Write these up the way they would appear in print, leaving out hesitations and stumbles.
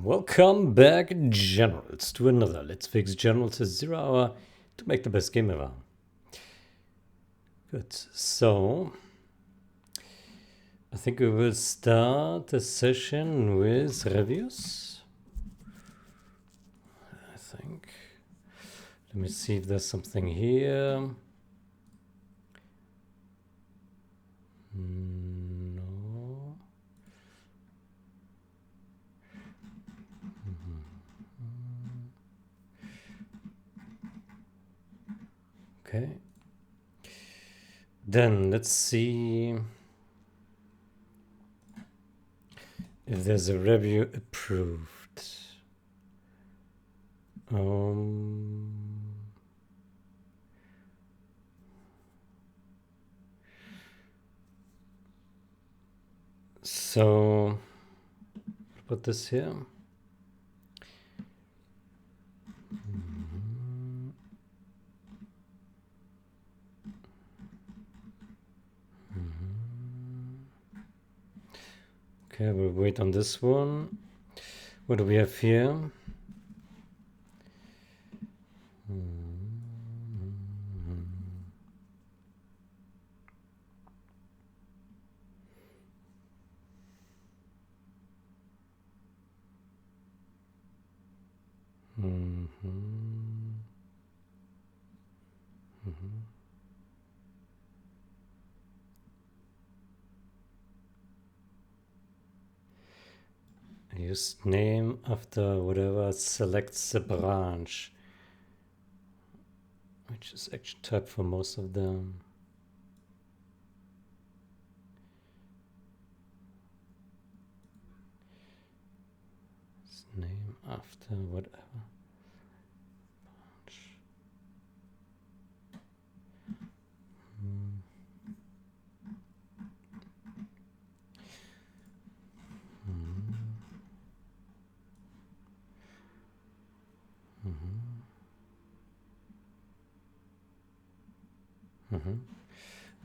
Welcome back, Generals, to another Let's Fix Generals a 0 hour to make the best game ever. Good, so I think we will start the session with reviews. I think. Let me see if there's something here. No. Okay. Then let's see if there's a review approved. So put this here. Okay, we'll wait on this one. What do we have here? Use name after whatever selects the branch, which is action type for most of them. It's name after whatever branch.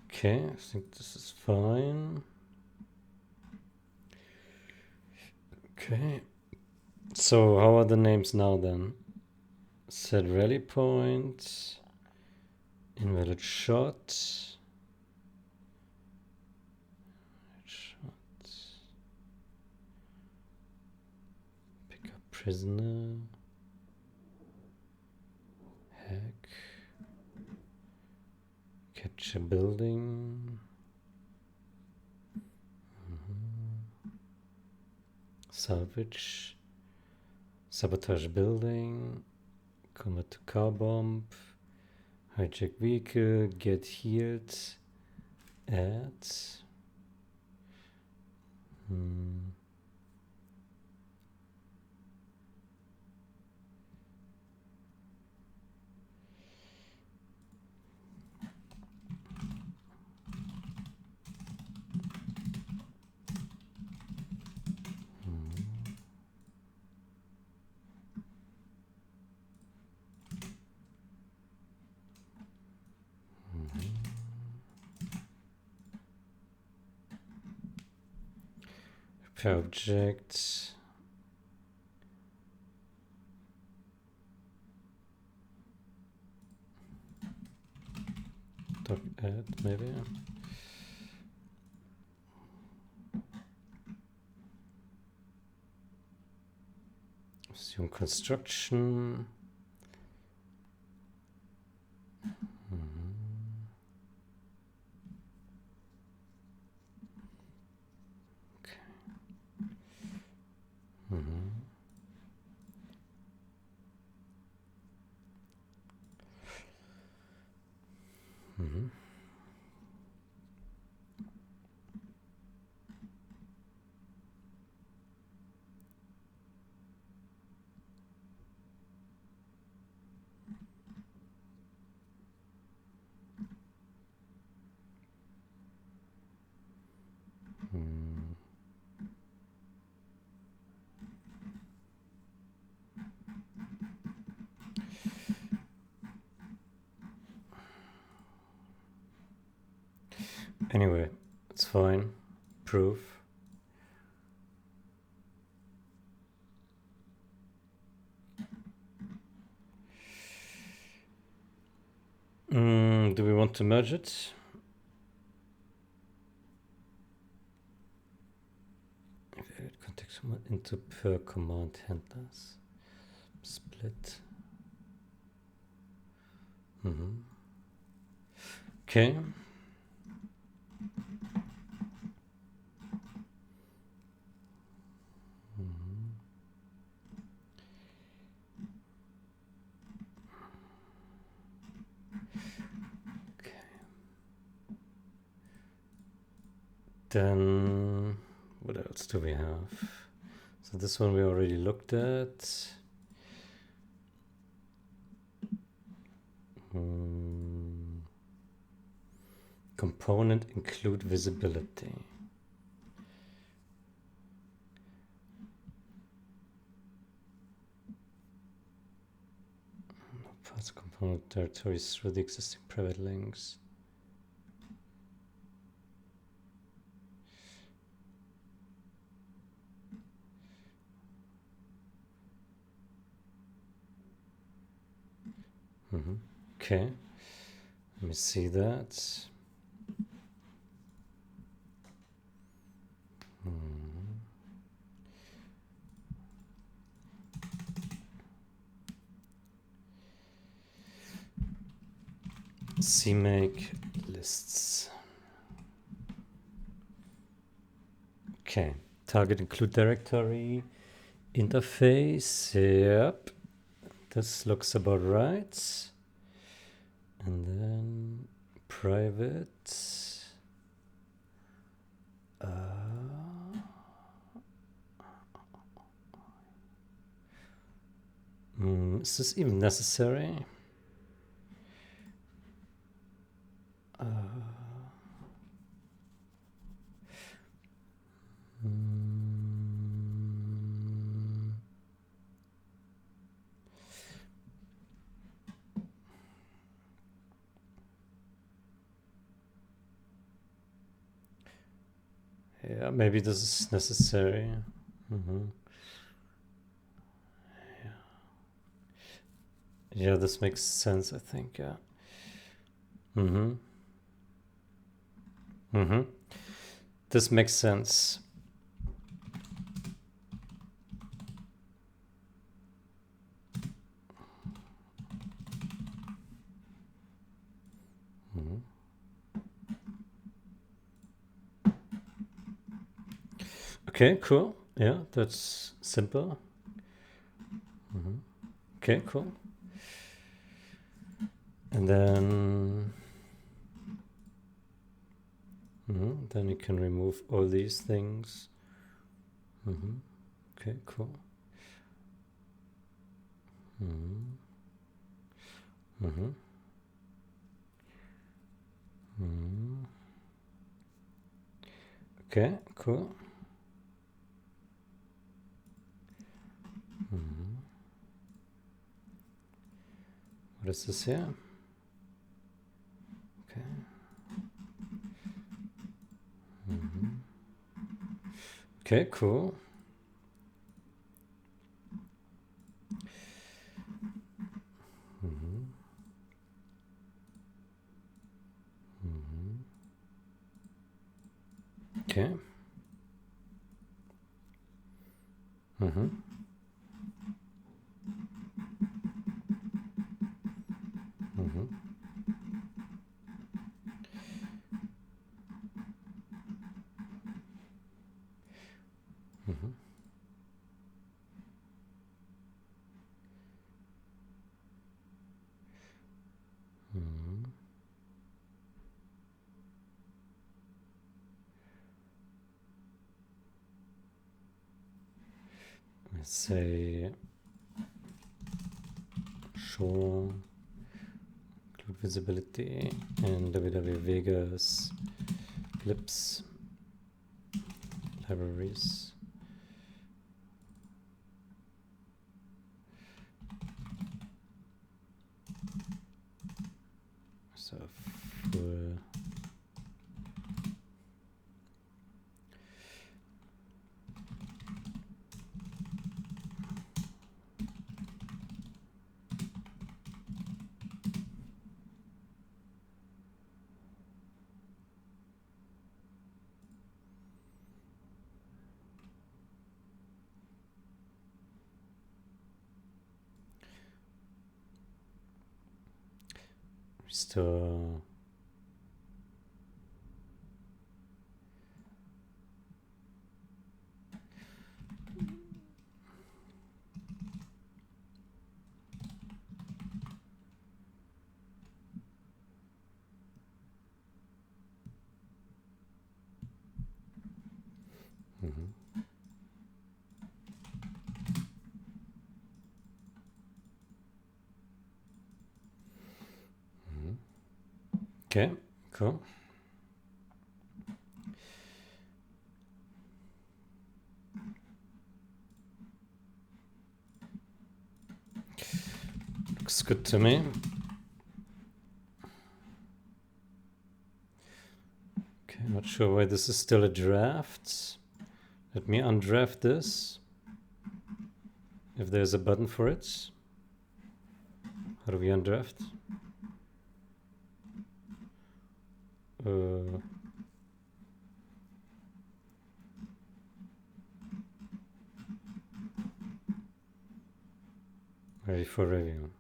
Okay, I think this is fine. Okay, so how are the names now then? Set rally point, invalid shot, pick up prisoner, hack, capture building, salvage, sabotage building, combat to car bomb, hijack vehicle, get healed, add. Repair object. Doc add maybe. Assume construction. Anyway, it's fine. Proof. Do we want to merge it? Context into per command handlers. Split. Okay. Then what else do we have? So this one we already looked at. Component include visibility. Pass component territories through the existing private links. Okay, let me see that. CMake lists. Okay, target include directory interface. Yep, this looks about right. And then private. Is this even necessary? Yeah, maybe this is necessary. Yeah, this makes sense, I think, yeah. This makes sense. Okay, cool. Yeah, that's simple. Okay, cool. And then then you can remove all these things. Okay, cool. Okay, cool. What is this here? Okay. Okay, cool. Okay. Let's say show include visibility in www Vegas clips libraries. So full Restore. Okay, cool. Looks good to me. Okay, not sure why this is still a draft. Let me undraft this. If there's a button for it. How do we undraft? Ready for review.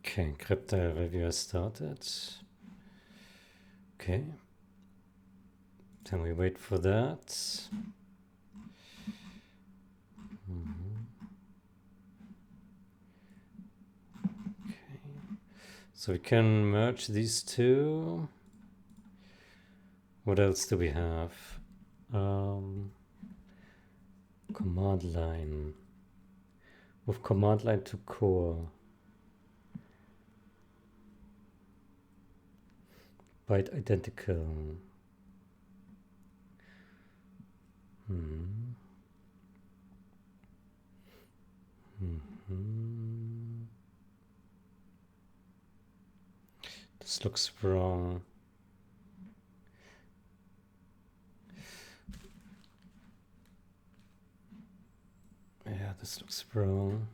Okay, crypto review has started. Okay. Then we wait for that. Okay. So we can merge these two. What else do we have? Command line. Move command line to core. Byte identical. This looks wrong. Yeah, this looks wrong.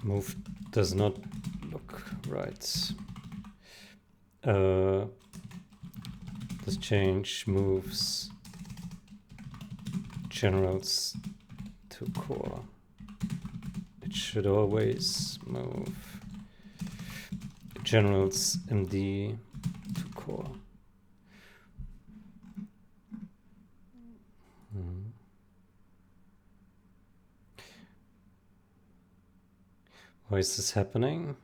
Move does not look right. This change moves generals to core. It should always move generals MD to core. Why is this happening?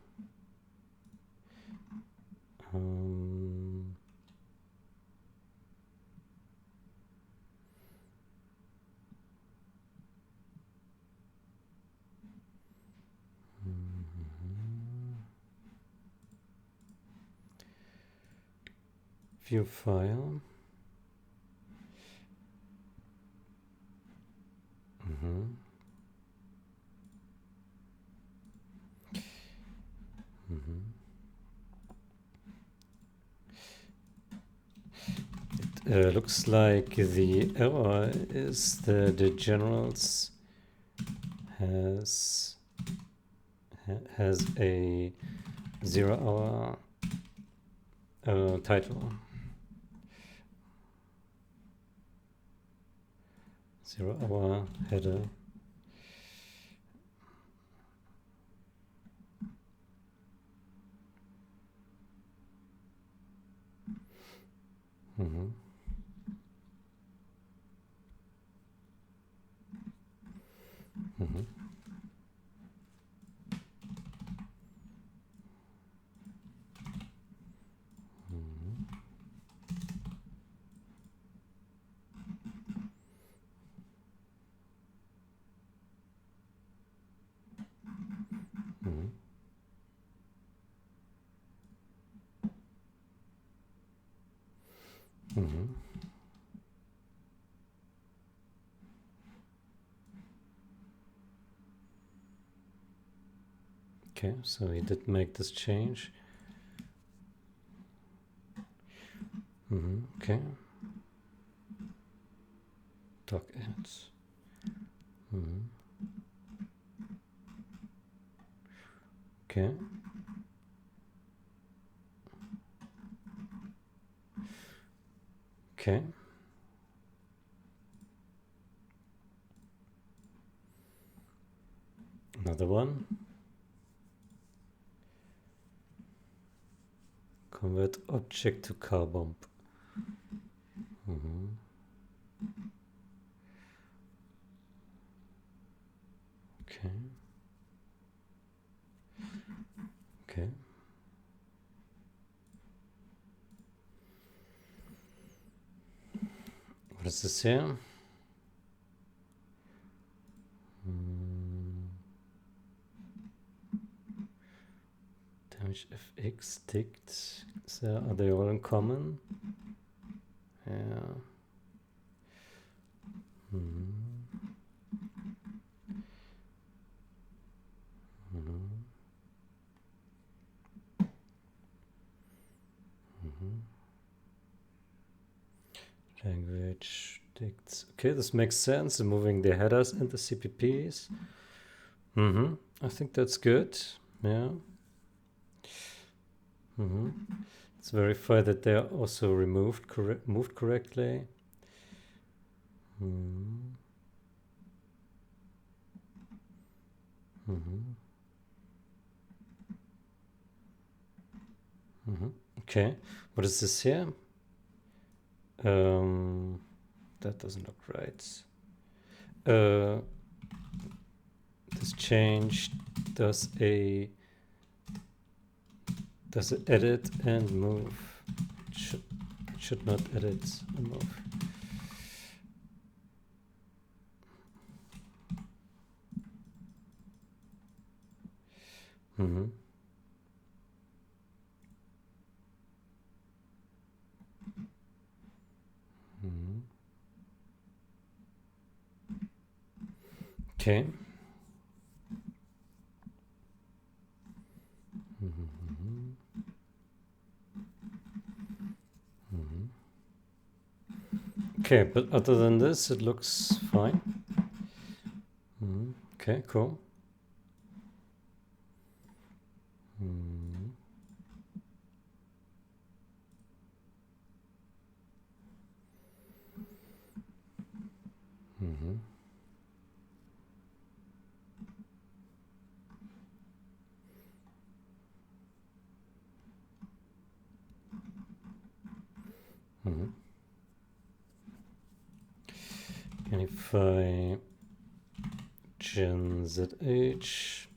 View file. Looks like the error is that the generals has a 0 hour title. 0 hour header. Okay, so he did make this change. Okay. Dock ends. Okay. Okay. Another one. Convert object to car bump. Okay. Okay. What is this here? Damage FX ticked. So are they all in common? Yeah. Language ticked. Okay, this makes sense. Moving the headers and the CPPs. I think that's good. Yeah. Let's verify that they're also moved correctly. Okay, what is this here? That doesn't look right. This change does it edit and move? It should not edit and move. Okay. Okay, but other than this, it looks fine. Okay, cool. And if I gen ZH,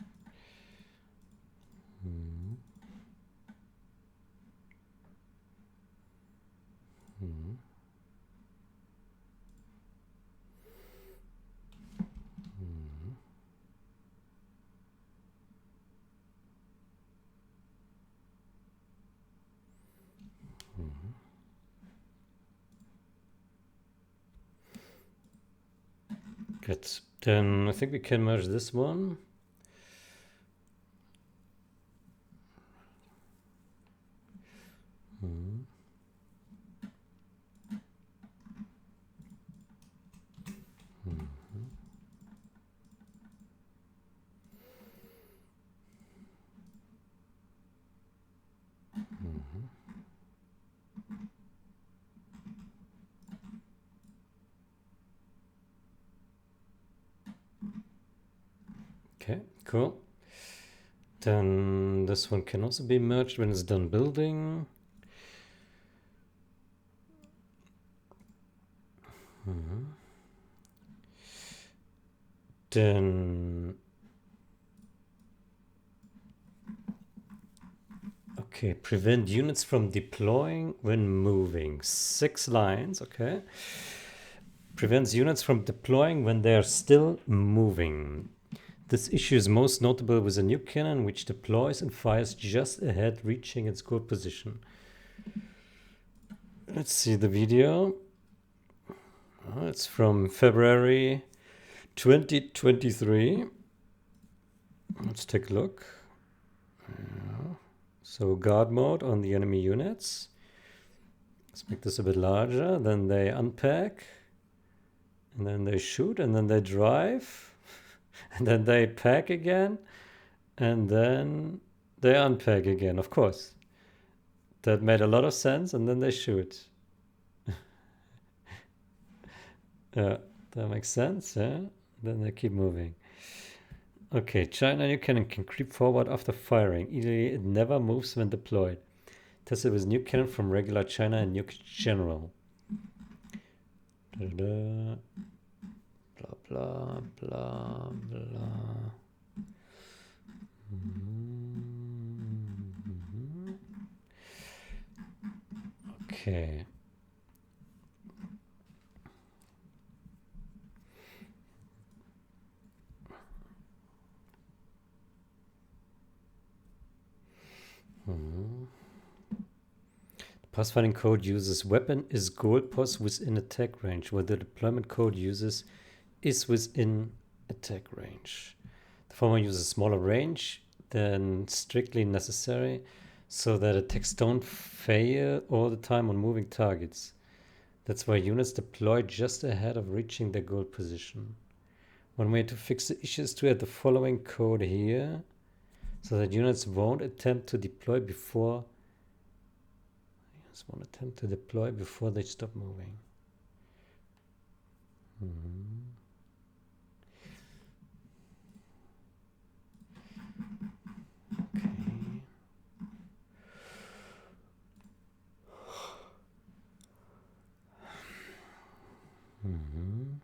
good. Then I think we can merge this one. Okay, cool. Then this one can also be merged when it's done building. Then, okay, prevent units from deploying when moving. 6 lines, okay. Prevents units from deploying when they are still moving. This issue is most notable with a new cannon which deploys and fires just ahead, reaching its goal position. Let's see the video. Oh, it's from February 2023. Let's take a look. So guard mode on the enemy units. Let's make this a bit larger. Then they unpack. And then they shoot. And then they drive. And then they pack again. And then they unpack again, of course. That made a lot of sense. And then they shoot. Yeah, that makes sense. Yeah. Then they keep moving. Okay, China new cannon can creep forward after firing. Ideally, it never moves when deployed. Tested with new cannon from regular China and Nuke General. Da-da. Blah, blah, blah, blah. Mm-hmm. Okay. Mm-hmm. Pathfinding code uses weapon is goalpost within attack range, where the deployment code uses is within attack range. The former uses smaller range than strictly necessary, so that attacks don't fail all the time on moving targets. That's why units deploy just ahead of reaching their goal position. One way to fix the issue is to add the following code here, so that units won't attempt to deploy before they stop moving. Mm-hmm. Okay. Mm-hmm.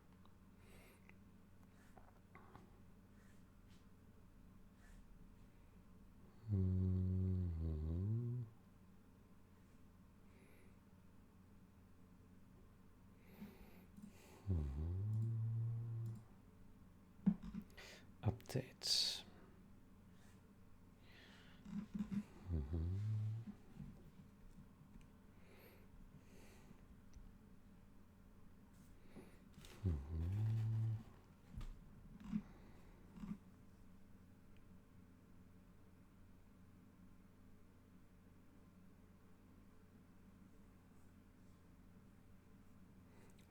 Mm-hmm. Updates.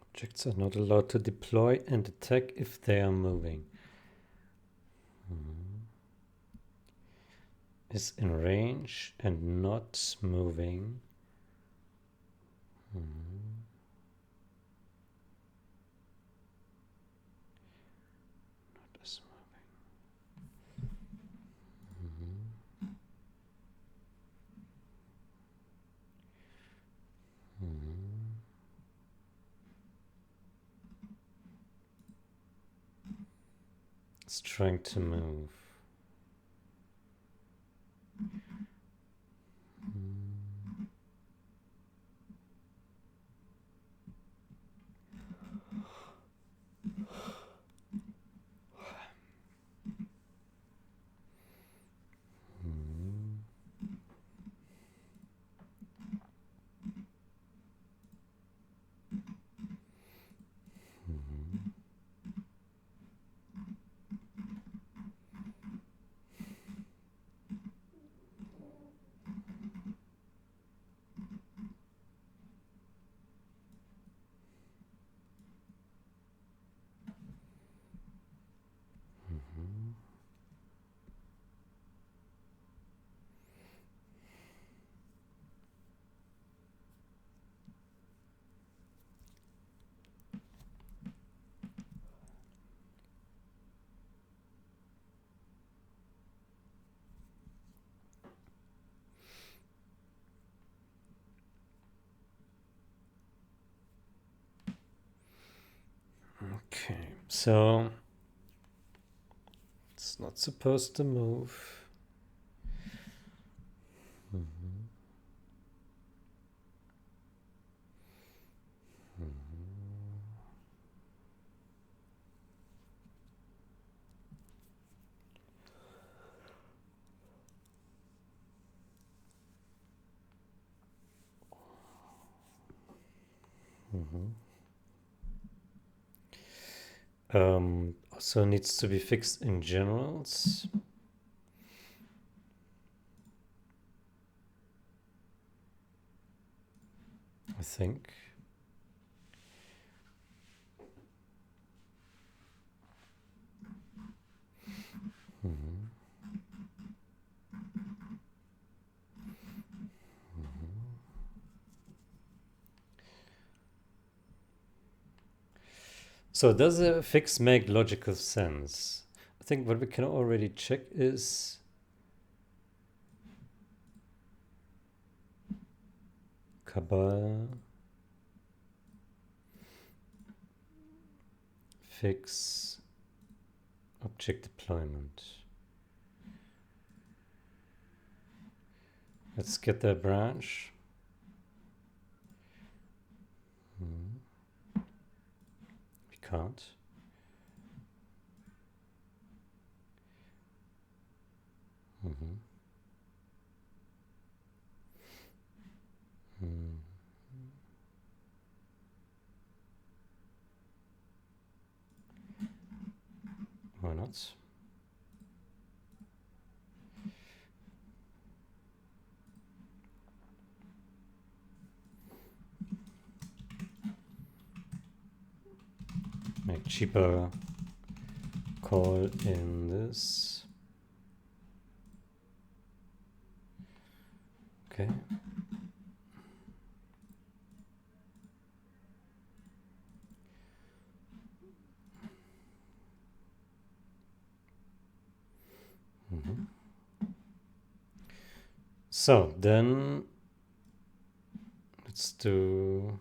Objects are not allowed to deploy and attack if they are moving. Is in range and not moving. Not as moving. It's trying to move. Okay, so it's not supposed to move. Also needs to be fixed in generals. I think. So does a fix make logical sense? I think what we can already check is cabal fix object deployment. Let's get that branch. We can't. Why not? Make cheaper call in this. Okay. So then let's do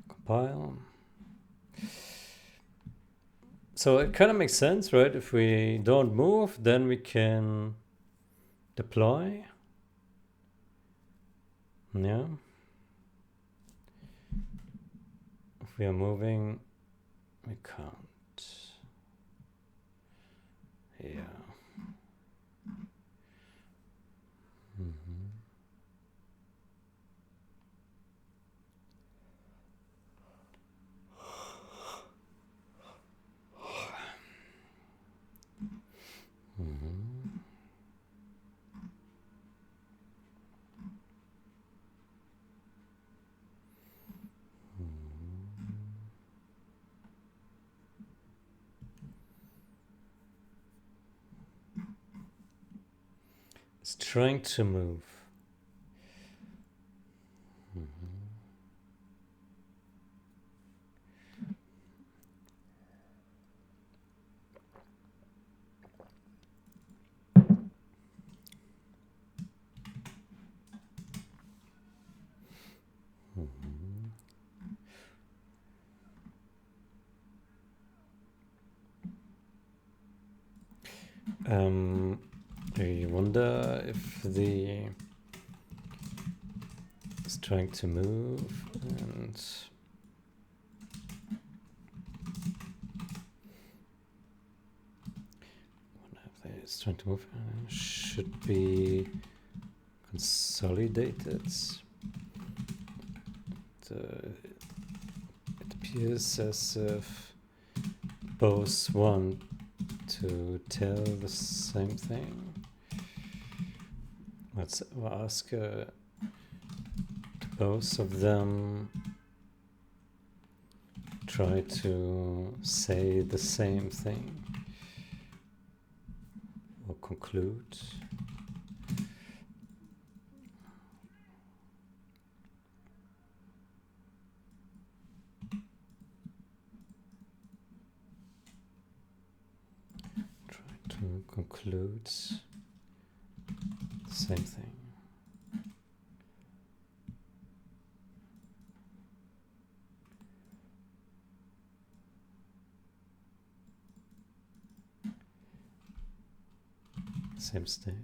compile. So it kind of makes sense, right? If we don't move, then we can deploy. Yeah. If we are moving, we can't. Yeah. It's trying to move. I wonder if it's trying to move and it's trying to move should be consolidated. It appears as if both want to tell the same thing. Let's ask both of them try to say the same thing or conclude. Try to conclude the same thing. Same state.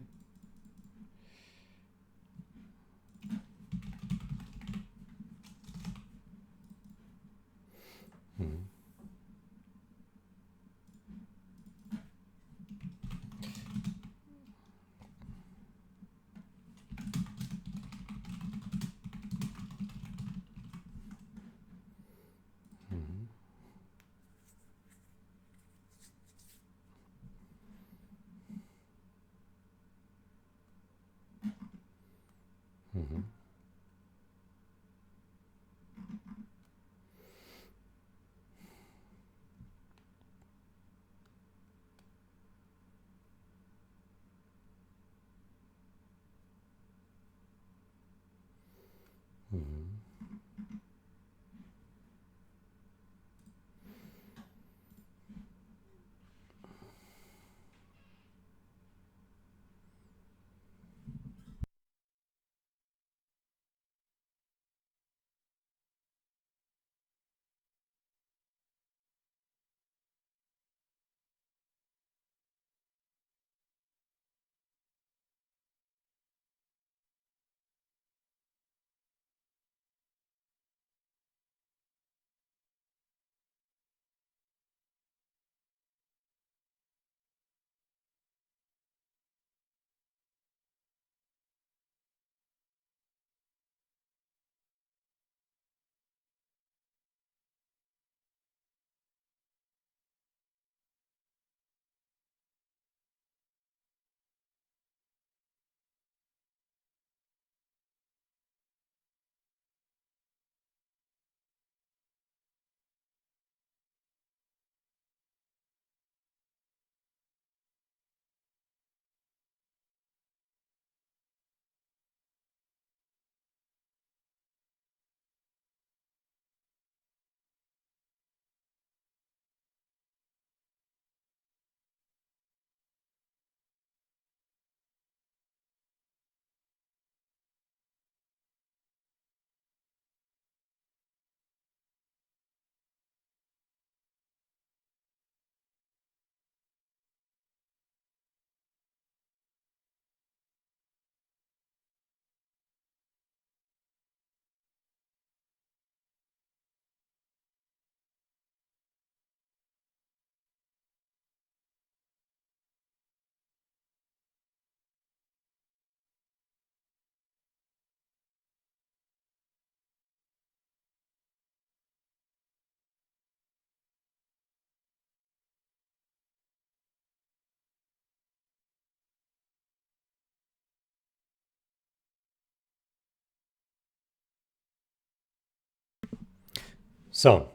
So,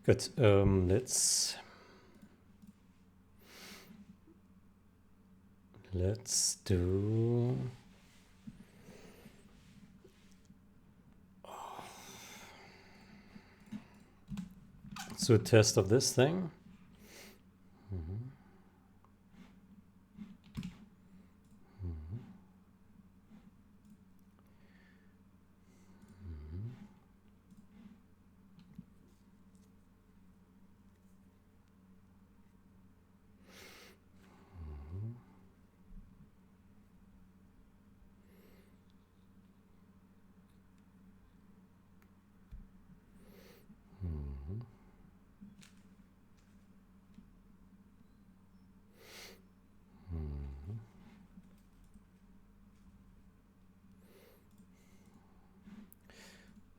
good. Let's do. Let's do a test of this thing.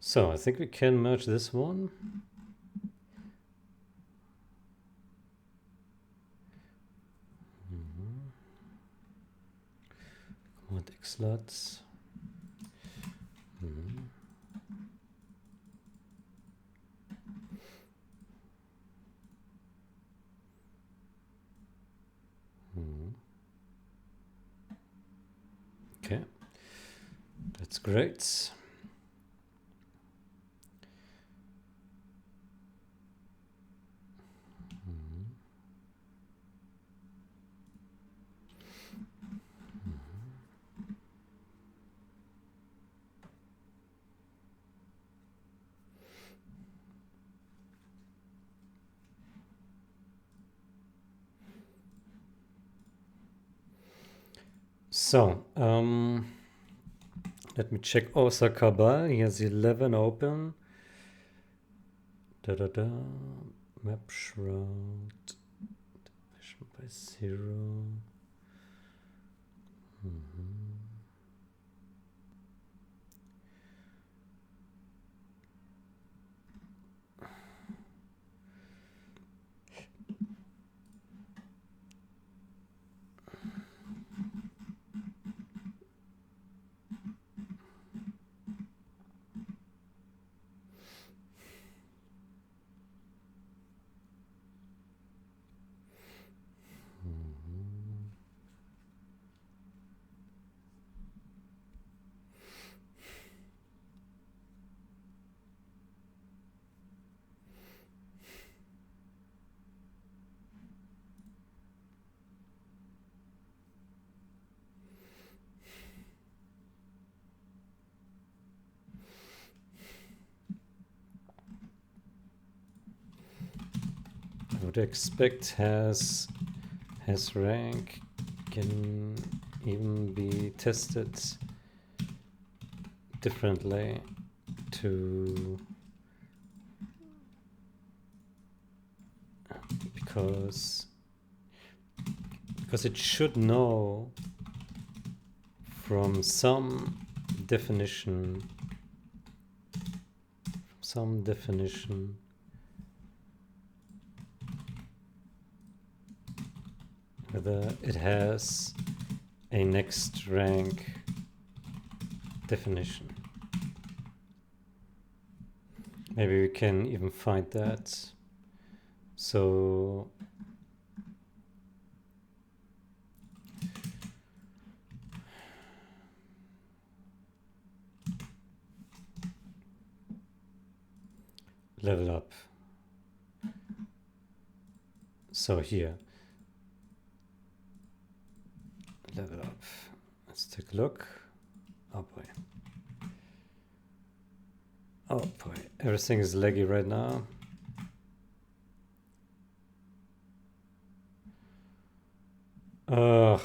So I think we can merge this one. Command X slots. Okay, that's great. So, let me check Osaka Kabal. He has 11 open. Map shroud. Division by 0. I would expect has rank can even be tested differently to because it should know from some definition whether it has a next rank definition. Maybe we can even find that. So level up. So here, level up. Let's take a look. Oh boy. Oh boy, everything is laggy right now. Ugh.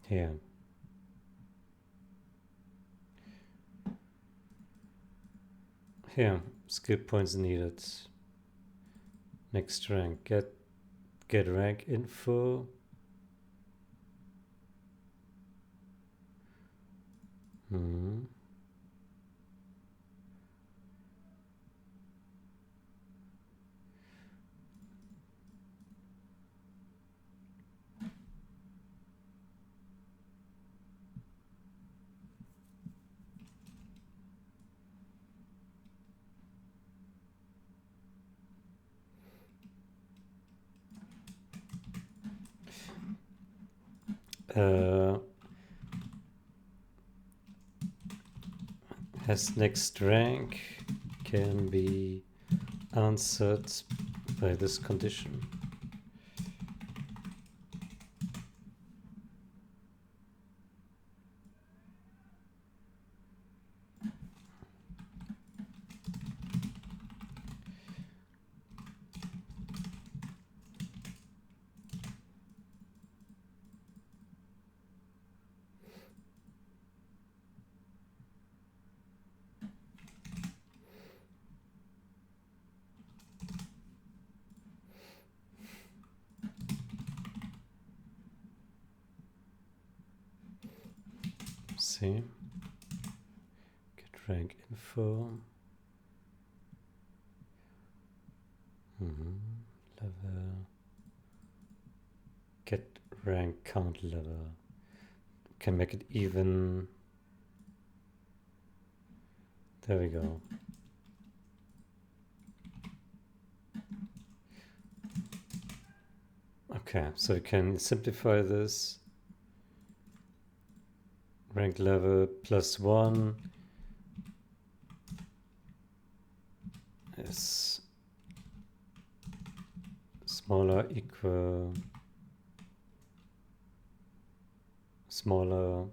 Here. Here, skill points needed. Next rank, get rank info. Has next rank can be answered by this condition. See, get rank info. Level. Get rank count level. Can make it even. There we go. Okay, so we can simplify this. Rank level +1 is smaller equal smaller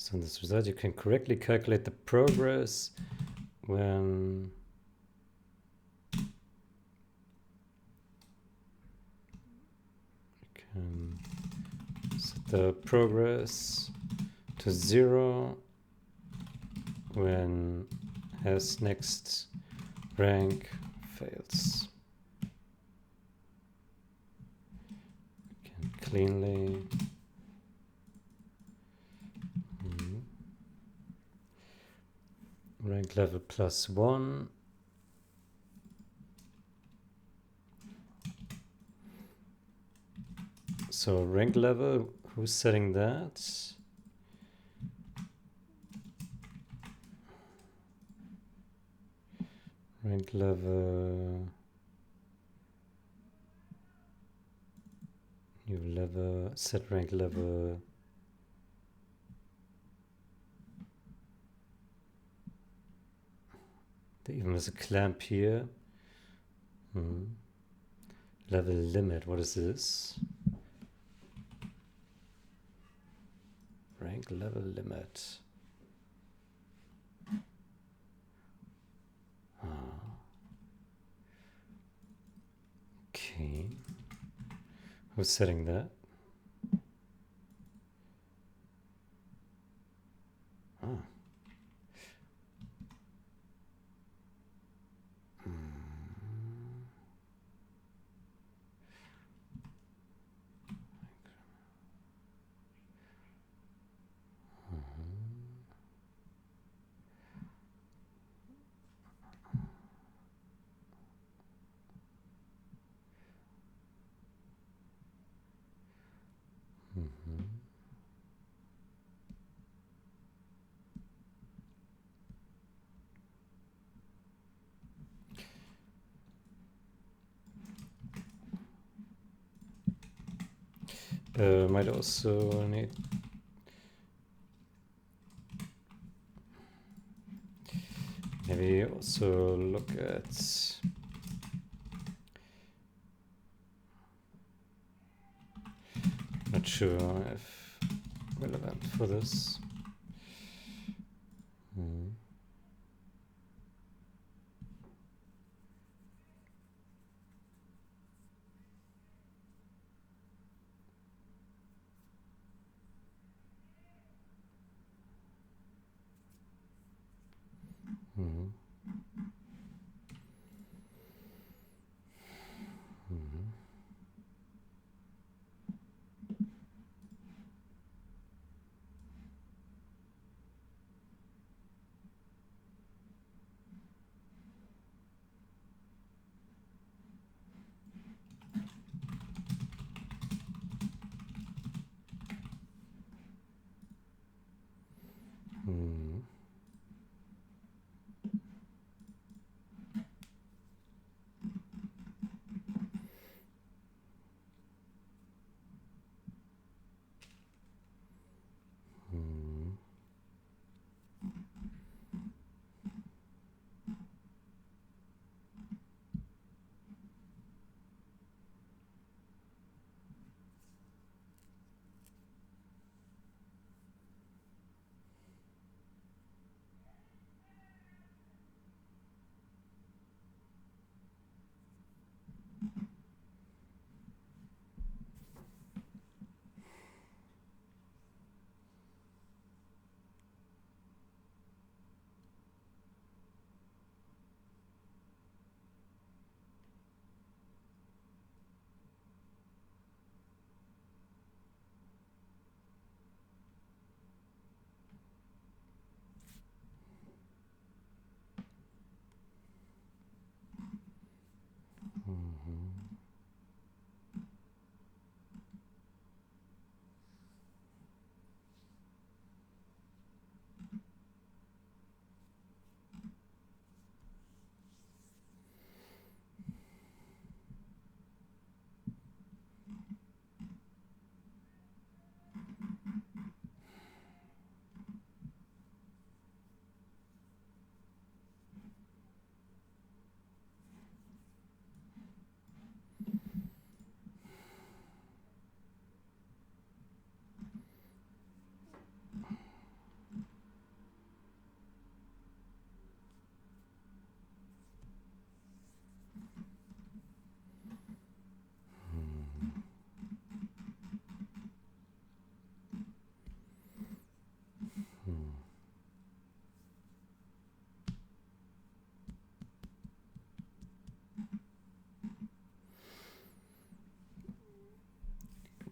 Based on this result, you can correctly calculate the progress when you can set the progress to 0 when has next rank fails. You can cleanly rank level +1. So rank level, who's setting that? Rank level, new level, set rank level. There even is a clamp here. Level limit, what is this? Rank level limit. Okay. Who's setting that? Might also need maybe also look at not sure if relevant for this.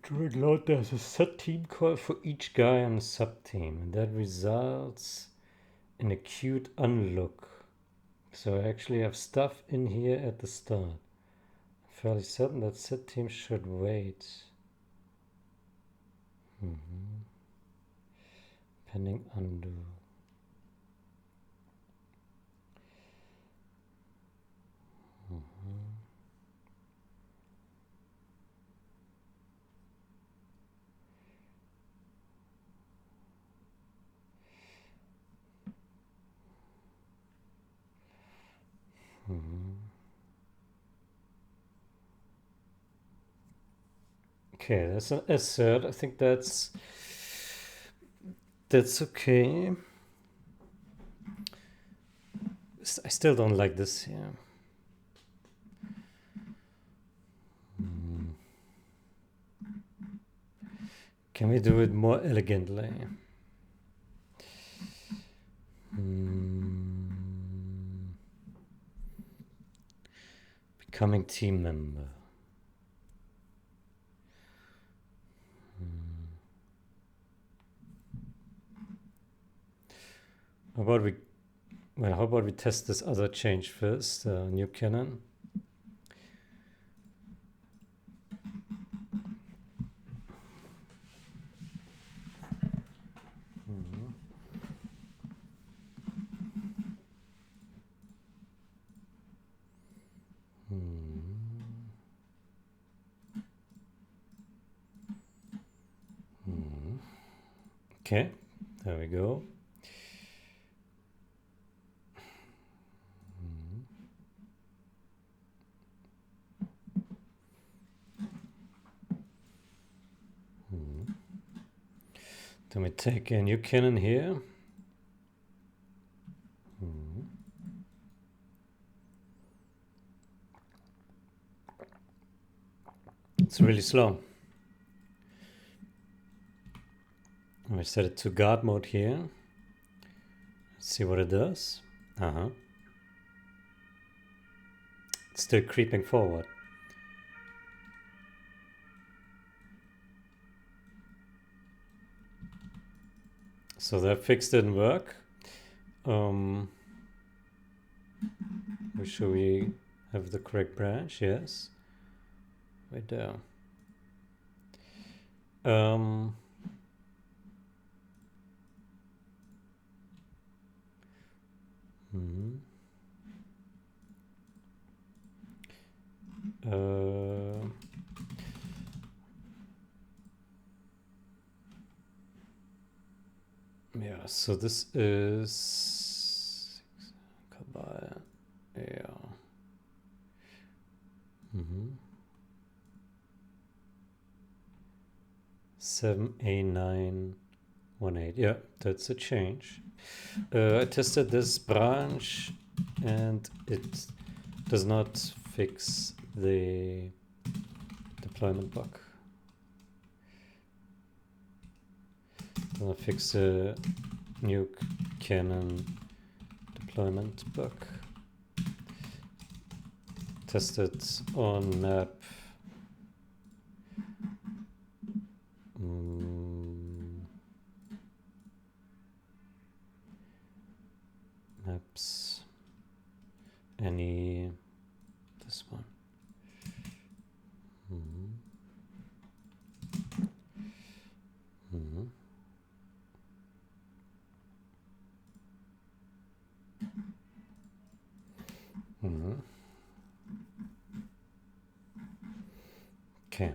To reload, there's a set team call for each guy on a sub-team, and that results in a queued unlock. So I actually have stuff in here at the start. I'm fairly certain that set team should wait. Pending undo. Okay, that's an assert. I think that's okay. I still don't like this here. Can we do it more elegantly? Becoming team member. How about we test this other change first, new cannon. Okay, there we go. Then we take a new cannon here. It's really slow. We set it to guard mode here. Let's see what it does. It's still creeping forward. So that fix didn't work. Should we have the correct branch? Yes. Right there. Yeah, so this is Kabal. Yeah. 7A918. Yeah, that's a change. I tested this branch and it does not fix the deployment bug. Does not fix the nuke cannon deployment bug. Tested on map. Maps. Any. This one. Okay.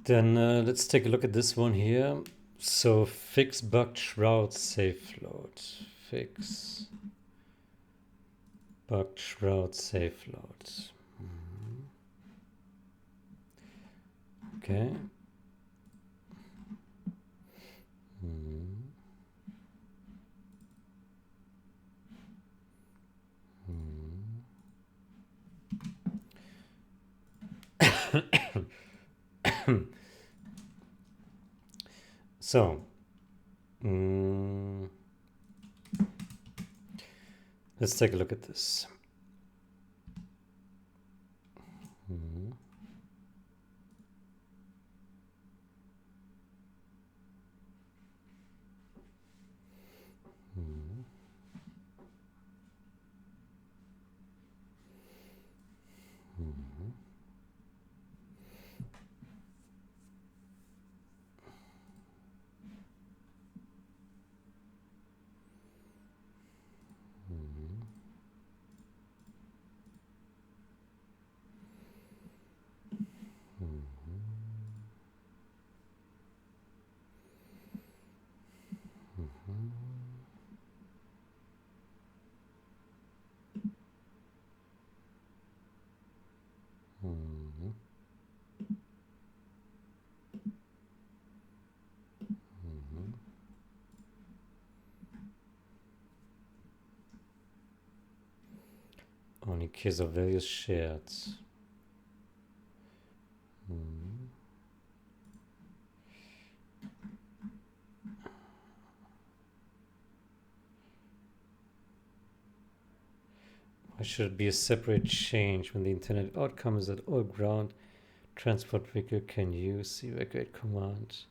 Then let's take a look at this one here. So fix bugged shroud safe load. Fix bugged shroud safe load. Okay. So, let's take a look at this. Only keys of values shared. Why should it be a separate change when the intended outcome is that all ground transport vehicle can use the evacuate command?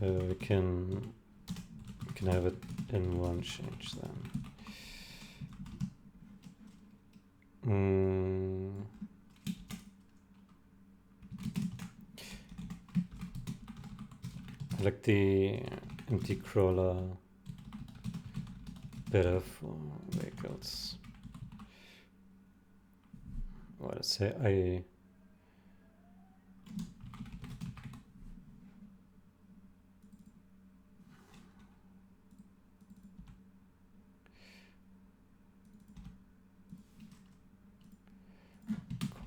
We can have it in one change then. Like the empty crawler better for vehicles. What I say?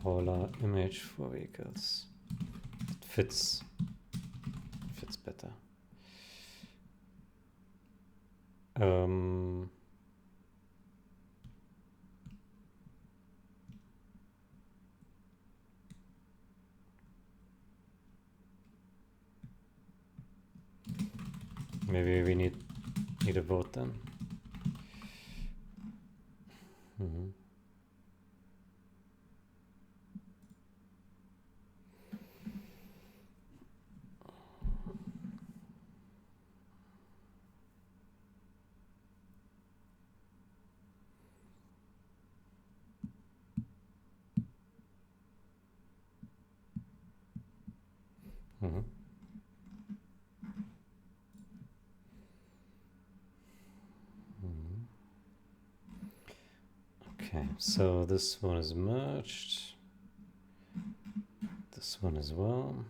Crawler image for vehicles. It fits better. Maybe we need a vote then. Okay, so this one is merged. This one as well.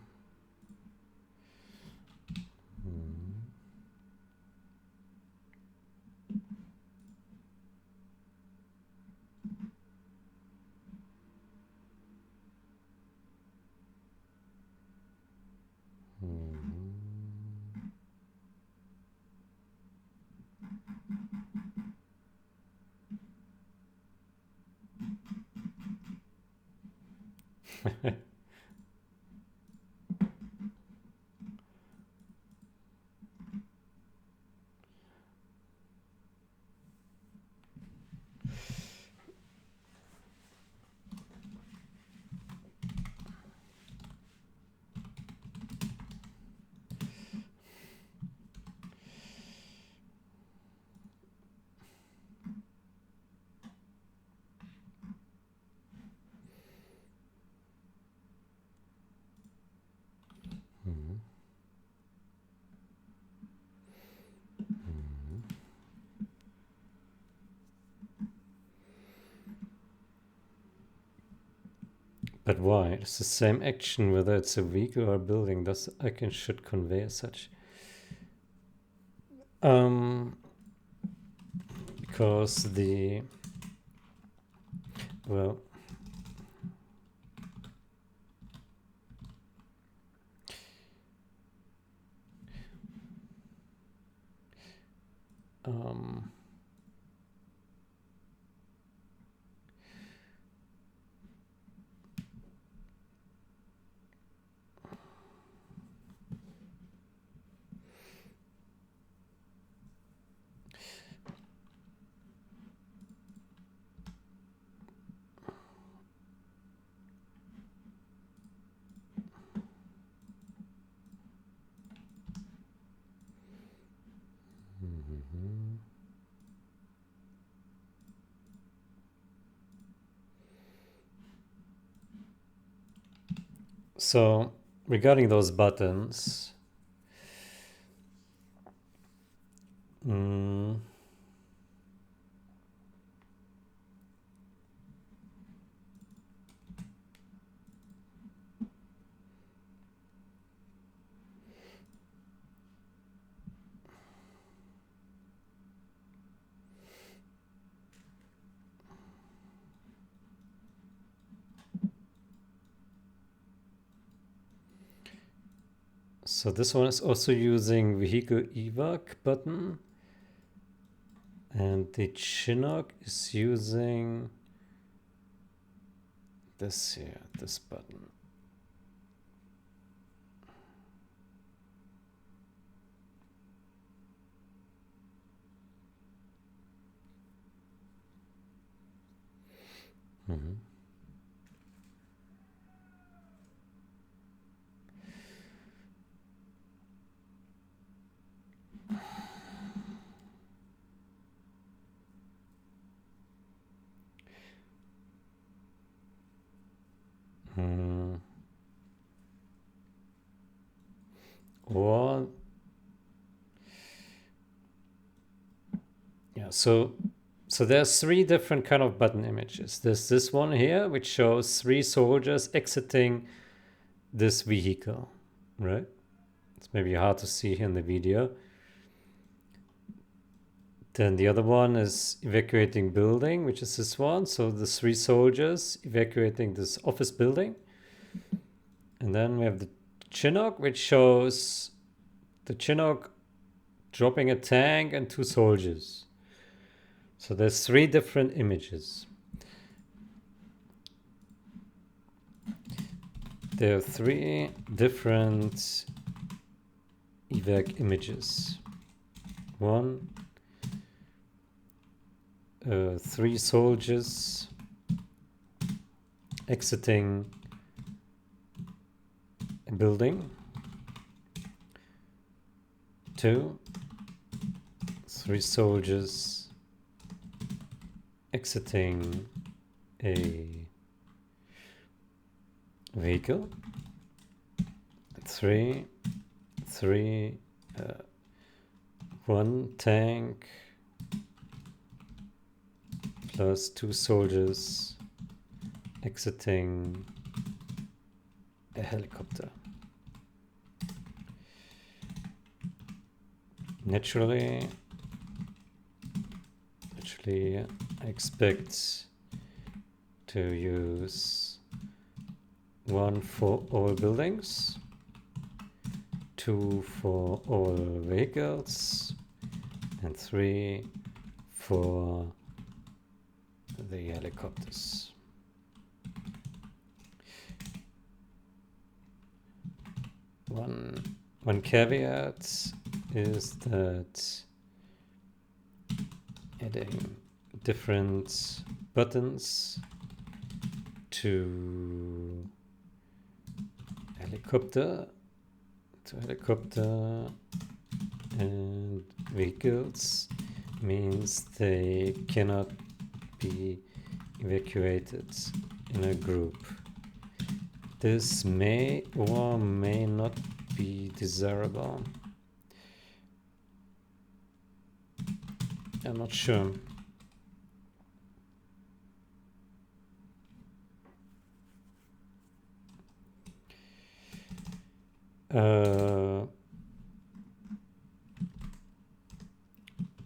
But why? It's the same action whether it's a vehicle or a building. Thus, icon should convey as such. Because the well. So regarding those buttons, so this one is also using vehicle evac button, and the Chinook is using this here, this button. Yeah, so there's three different kind of button images. There's this one here, which shows three soldiers exiting this vehicle, right? It's maybe hard to see here in the video. Then the other one is evacuating building, which is this one. So the three soldiers evacuating this office building. And then we have the Chinook, which shows the Chinook dropping a tank and two soldiers. So there's three different images. There are three different evac images. One, three soldiers exiting a building. Two, three soldiers exiting a vehicle. Three, one tank plus two soldiers exiting a helicopter. Naturally, I expect to use one for all buildings, two for all vehicles, and three for the helicopters. One caveat is that adding different buttons to helicopter and vehicles means they cannot be evacuated in a group. This may or may not be desirable. I'm not sure.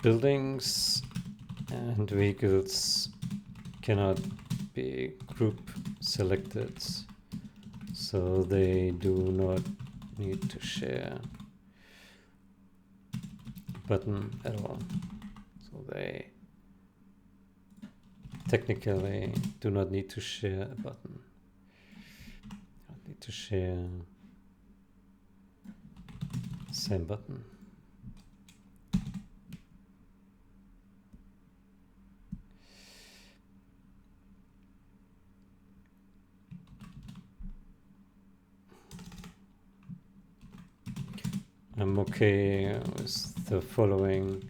Buildings and vehicles cannot be group selected, so they do not need to share button at all. So they technically do not need to share a button. Don't need to share same button. I'm okay with the following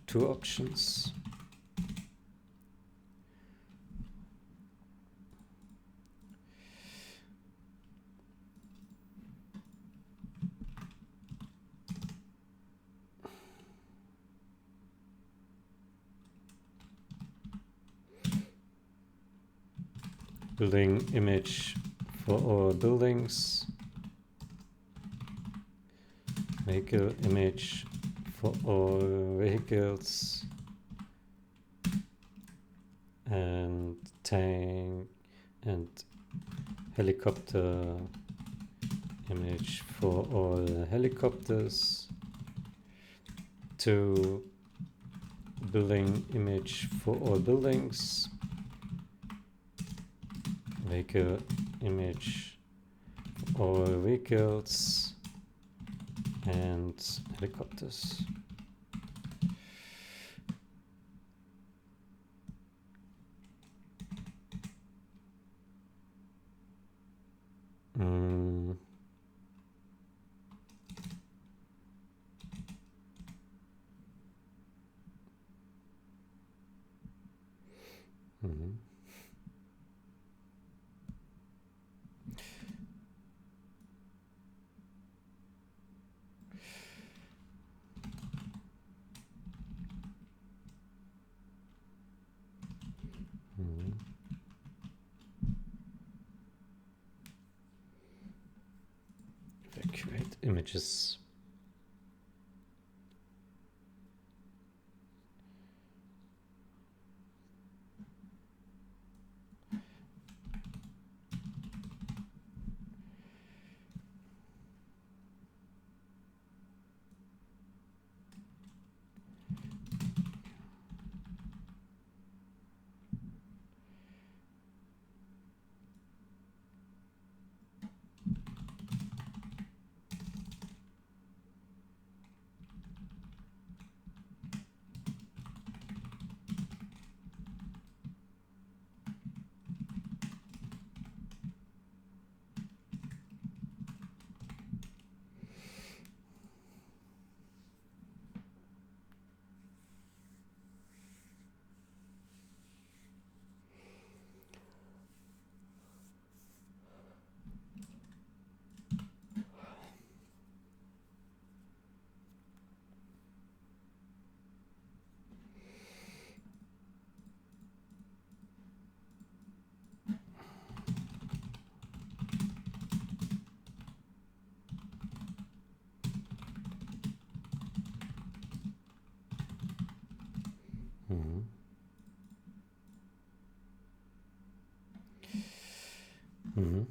two options. Building image for all buildings. Vehicle image for all vehicles. And tank and helicopter image for all helicopters. To building image for all buildings. Vehicle image for all vehicles and helicopters. images. Mm-hmm. Mm-hmm.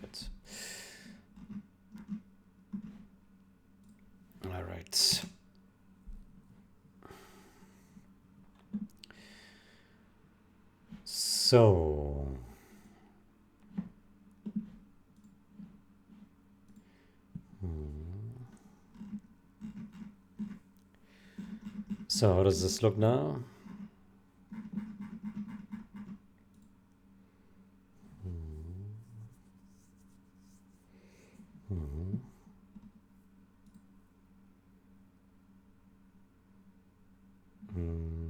Good. All right. So, so how does this look now? Mm-hmm. Mm-hmm.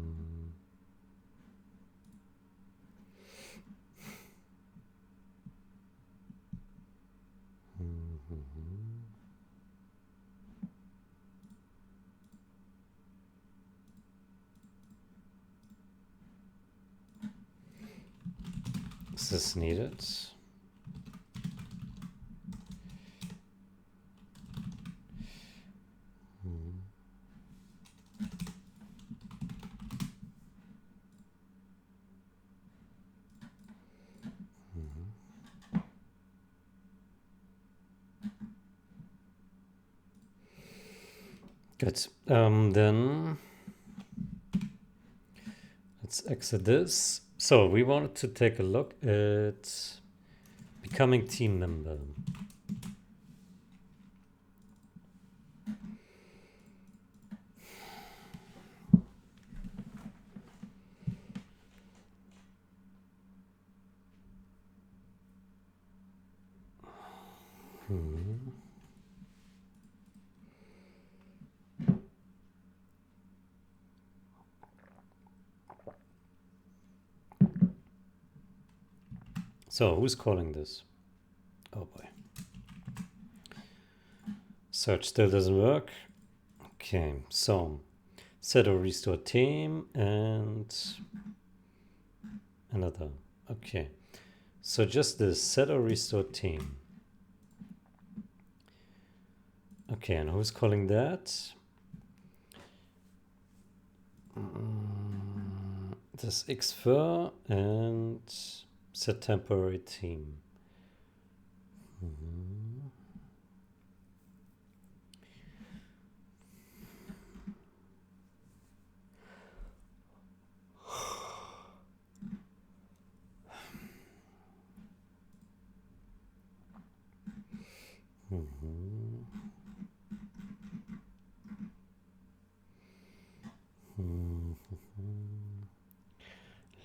Is this needed? Good. Then let's exit this. So we wanted to take a look at becoming team member. So who's calling this? Oh boy. Search still doesn't work. Okay, so set or restore team and another. Okay, so just this set or restore team. Okay, and who's calling that? This xfer and set temporary team.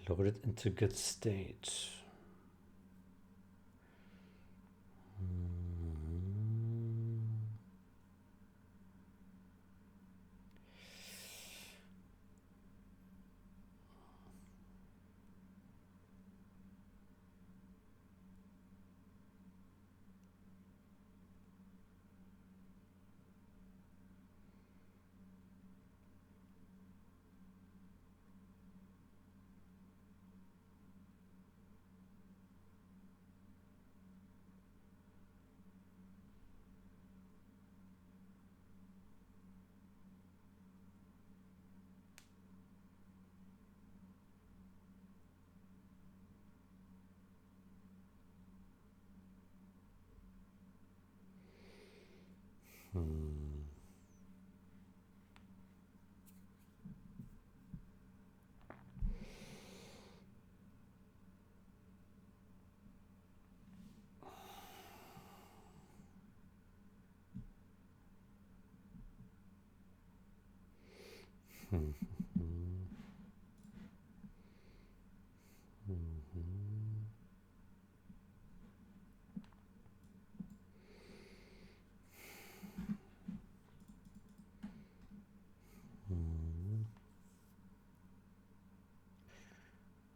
Load it into good state.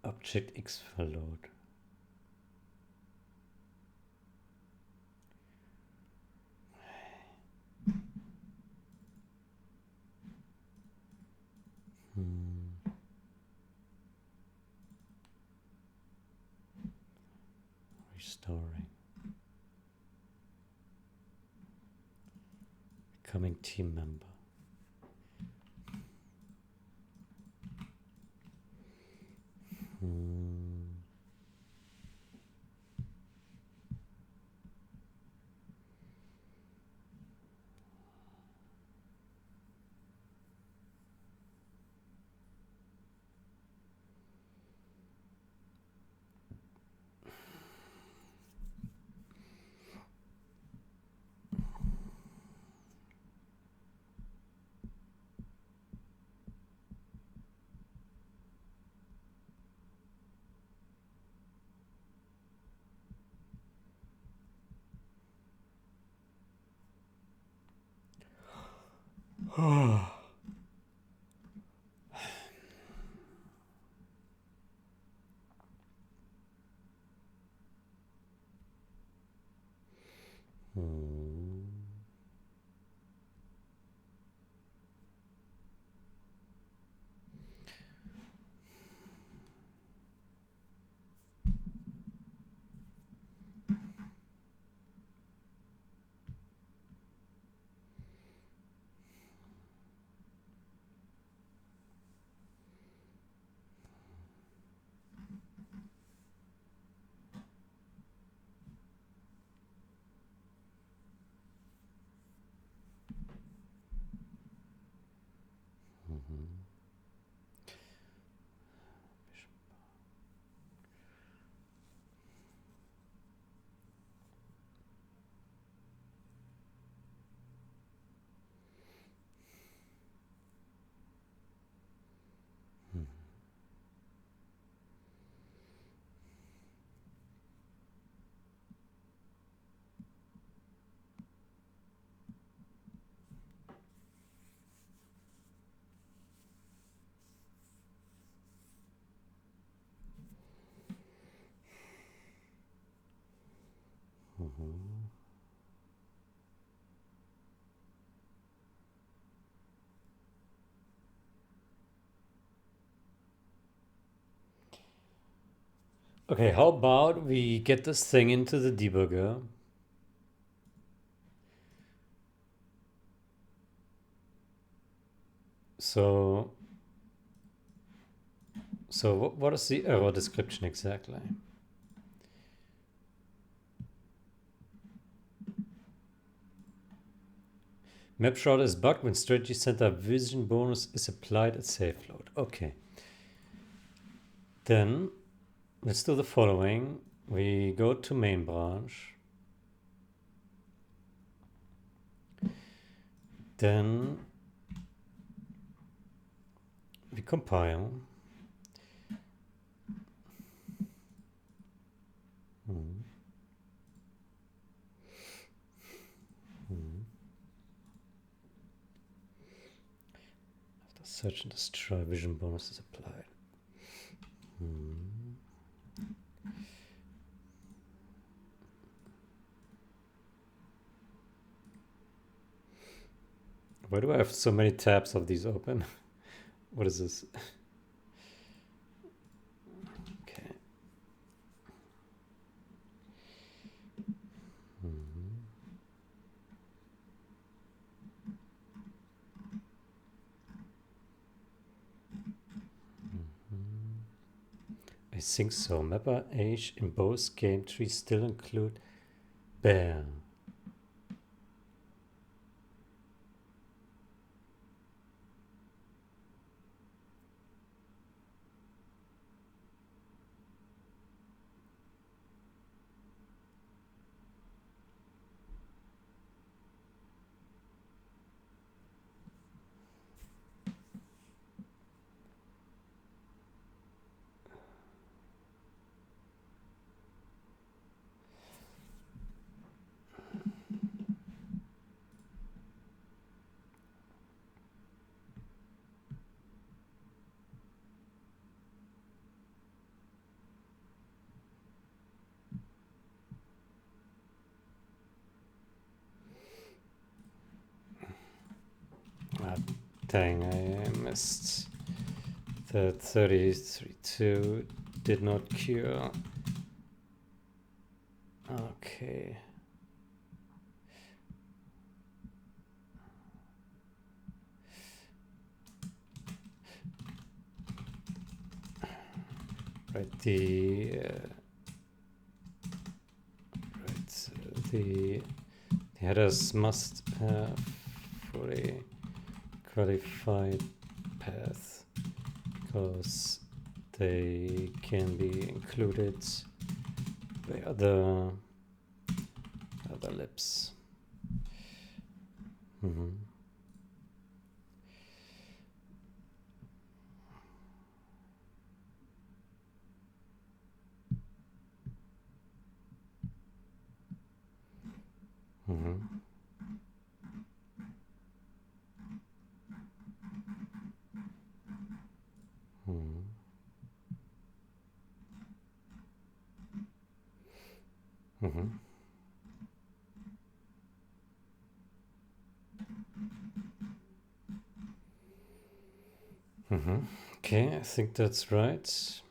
Object X verload. Restoring. Becoming team member. Okay, how about we get this thing into the debugger? So what is the error description exactly? Map shroud is bugged when strategy center vision bonus is applied at safe load. Okay. Then let's do the following. We go to main branch. Then we compile. After search and destroy, vision bonus is applied. Why do I have so many tabs of these open? What is this? Okay. I think so. Mapper age in both game trees still include bear. Dang, I missed. The 33.2 did not cure. Okay. Right, the headers must have fully qualified path because they can be included by other libs. Okay, I think that's right.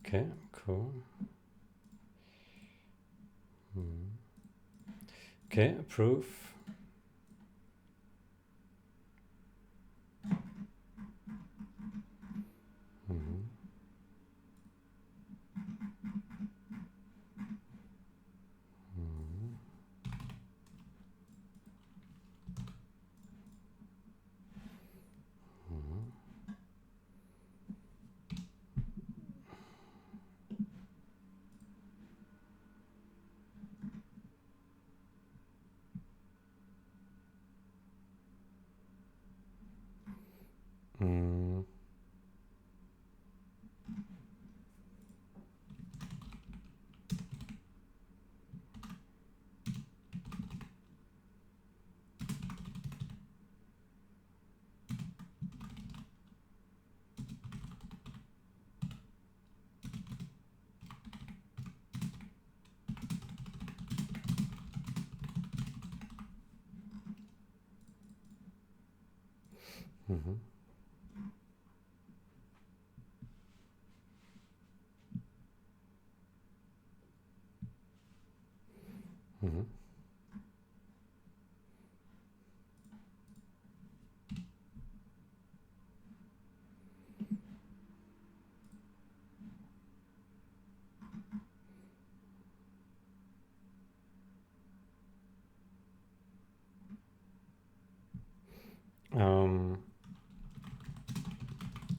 Okay, cool. Okay, approve.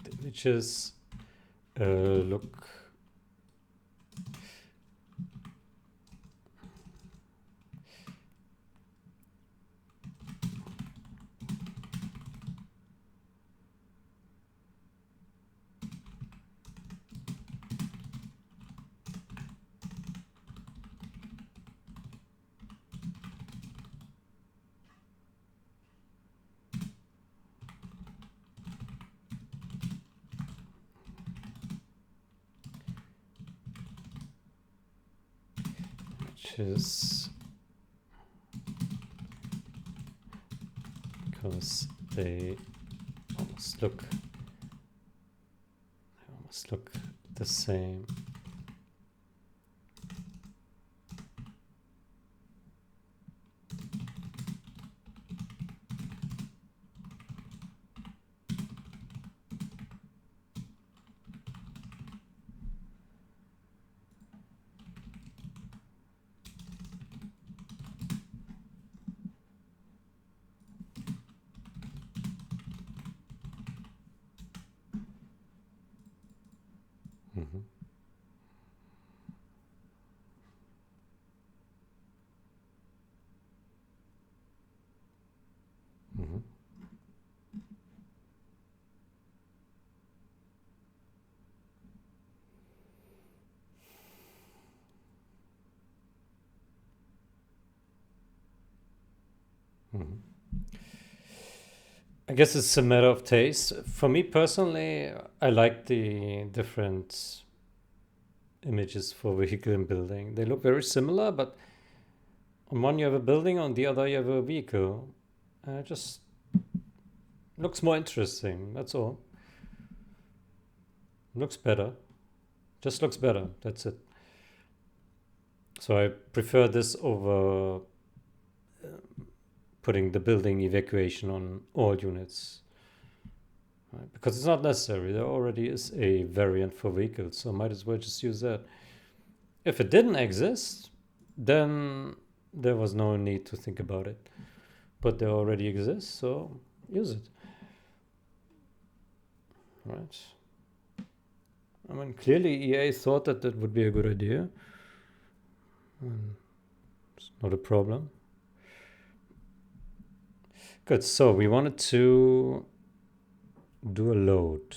The images look images because they almost look the same. I guess it's a matter of taste. For me personally, I like the different images for vehicle and building. They look very similar, but on one you have a building, on the other you have a vehicle. It just looks more interesting, that's all. Looks better. Just looks better, that's it. So I prefer this over putting the building evacuation on all units. Right? Because it's not necessary. There already is a variant for vehicles, so might as well just use that. If it didn't exist, then there was no need to think about it. But there already exists, so use it. Right? I mean, clearly EA thought that that would be a good idea. It's not a problem. Good, so we wanted to do a load.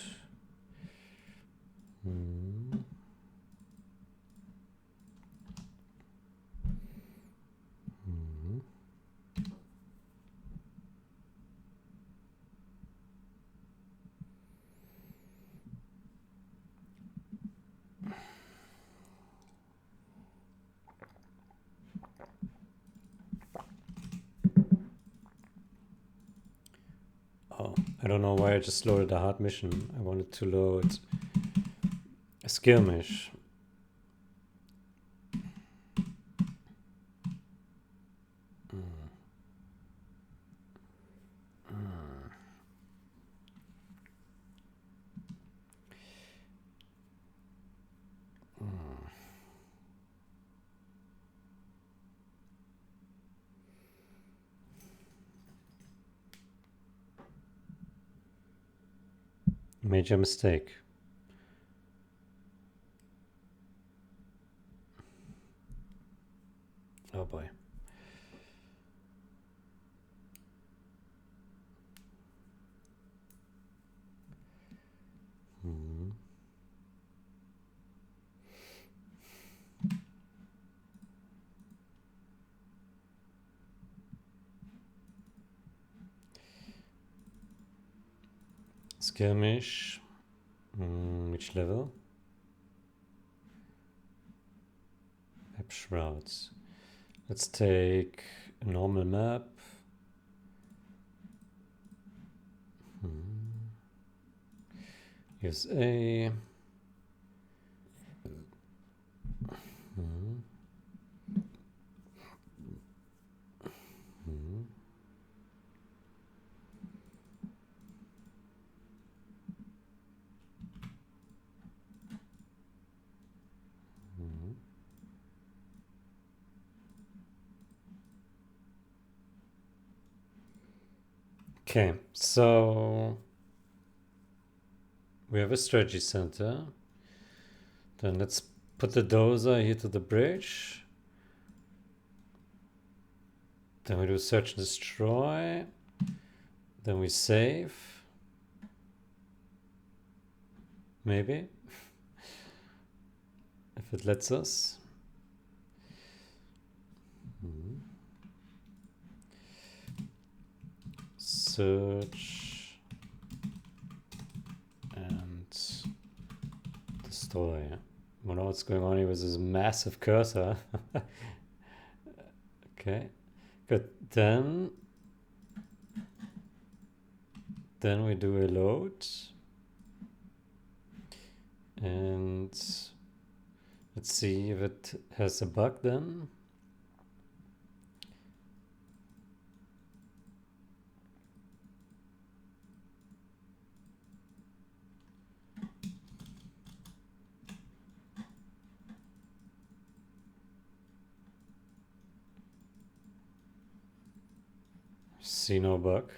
Oh, I don't know why I just loaded a hard mission. I wanted to load a skirmish. Major mistake. Oh boy. Skirmish. Which level? Map shrouds. Let's take a normal map. Use A. Okay, so we have a strategy center. Then let's put the dozer here to the bridge. Then we do search and destroy. Then we save. Maybe. If it lets us. Search and destroy. I don't know what's going on here with this massive cursor. Okay, good. Then we do a load. And let's see if it has a bug then. See no bug.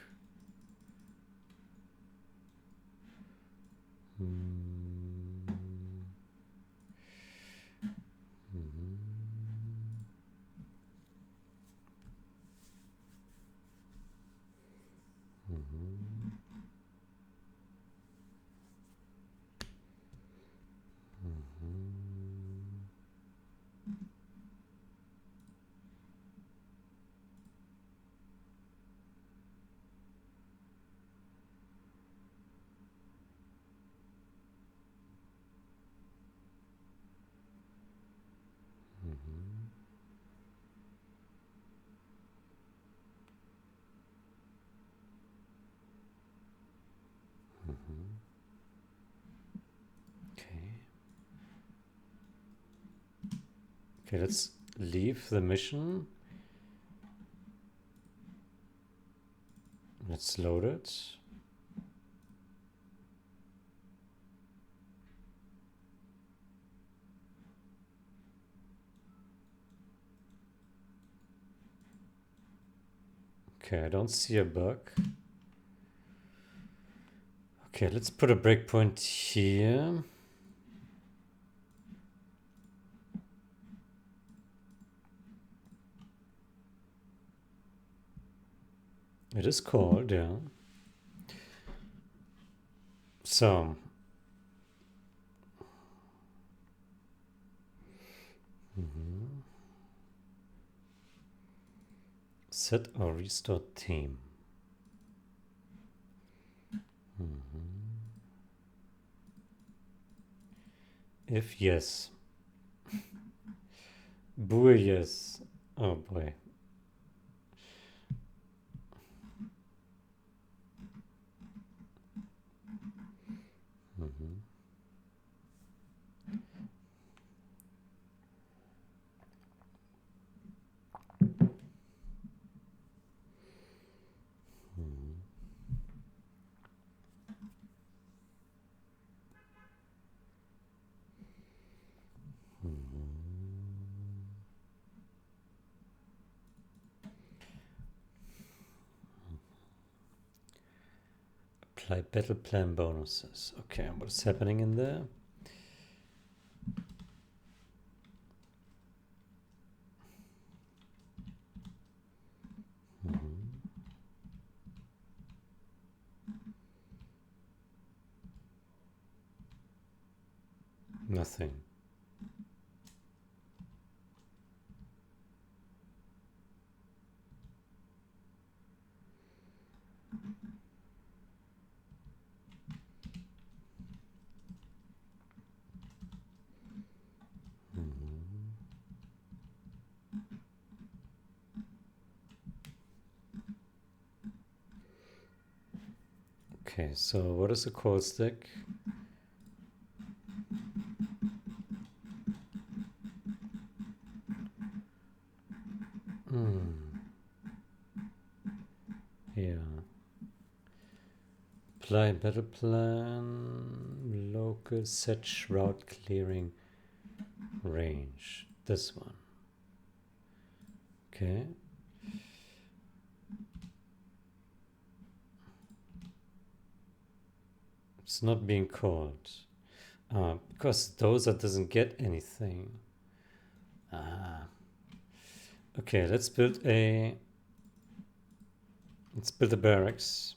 Okay, let's leave the mission. Let's load it. Okay, I don't see a bug. Okay, let's put a breakpoint here. It is called, yeah. So, set or restore theme. If yes. Boo yes. Oh boy. Apply battle plan bonuses. Okay, what's happening in there? Nothing. Okay, so what is a call stick? Yeah. Apply battle plan, local set shroud clearing range. This one. Okay. It's not being called. Because Dozer doesn't get anything. Okay, let's build a barracks.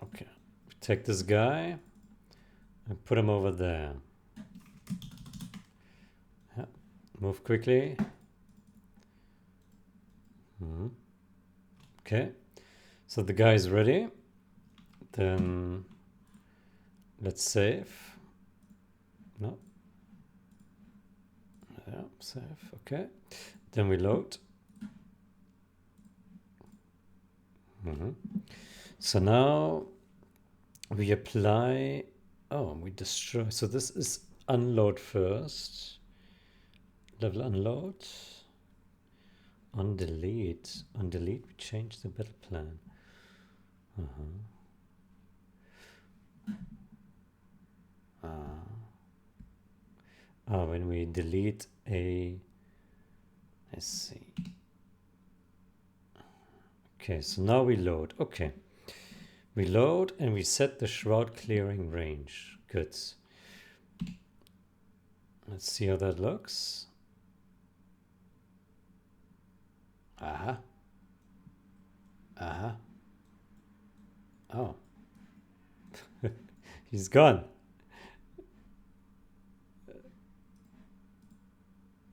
Okay, take this guy and put him over there. Yeah. Move quickly. Okay, so the guy is ready. Then let's save. No. Yeah, save. Okay. Then we load. So now we apply. Oh, we destroy. So this is unload first. Level unload. On delete. On delete, we change the battle plan. When we delete a. Let's see. Okay, so now we load. Okay. We load and we set the shroud clearing range. Good. Let's see how that looks. Oh. He's gone.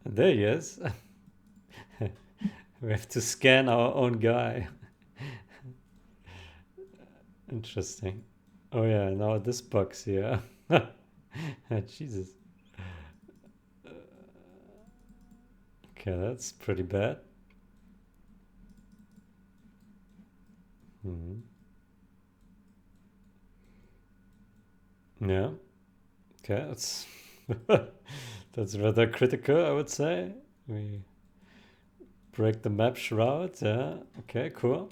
There he is. We have to scan our own guy. Interesting. Oh yeah, now this box here. Jesus. Okay, that's pretty bad. Yeah. Okay, that's that's rather critical, I would say. We break the map shroud. Yeah. Okay, cool.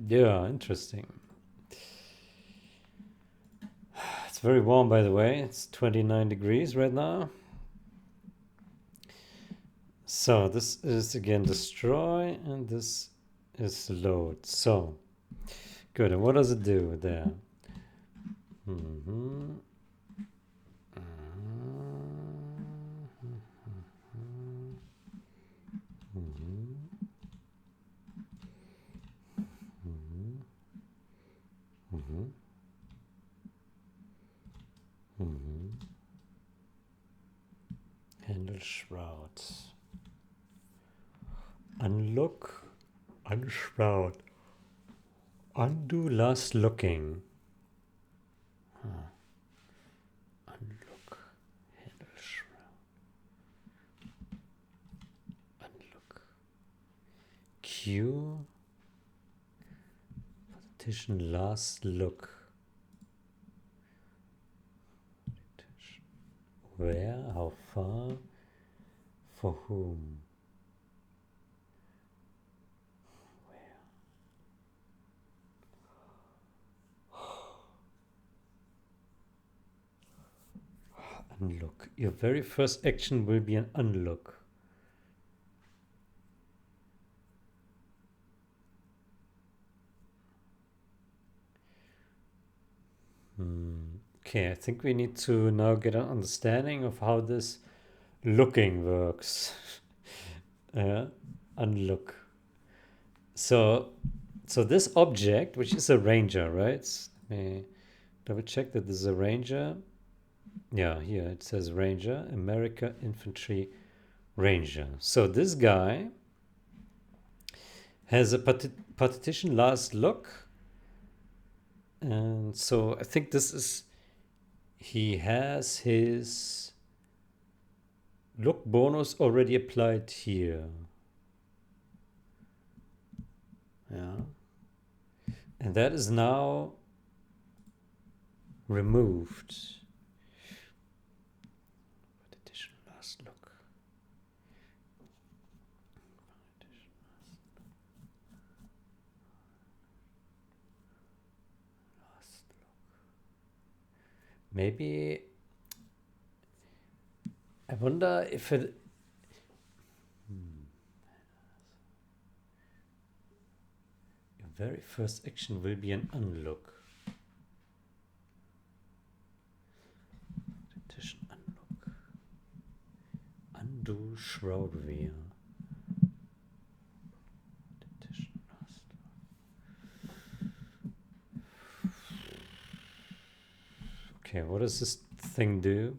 Yeah, interesting. It's very warm, by the way. It's 29 degrees right now. So this is again destroy, and this is load. So good. And what does it do there? Mm-hmm. Handle shroud. Unlock. Unshroud. Undo last looking. Unlock. Handle shroud. Unlock. Q. Partition last look. Where? How far? For whom? Unlock. Your very first action will be an unlock. Okay, I think we need to now get an understanding of how this looking works. Unlock. So this object, which is a ranger, right? Let me double check that this is a ranger. Yeah, here it says ranger, America Infantry Ranger. So this guy has a partition last look. And so I think this is, he has his look bonus already applied here. Yeah. And that is now removed. Partition last look. Last look. Maybe I wonder if it. Your very first action will be an unlock. Partition unlock. Undo shroud wear. Partition last look. Okay, what does this thing do?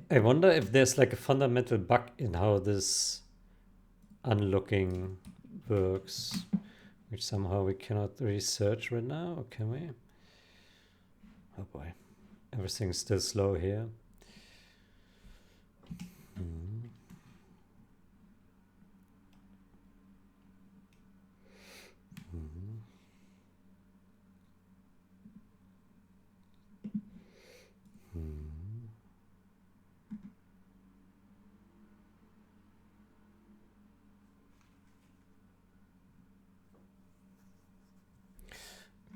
I wonder if there's like a fundamental bug in how this unlocking works, which somehow we cannot research right now, or can we? Oh boy, everything's still slow here.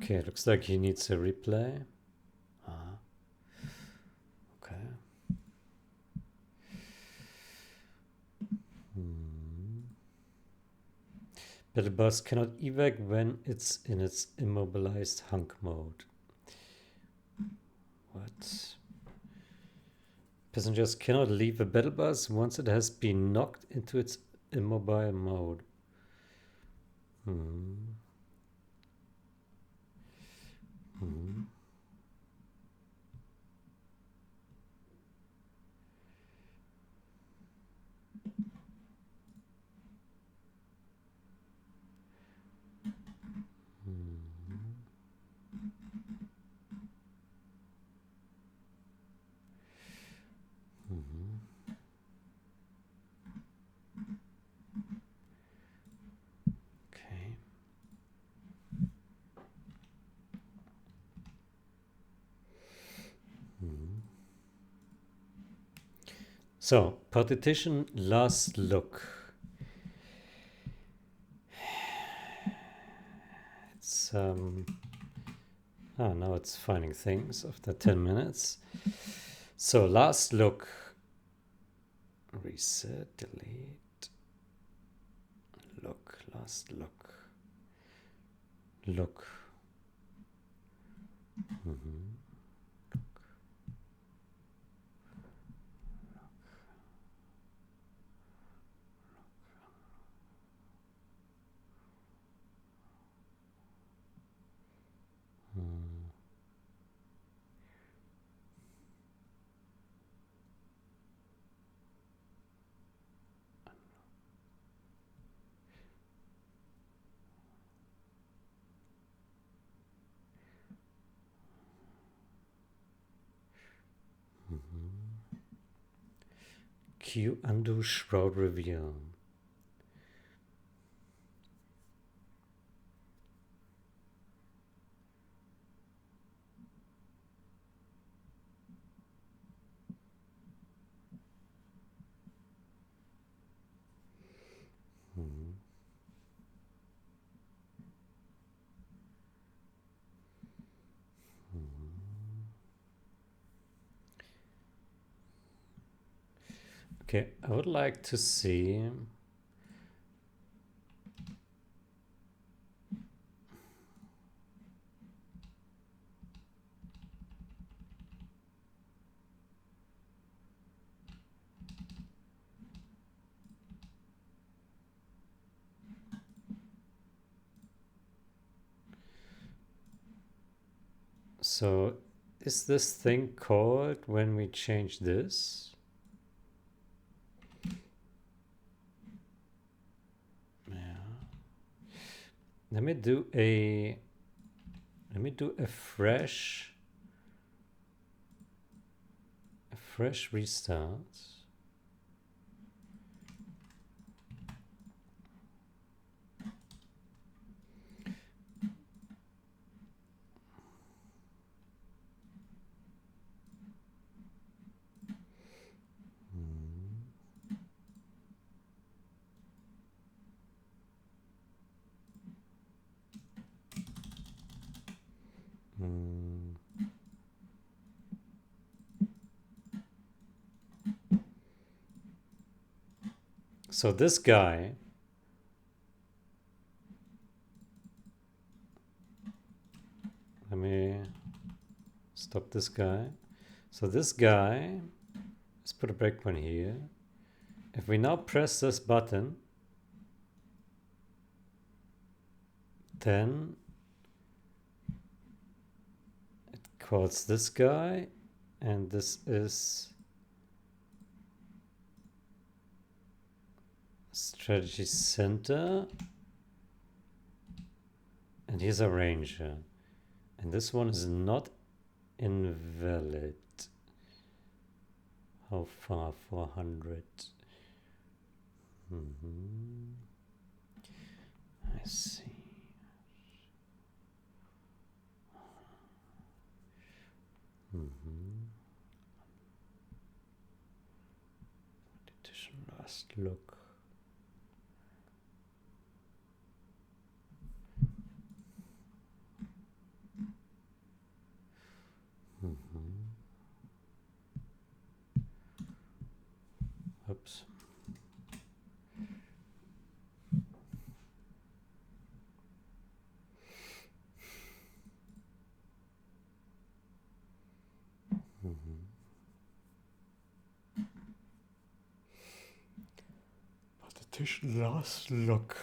Okay, it looks like he needs a replay. Okay. Battle bus cannot evac when it's in its immobilized hunk mode. What? Passengers cannot leave a battle bus once it has been knocked into its immobile mode. So, partition last look. It's now it's finding things after 10 minutes. So last look, reset, delete, look, last look, look. Q undo shroud reveal. Okay, I would like to see so is this thing called when we change this? Let me do a fresh restart. So this guy, let me stop this guy. So this guy, let's put a breakpoint here. If we now press this button, then it calls this guy, and this is strategy center, and here's a ranger, and this one is not invalid. How far? 400. I see. Edition last look. Oops. Partition last look.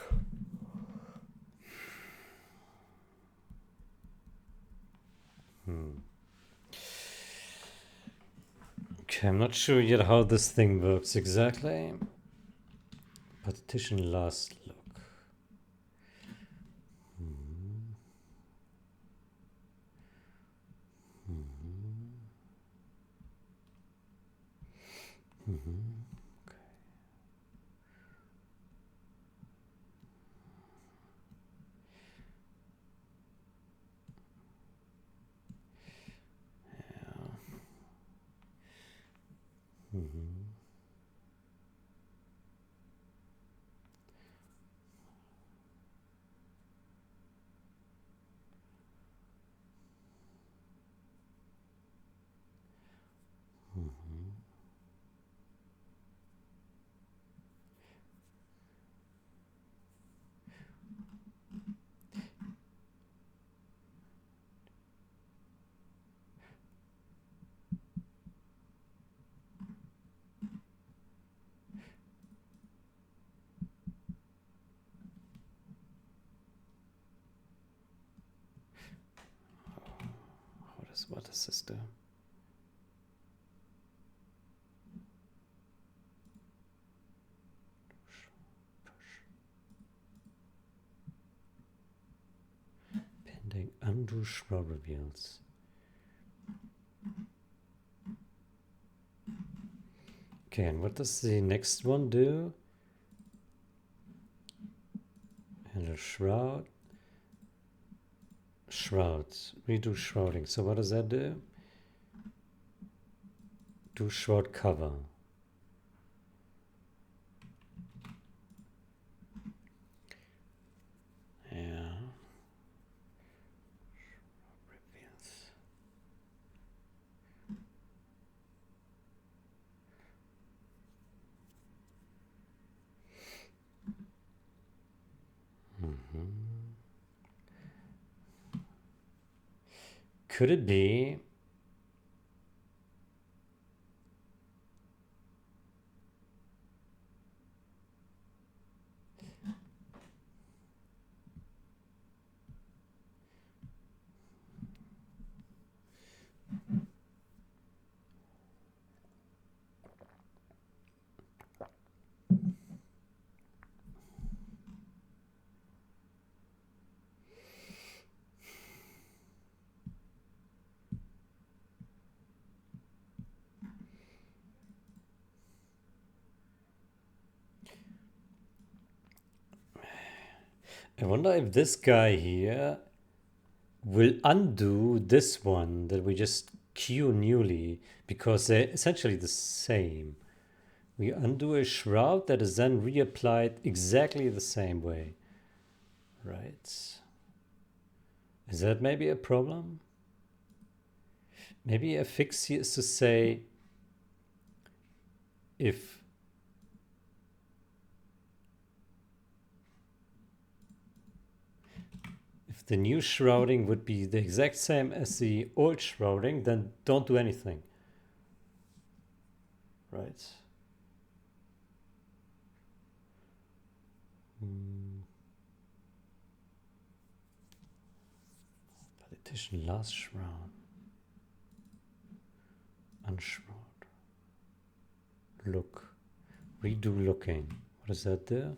Okay, I'm not sure yet how this thing works exactly. Partition last look. Okay. what does this do? Pending undo shroud reveals. Okay, and what does the next one do? Handle shroud. Shrouds. Redo shrouding. So what does that do? Do shroud cover. Yeah. Reveals. Could it be I wonder if this guy here will undo this one that we just queue newly, because they're essentially the same. We undo a shroud that is then reapplied exactly the same way. Right. Is that maybe a problem? Maybe a fix here is to say if the new shrouding would be the exact same as the old shrouding, then don't do anything. Right. Validation last shroud. Unshroud. Look. Redo looking. What is that there?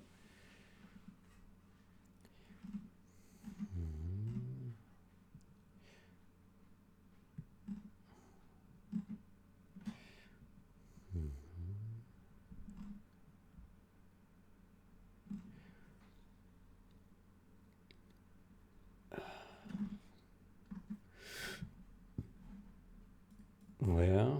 Where?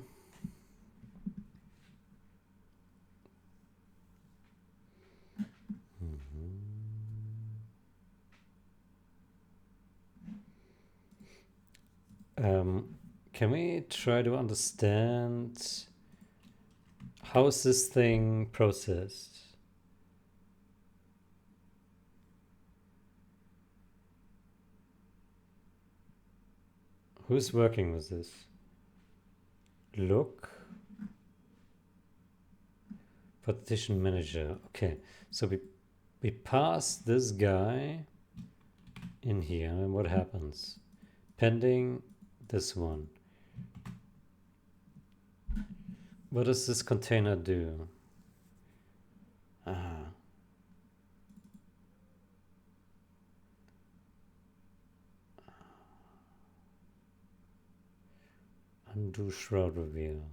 Can we try to understand how is this thing processed? Who's working with this? Look. Partition manager. Okay, so we pass this guy in here, and what happens? Pending this one. What does this container do? Undo shroud reveal.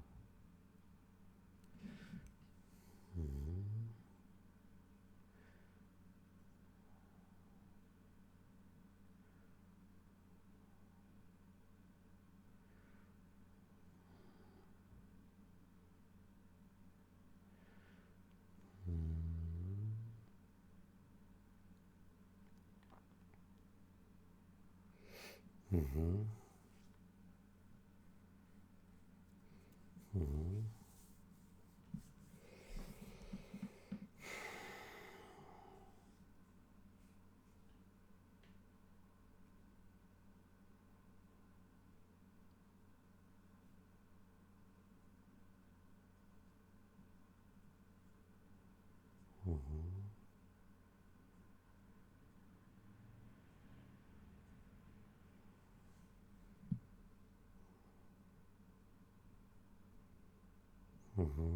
Mm-hmm.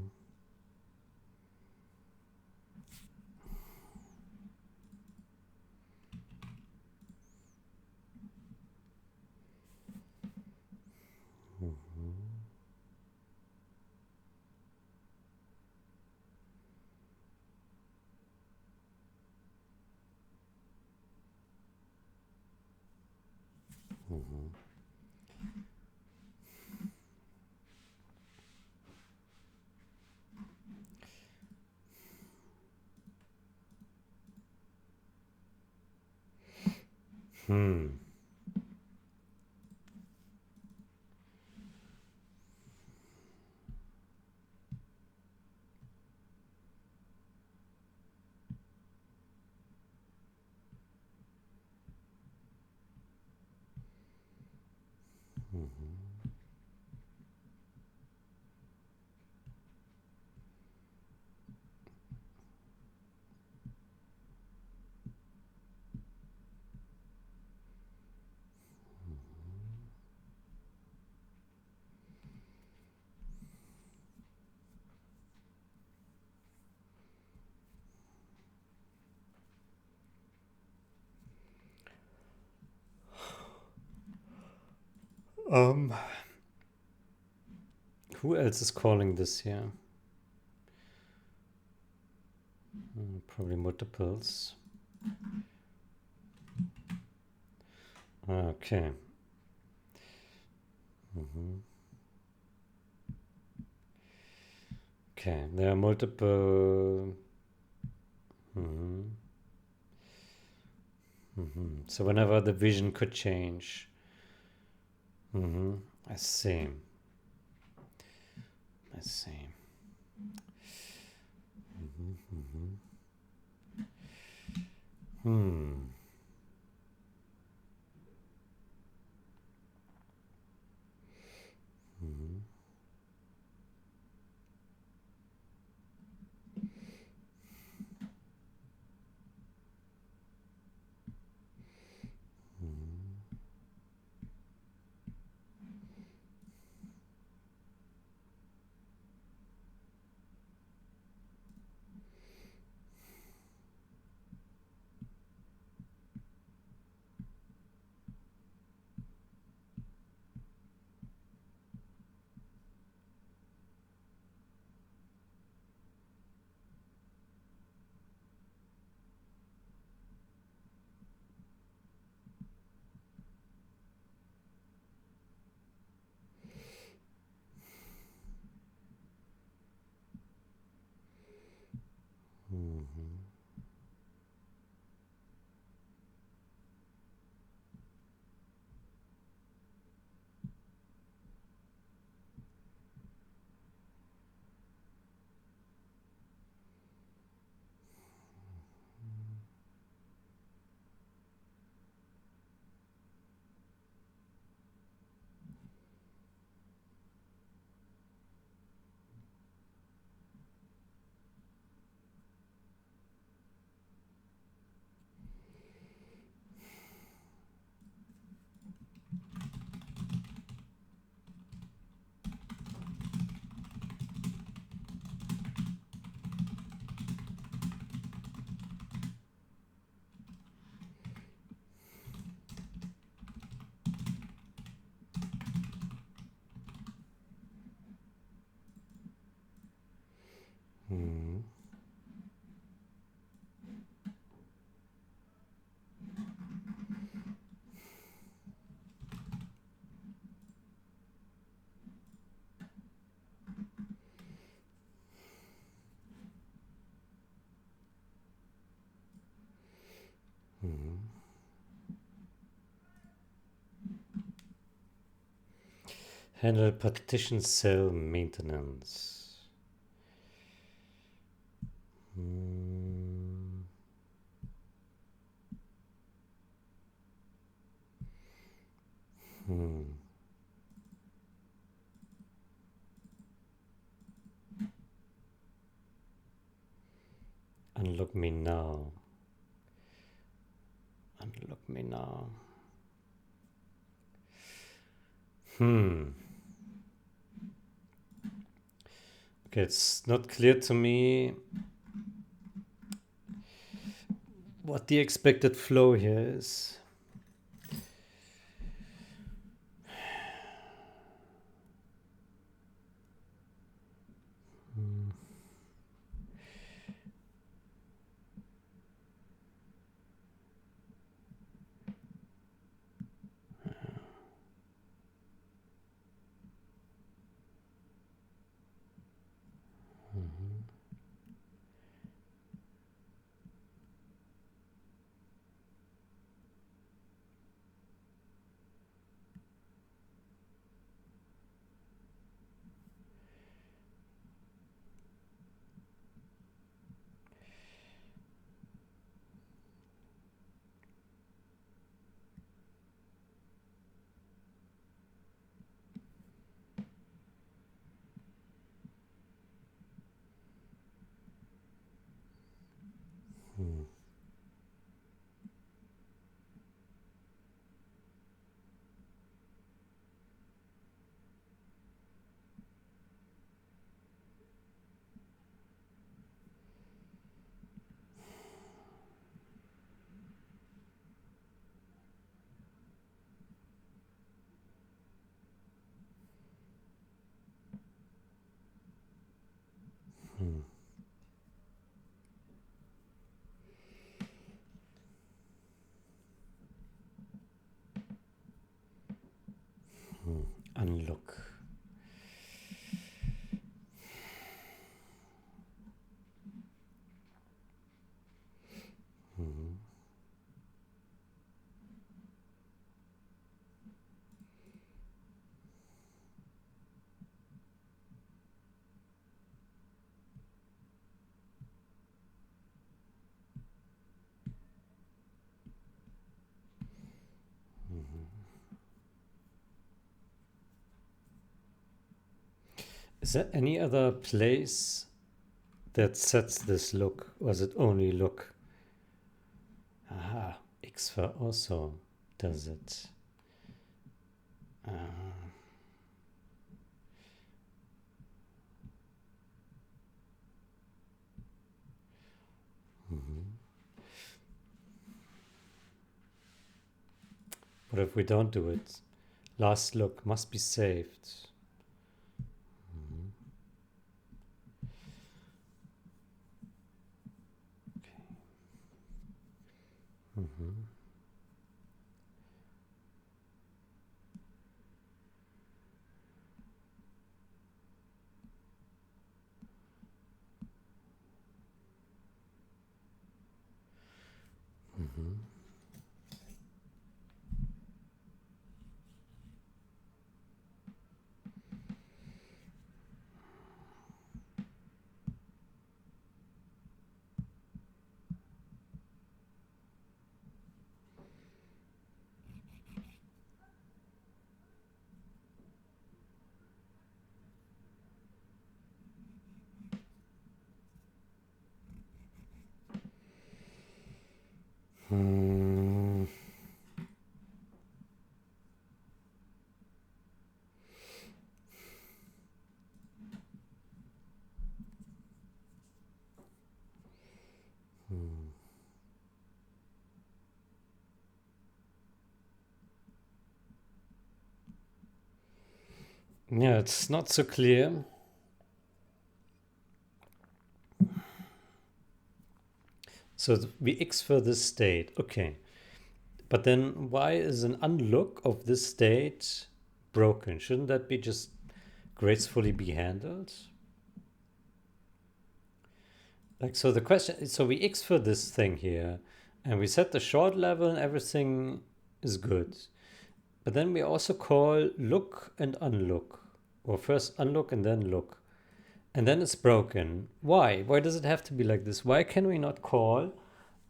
Hmm. Um, who else is calling this here? Probably multiples. Okay. Okay, there are multiple. So whenever the vision could change. I see. I see. Hmm. Handle partition cell maintenance. Unlock me now. Unlock me now. Okay, it's not clear to me what the expected flow here is. Unlock. Is there any other place that sets this look, or is it only look? Aha, Xfer also does it. What if we don't do it? Last look must be saved. Yeah, it's not so clear. So we Xfer this state, okay. But then why is an unlock of this state broken? Shouldn't that be just gracefully be handled? Like, so the question, so we Xfer this thing here, and we set the short level and everything is good. But then we also call look and unlook, or first unlook and then look. And then it's broken. Why? Why does it have to be like this? Why can we not call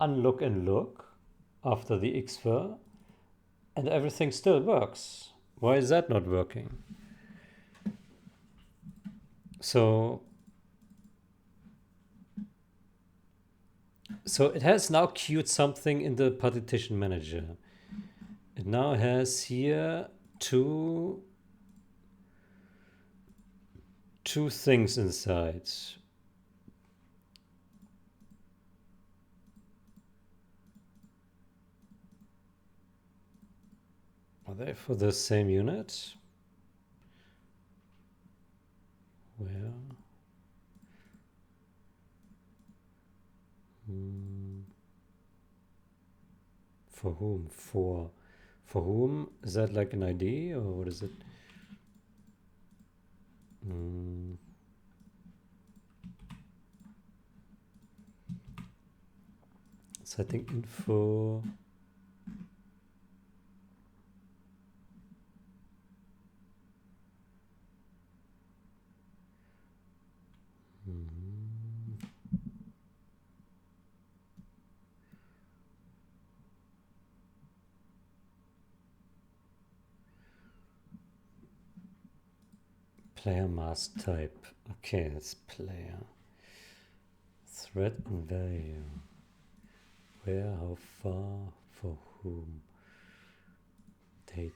unlook and look after the Xfer and everything still works? Why is that not working? So it has now queued something in the partition manager. It now has here two two things inside. Are they for the same unit? Where? For whom? For whom? Is that like an ID or what is it? Setting info. Player mask type. Okay, that's player. Threat and value. Where, how far, for whom? Data.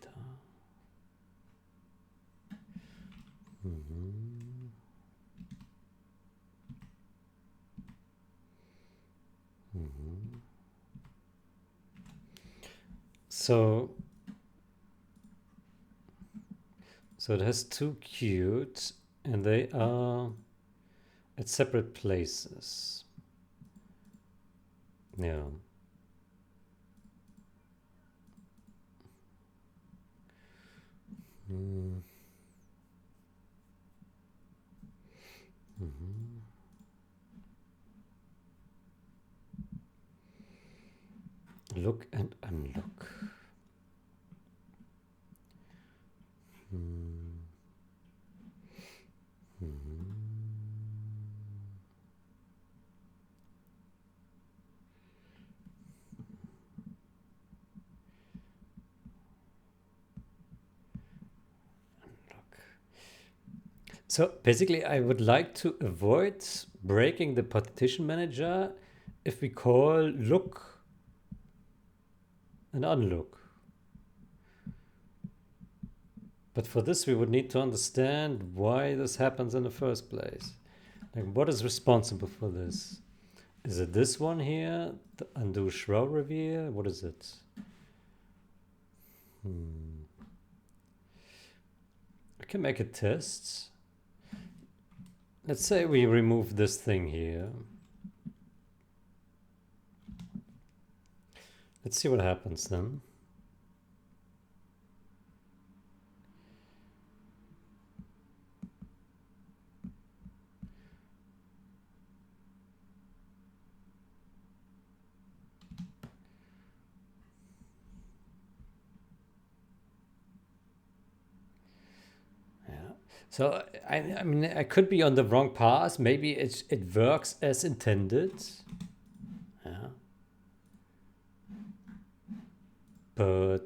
So it has two queues and they are at separate places. Yeah. Look and unlock. So basically, I would like to avoid breaking the partition manager if we call look and unlock. But for this, we would need to understand why this happens in the first place. Like, what is responsible for this? Is it this one here? The undo shroud reveal? What is it? I can make a test. Let's say we remove this thing here. Let's see what happens then. So I mean, I could be on the wrong path. Maybe it works as intended. Yeah. But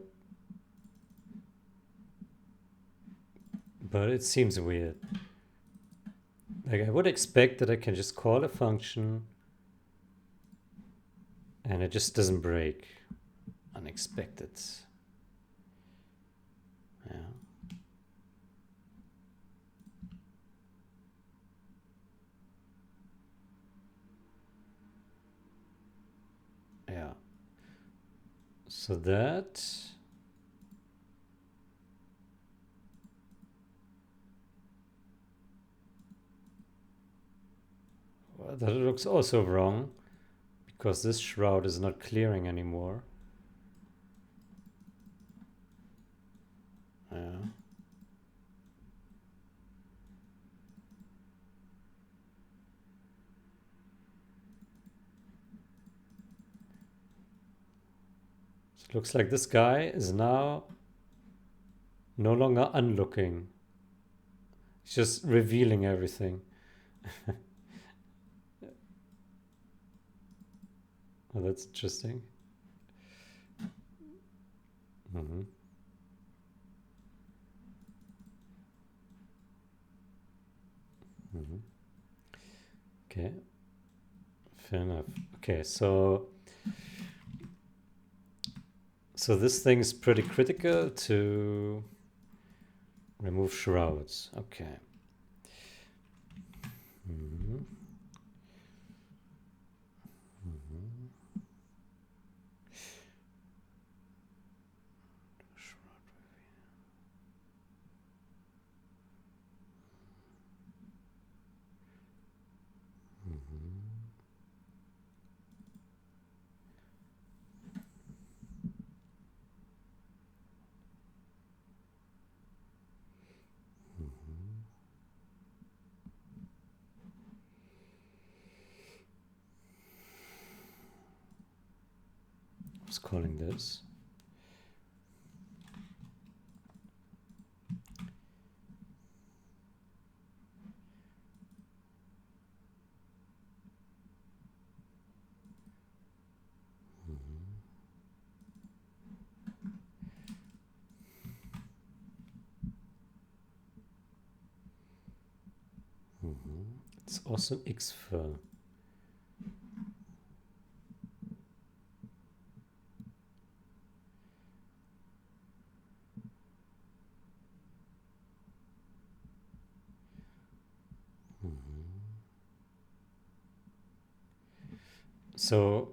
it seems weird. Like I would expect that I can just call a function and it just doesn't break. Unexpected. Yeah. Yeah. So that looks also wrong because this shroud is not clearing anymore. Yeah. So it looks like this guy is now no longer unlooking. It's just revealing everything. Oh, that's interesting. Okay, fair enough. Okay, so this thing is pretty critical to remove shrouds. Okay. Mm-hmm. Mm-hmm. I was calling this. Mm-hmm. It's also X-Fur. So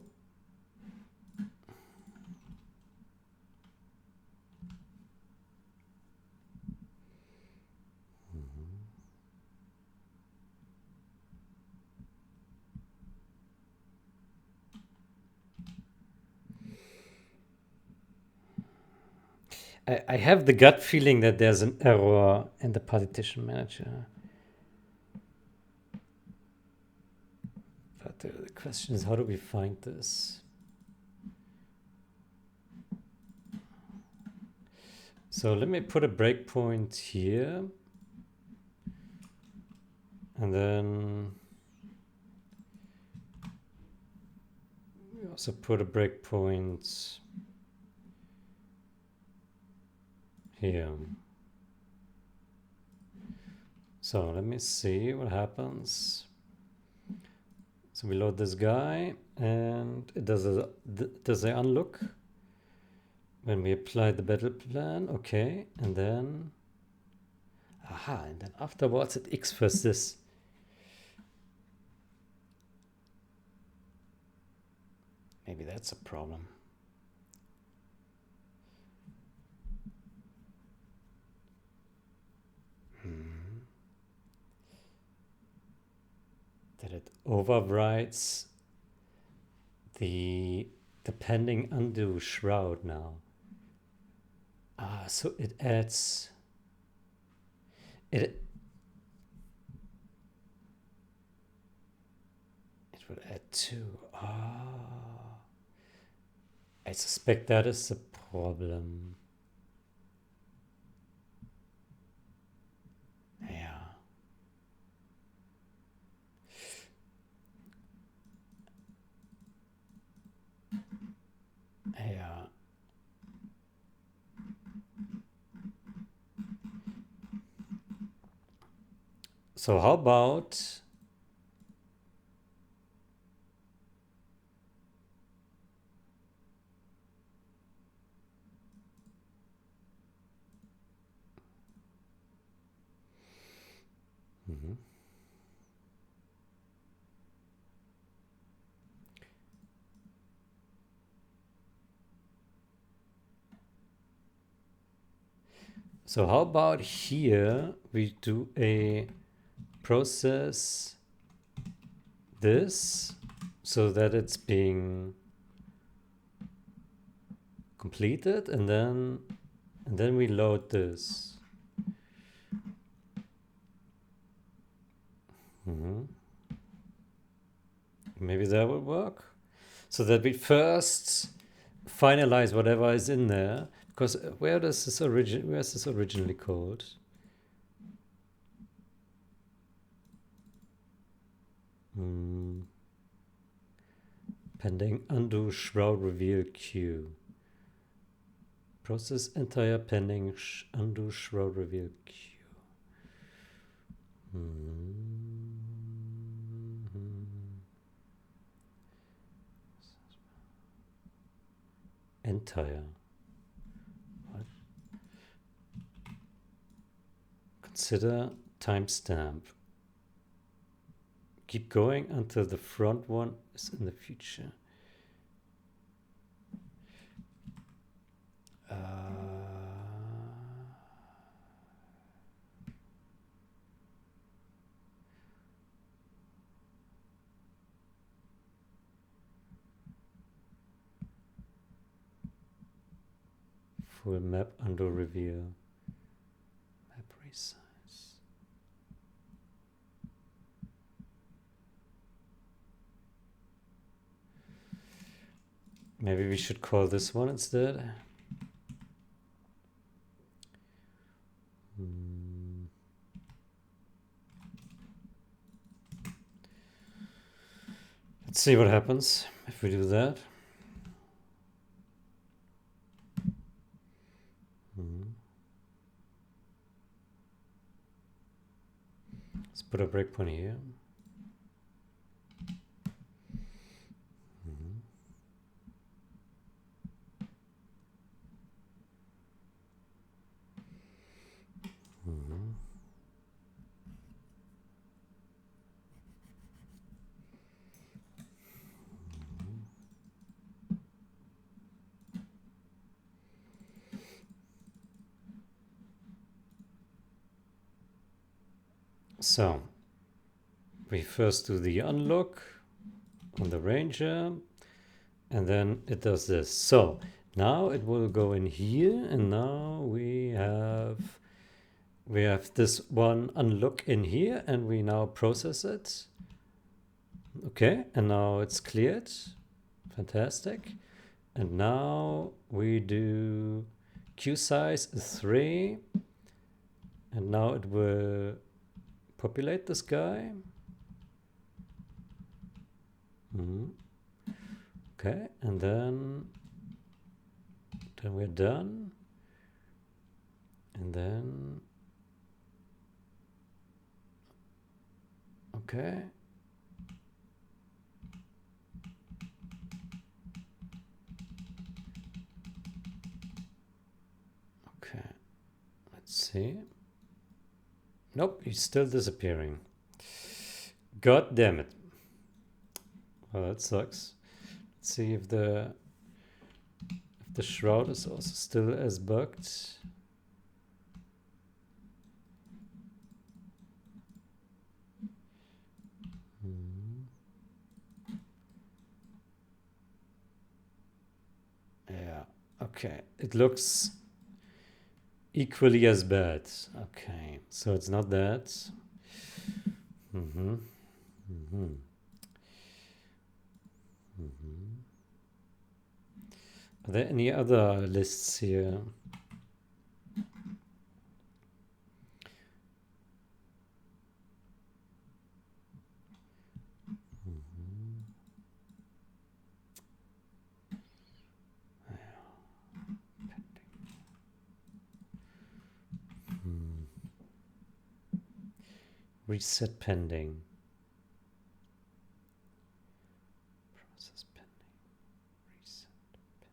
I have the gut feeling that there's an error in the partition manager. But the question is, how do we find this? So let me put a breakpoint here. And then we also put a breakpoint here. So let me see what happens. So we load this guy, and it does a unlock when we apply the battle plan. Okay, and then aha, and then afterwards it X-Furs this. Maybe that's a problem. That it overwrites the pending undo shroud now. So it adds it would add 2. I suspect that is the problem. Yeah. Yeah. So how about so how about here we do a process this so that it's being completed, and then we load this. Maybe that would work. So that we first finalize whatever is in there, because where's this originally called? Pending undo shroud reveal queue. Process entire pending undo shroud reveal queue. Entire. What? Consider timestamp. keep going until the front one is in the future. Full map undo reveal. Map resize. Maybe we should call this one instead. Let's see what happens if we do that. Let's put a breakpoint here. So we first do the unlock on the ranger, and then it does this. So now it will go in here, and now we have this one unlock in here, and we now process it. Okay, and now it's cleared. Fantastic. And now we do queue size 3, and now it will populate this guy. Okay, and then we're done, and then okay. Okay, let's see. Nope, he's still disappearing. God damn it. Well, that sucks. Let's see if the shroud is also still as bugged. Yeah, okay. It looks equally as bad. Okay, so it's not that. Are there any other lists here? Reset pending. Process pending. Reset pending.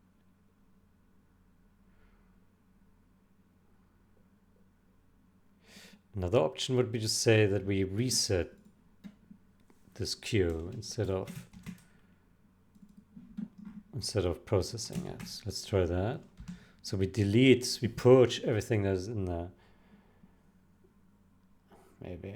Another option would be to say that we reset this queue instead of processing it. Let's try that. So we purge everything that's in there. Maybe.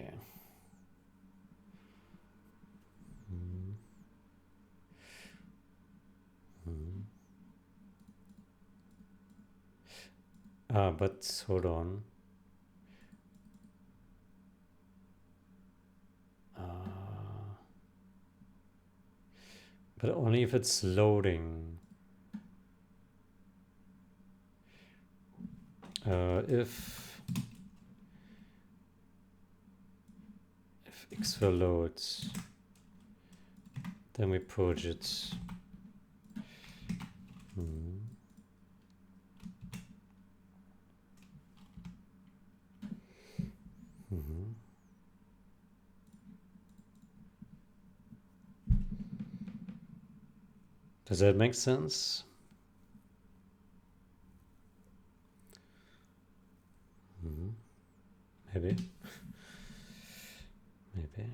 But hold on. But only if it's loading. If Xfer loads, then we purge it. Does that make sense? Maybe. Maybe.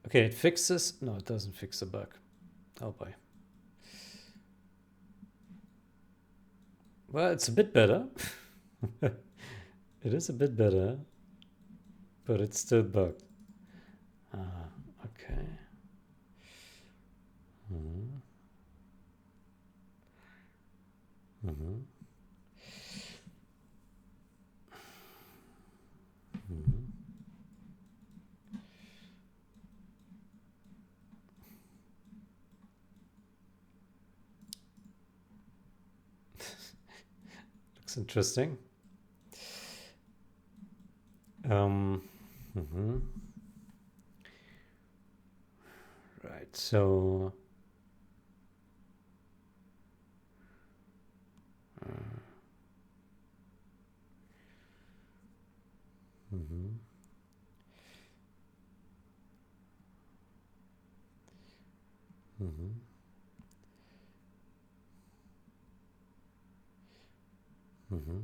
Okay, it fixes. No, it doesn't fix the bug. Oh boy. Well, it's a bit better. It is a bit better, but it's still bugged. Ah, okay. Mm-hmm. Mm-hmm. Mm-hmm. Looks interesting. Mm-hmm. Right, so mm-hmm. Mm-hmm. Mm-hmm.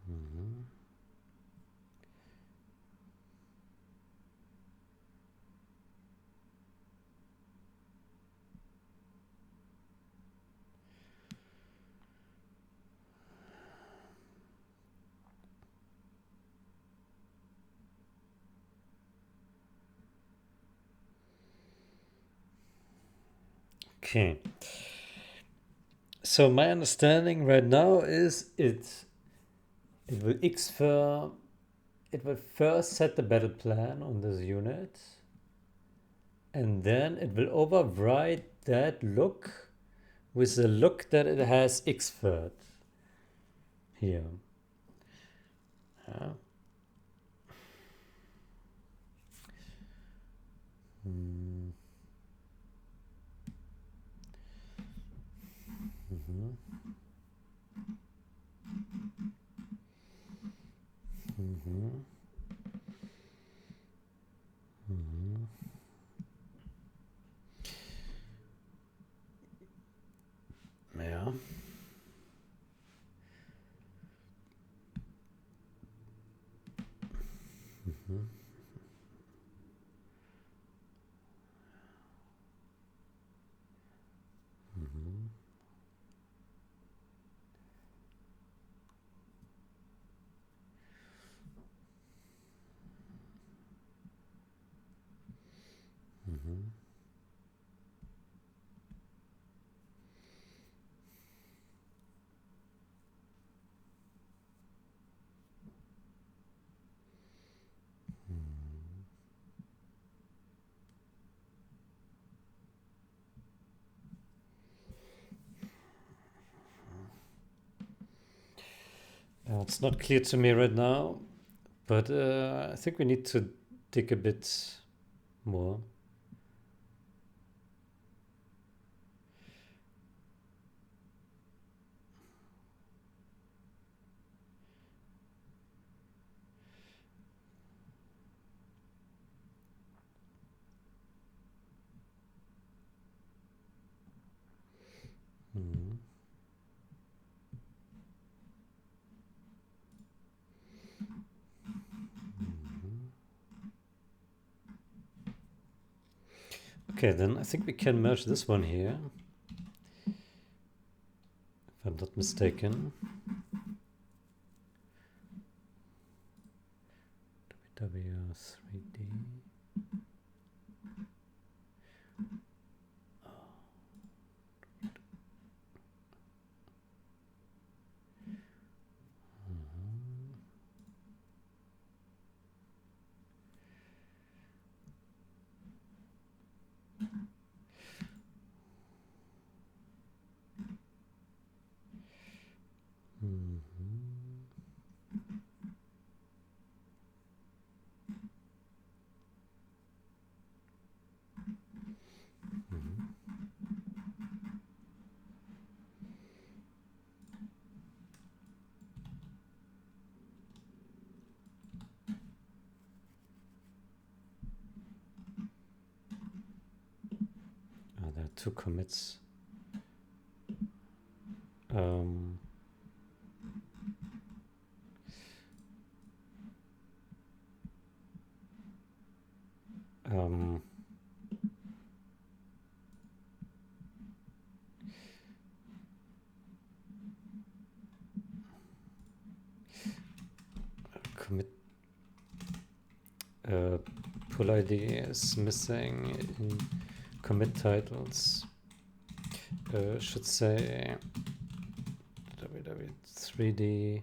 Mm-hmm. Okay. So my understanding right now is it will xfer. It will first set the battle plan on this unit, and then it will override that look with the look that it has xferred here. Yeah. Mm-hmm. Mm-hmm. Mm-hmm. Yeah. Mm-hmm. Mm-hmm. Mm-hmm. It's not clear to me right now, but I think we need to dig a bit more. Mm-hmm. Okay, then I think we can merge this one here, if I'm not mistaken. W3D. Mm-hmm. 2 commits. Um, commit pull ID is missing in commit titles. Should say www3d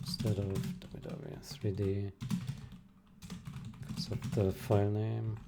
instead of www3d because of the file name.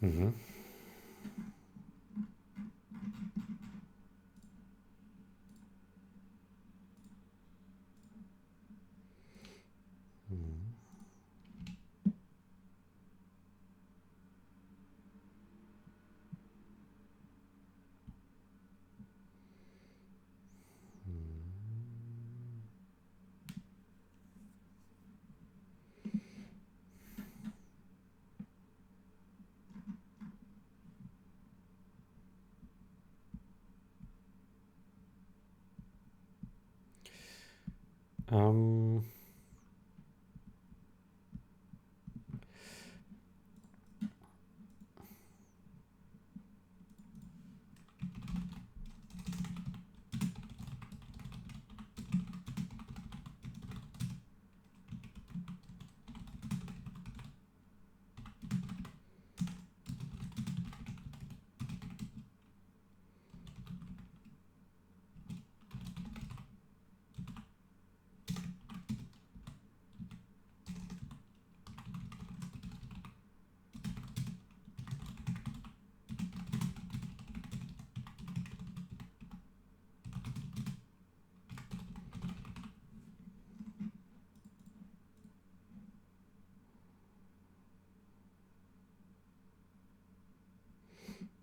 Mm-hmm.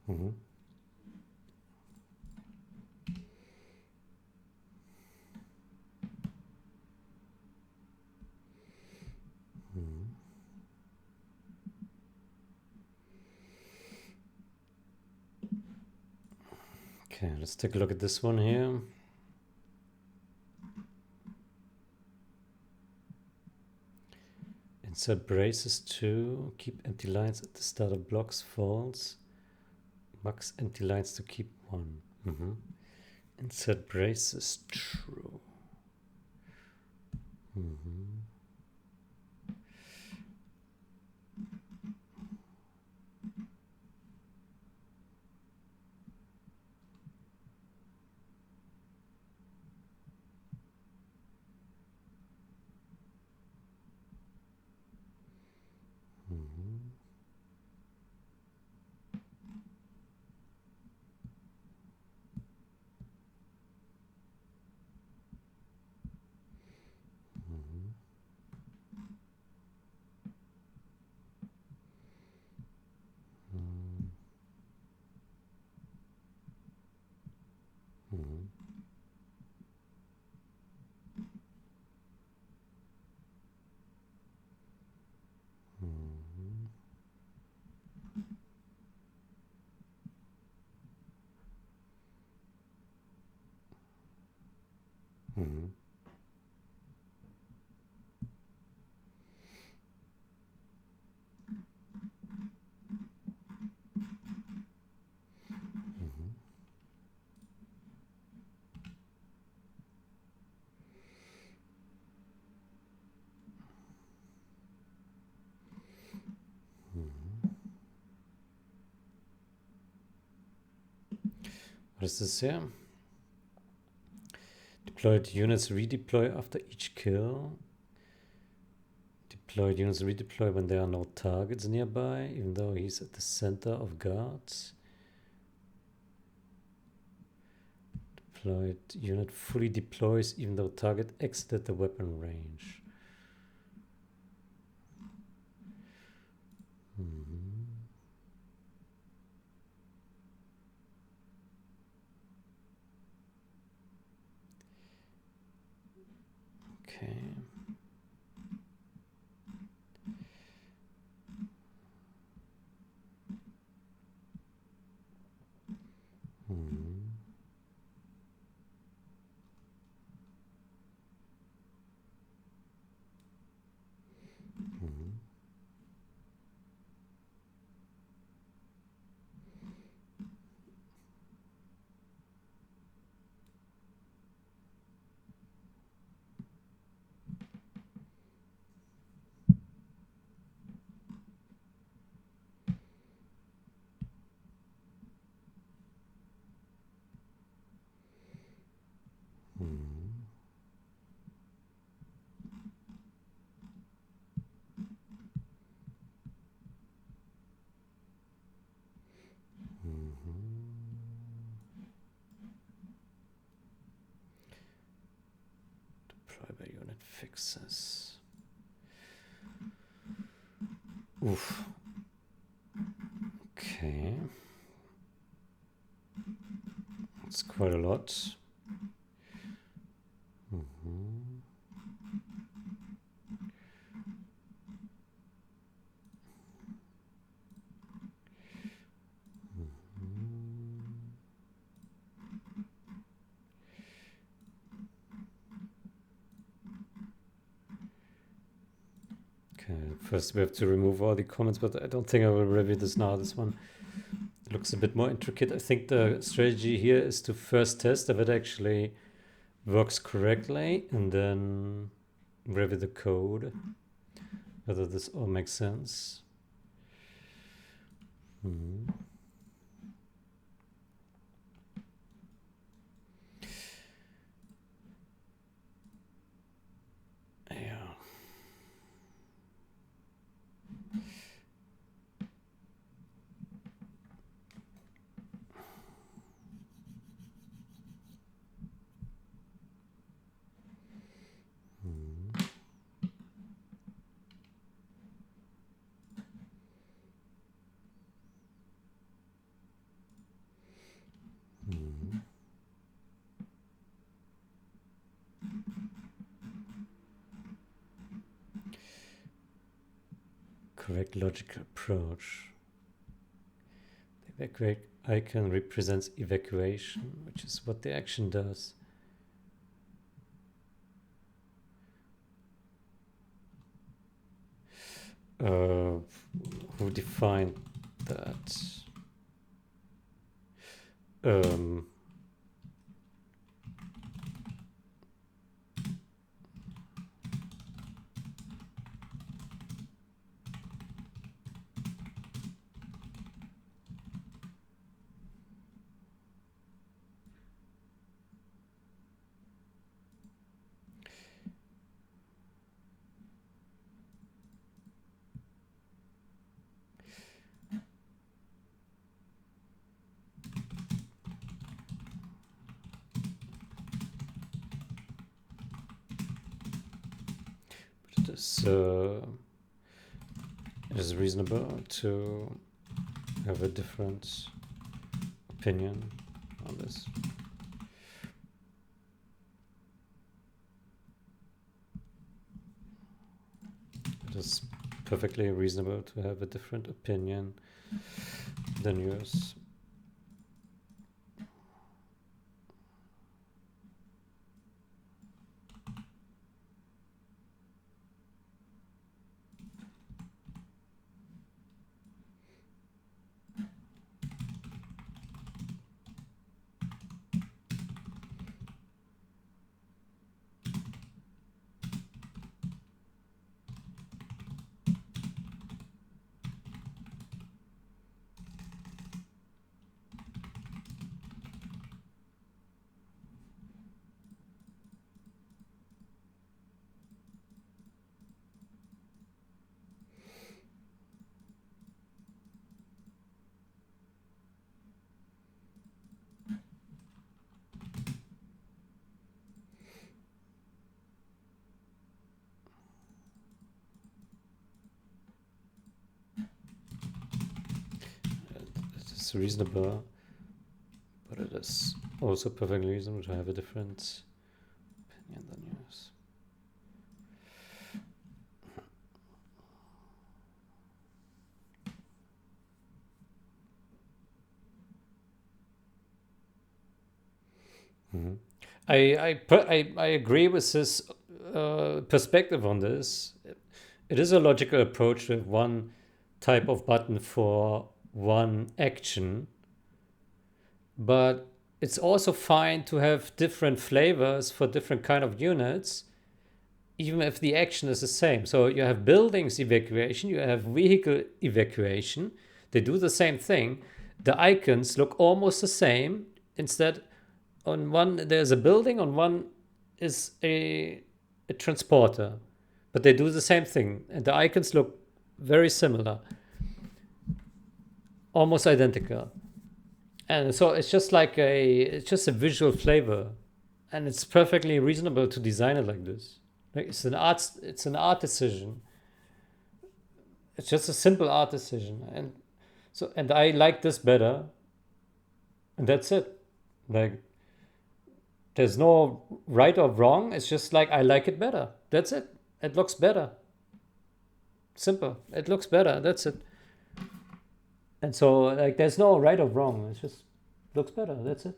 Mm-hmm. Okay, let's take a look at this one here. Insert braces to keep empty lines at the start of blocks false. Max empty lines to keep 1. Mm-hmm. Insert braces true. Mm-hmm. Mm-hmm. What is this here? Deployed units redeploy after each kill. Deployed units redeploy when there are no targets nearby, even though he's at the center of guards. Deployed unit fully deploys even though target exited the weapon range. Okay. Deploy by unit fixes. Oof. Okay. That's quite a lot. Okay, first we have to remove all the comments, but I don't think I will review this now. This one looks a bit more intricate. I think the strategy here is to first test if it actually works correctly and then review the code, whether this all makes sense. Yeah. Correct logical approach. The evacuate icon represents evacuation, which is what the action does. Who defined that? It is reasonable to have a different opinion on this. It is perfectly reasonable to have a different opinion than yours. it's reasonable, but it is also perfectly reasonable to have a different opinion than yours. Mm-hmm. I agree with this perspective on this. It is a logical approach to have one type of button for one action, but it's also fine to have different flavors for different kind of units, even if the action is the same. So you have buildings evacuation, you have vehicle evacuation. They do the same thing. The icons look almost the same. Instead, on one there's a building, on one is a transporter, but they do the same thing, and the icons look very similar, almost identical. And so it's just a visual flavor, and it's perfectly reasonable to design it like this. Like it's an art decision. It's just a simple art decision, and I like this better, and that's it. Like there's no right or wrong. It's just like I like it better. That's it. It looks better. Simple. It looks better. That's it. And so like there's no right or wrong. It just looks better. That's it.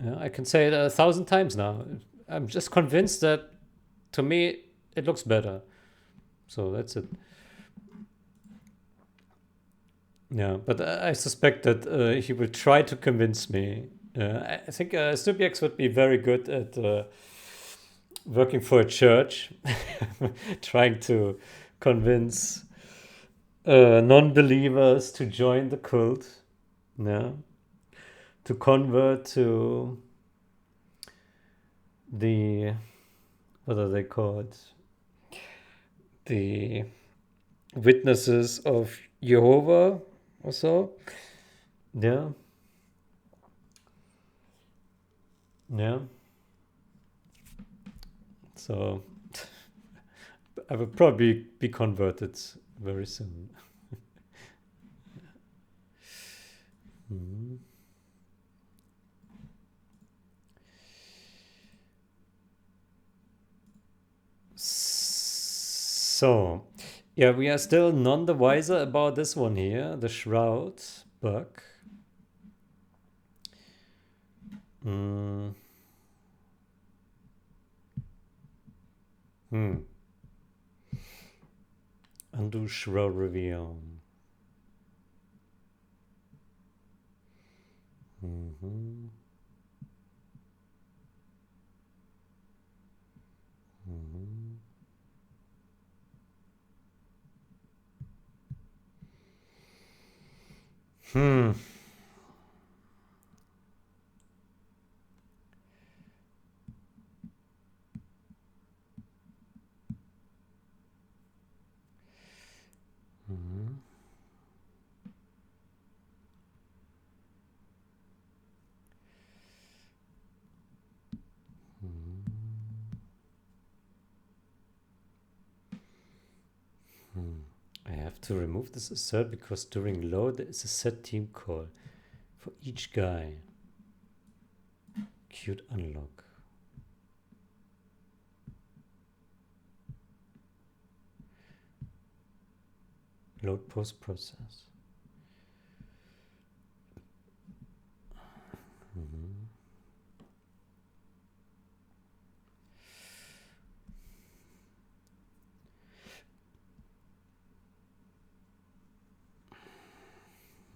Yeah, I can say it 1,000 times now. I'm just convinced that to me it looks better. So that's it. Yeah, but I suspect that he will try to convince me. I think Stubiex would be very good at working for a church, trying to convince non-believers to join the cult. Yeah, to convert to the, what are they called? The Witnesses of Jehovah or so. Yeah. Yeah. So I will probably be converted very soon. Mhm. So, yeah, we are still none the wiser about this one here, the shroud bug. Mm. Undo shroud reveal. Mm-hmm. Mm-hmm. Hmm. Mm-hmm. I have to remove this assert because during load there is a set team call for each guy. Cute unlock. Load post process. Mm-hmm.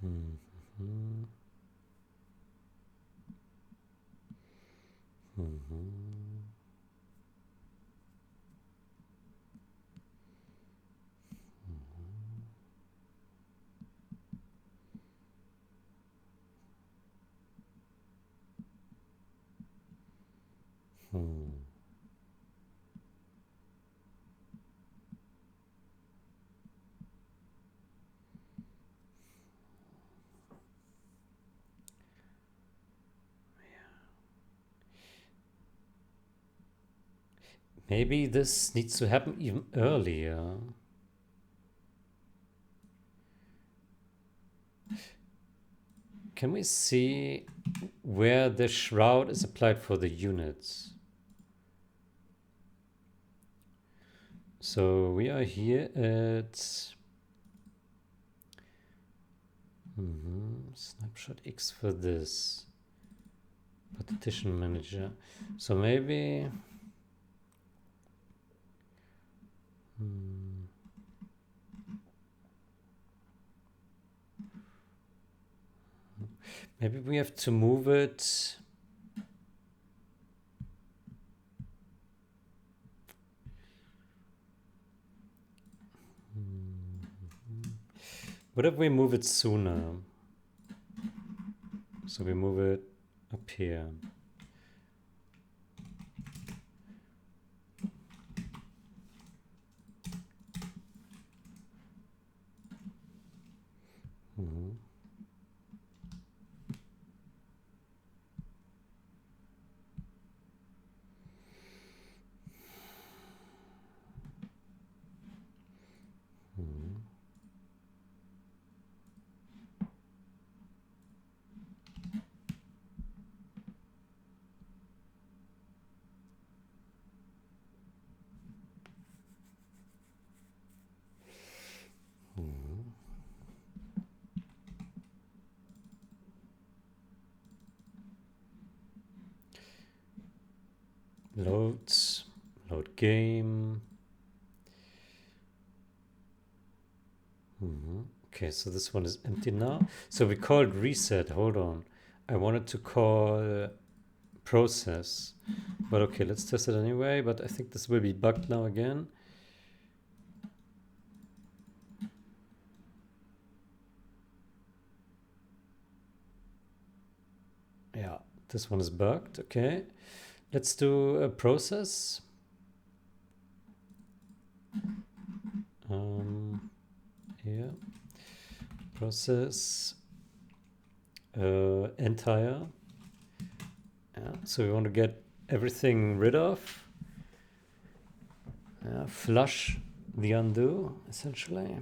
Mm-hmm. Mm-hmm. Hmm. Maybe this needs to happen even earlier. can we see where the shroud is applied for the units? So we are here at snapshot X for this partition manager. So maybe maybe we have to move it. What if we move it sooner? So we move it up here. Load game. Okay, so this one is empty now. So we called reset. Hold on. I wanted to call process. But okay, let's test it anyway. But I think this will be bugged now again. Yeah, this one is bugged. Okay, let's do a process. Here, process entire. Yeah, so we want to get everything rid of. Flush the undo, essentially.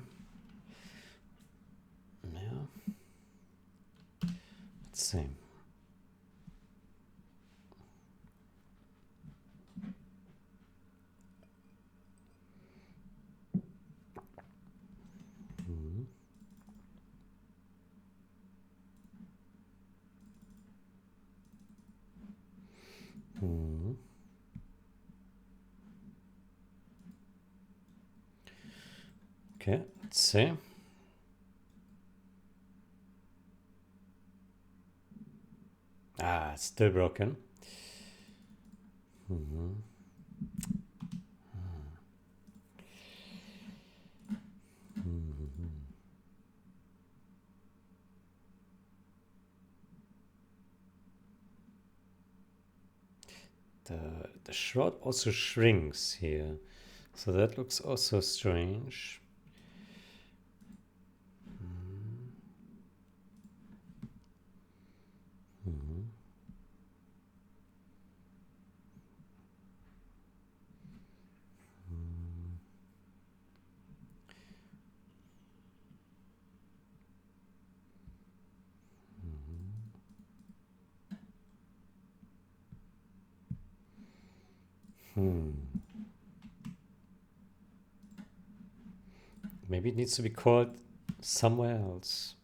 Yeah. Let's see. Okay, let's see. It's still broken. The shroud also shrinks here, so that looks also strange. Maybe it needs to be called somewhere else.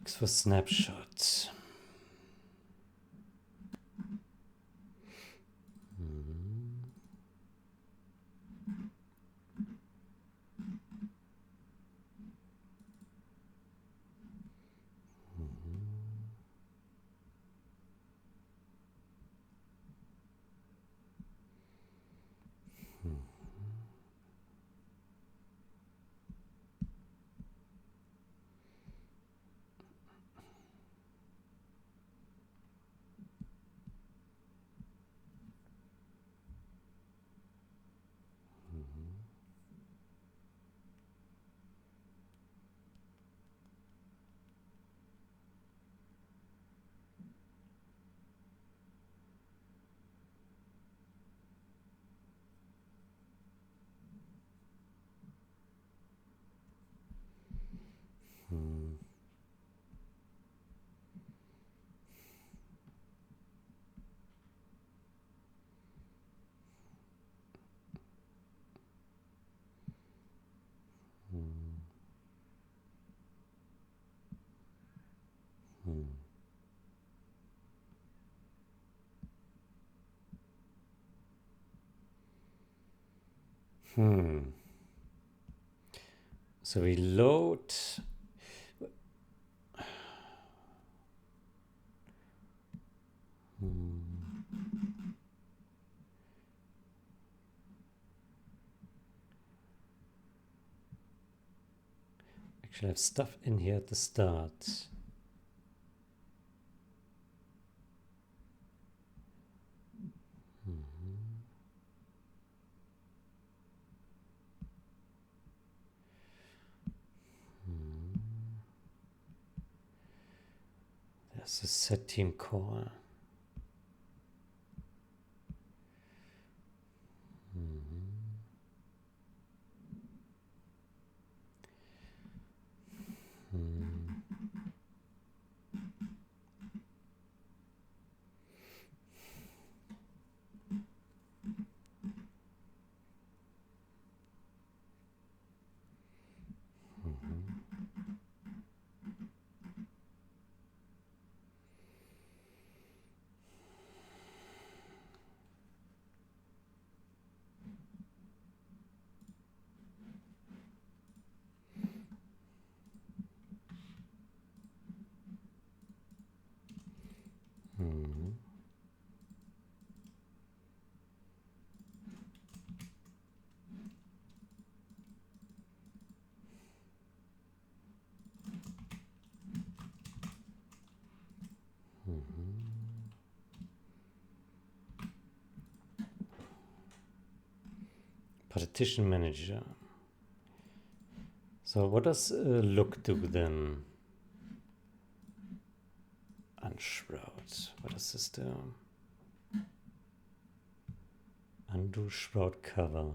X for snapshot. So we load. Actually, I have stuff in here at the start. There's a set team core. Partition manager. So what does look do then? Unshroud. What does this do? Undo shroud cover.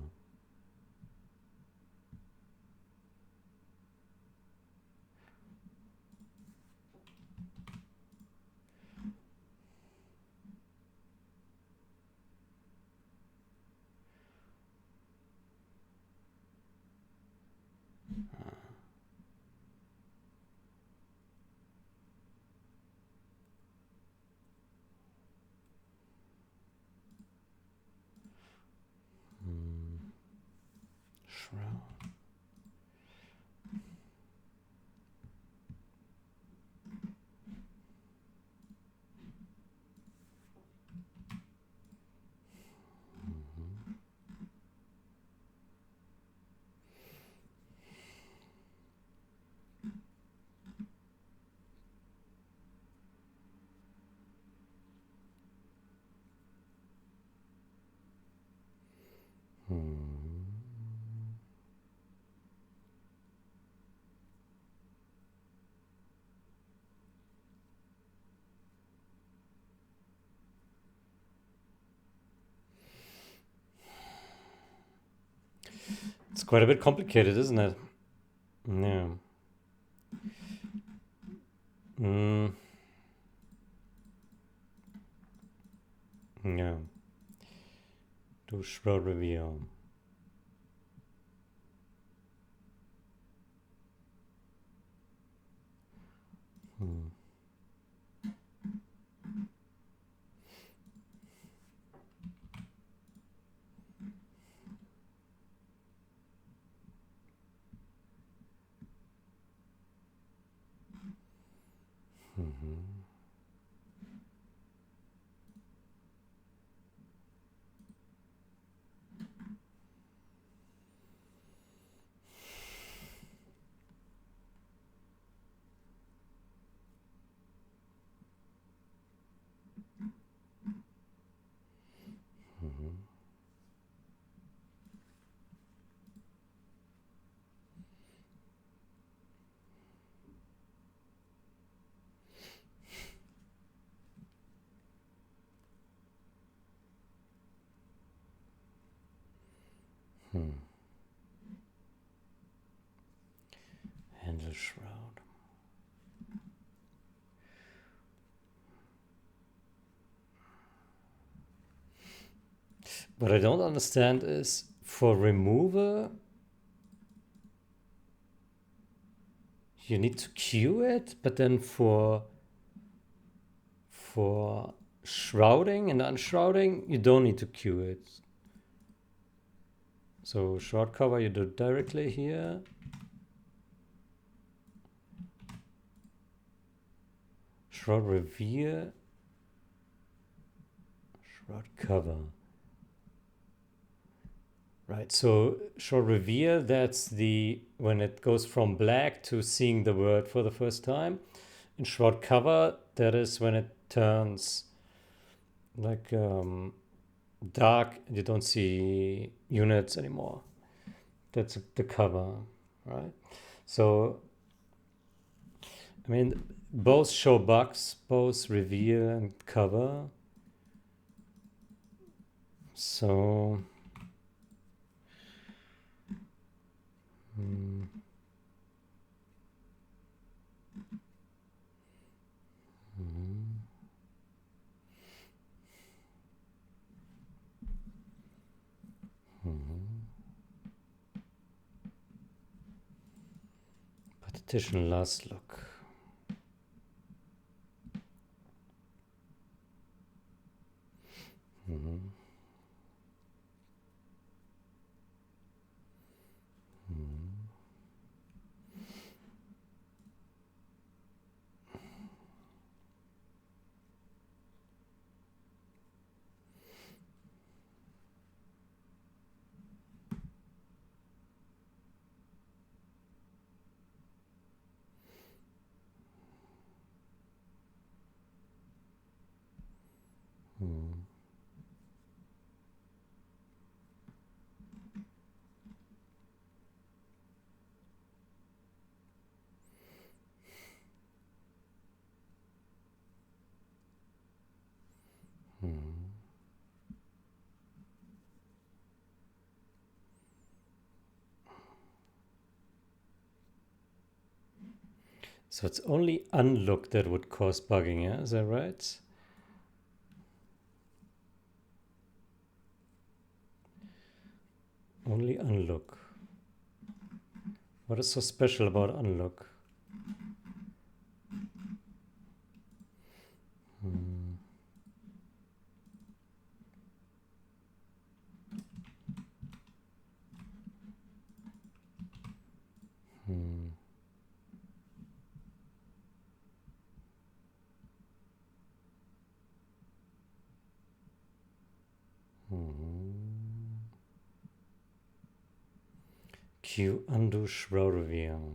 Shroud. It's quite a bit complicated, isn't it? No. No. Do shroud reveal. Handle shroud. What I don't understand is for remover, you need to queue it, but then for shrouding and unshrouding, you don't need to queue it. So shroud cover you do directly here. Shroud reveal. Shroud cover. Right, so shroud reveal, that's the when it goes from black to seeing the word for the first time. In shroud cover, that is when it turns like dark and you don't see units anymore. That's the cover, right? So I mean, both show bugs, both reveal and cover. So partition last look. So it's only unlook that would cause bugging, yeah? Is that right? Only unlook. What is so special about unlook? Q undo shroud reveal.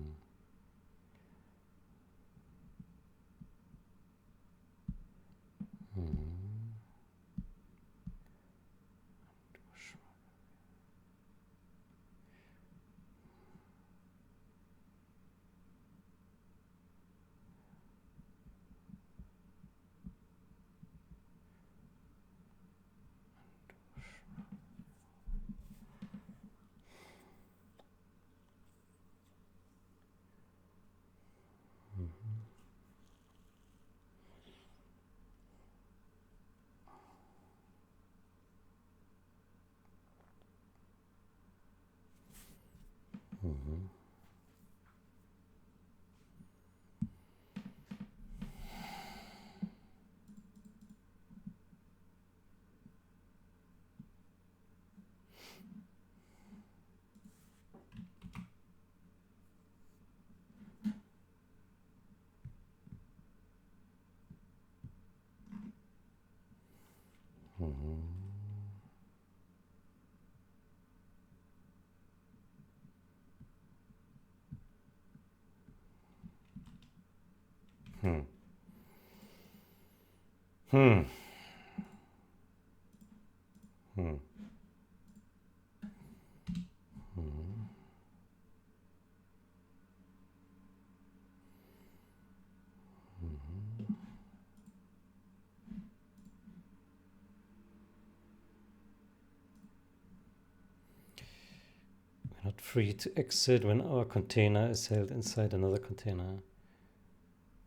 Not free to exit when our container is held inside another container.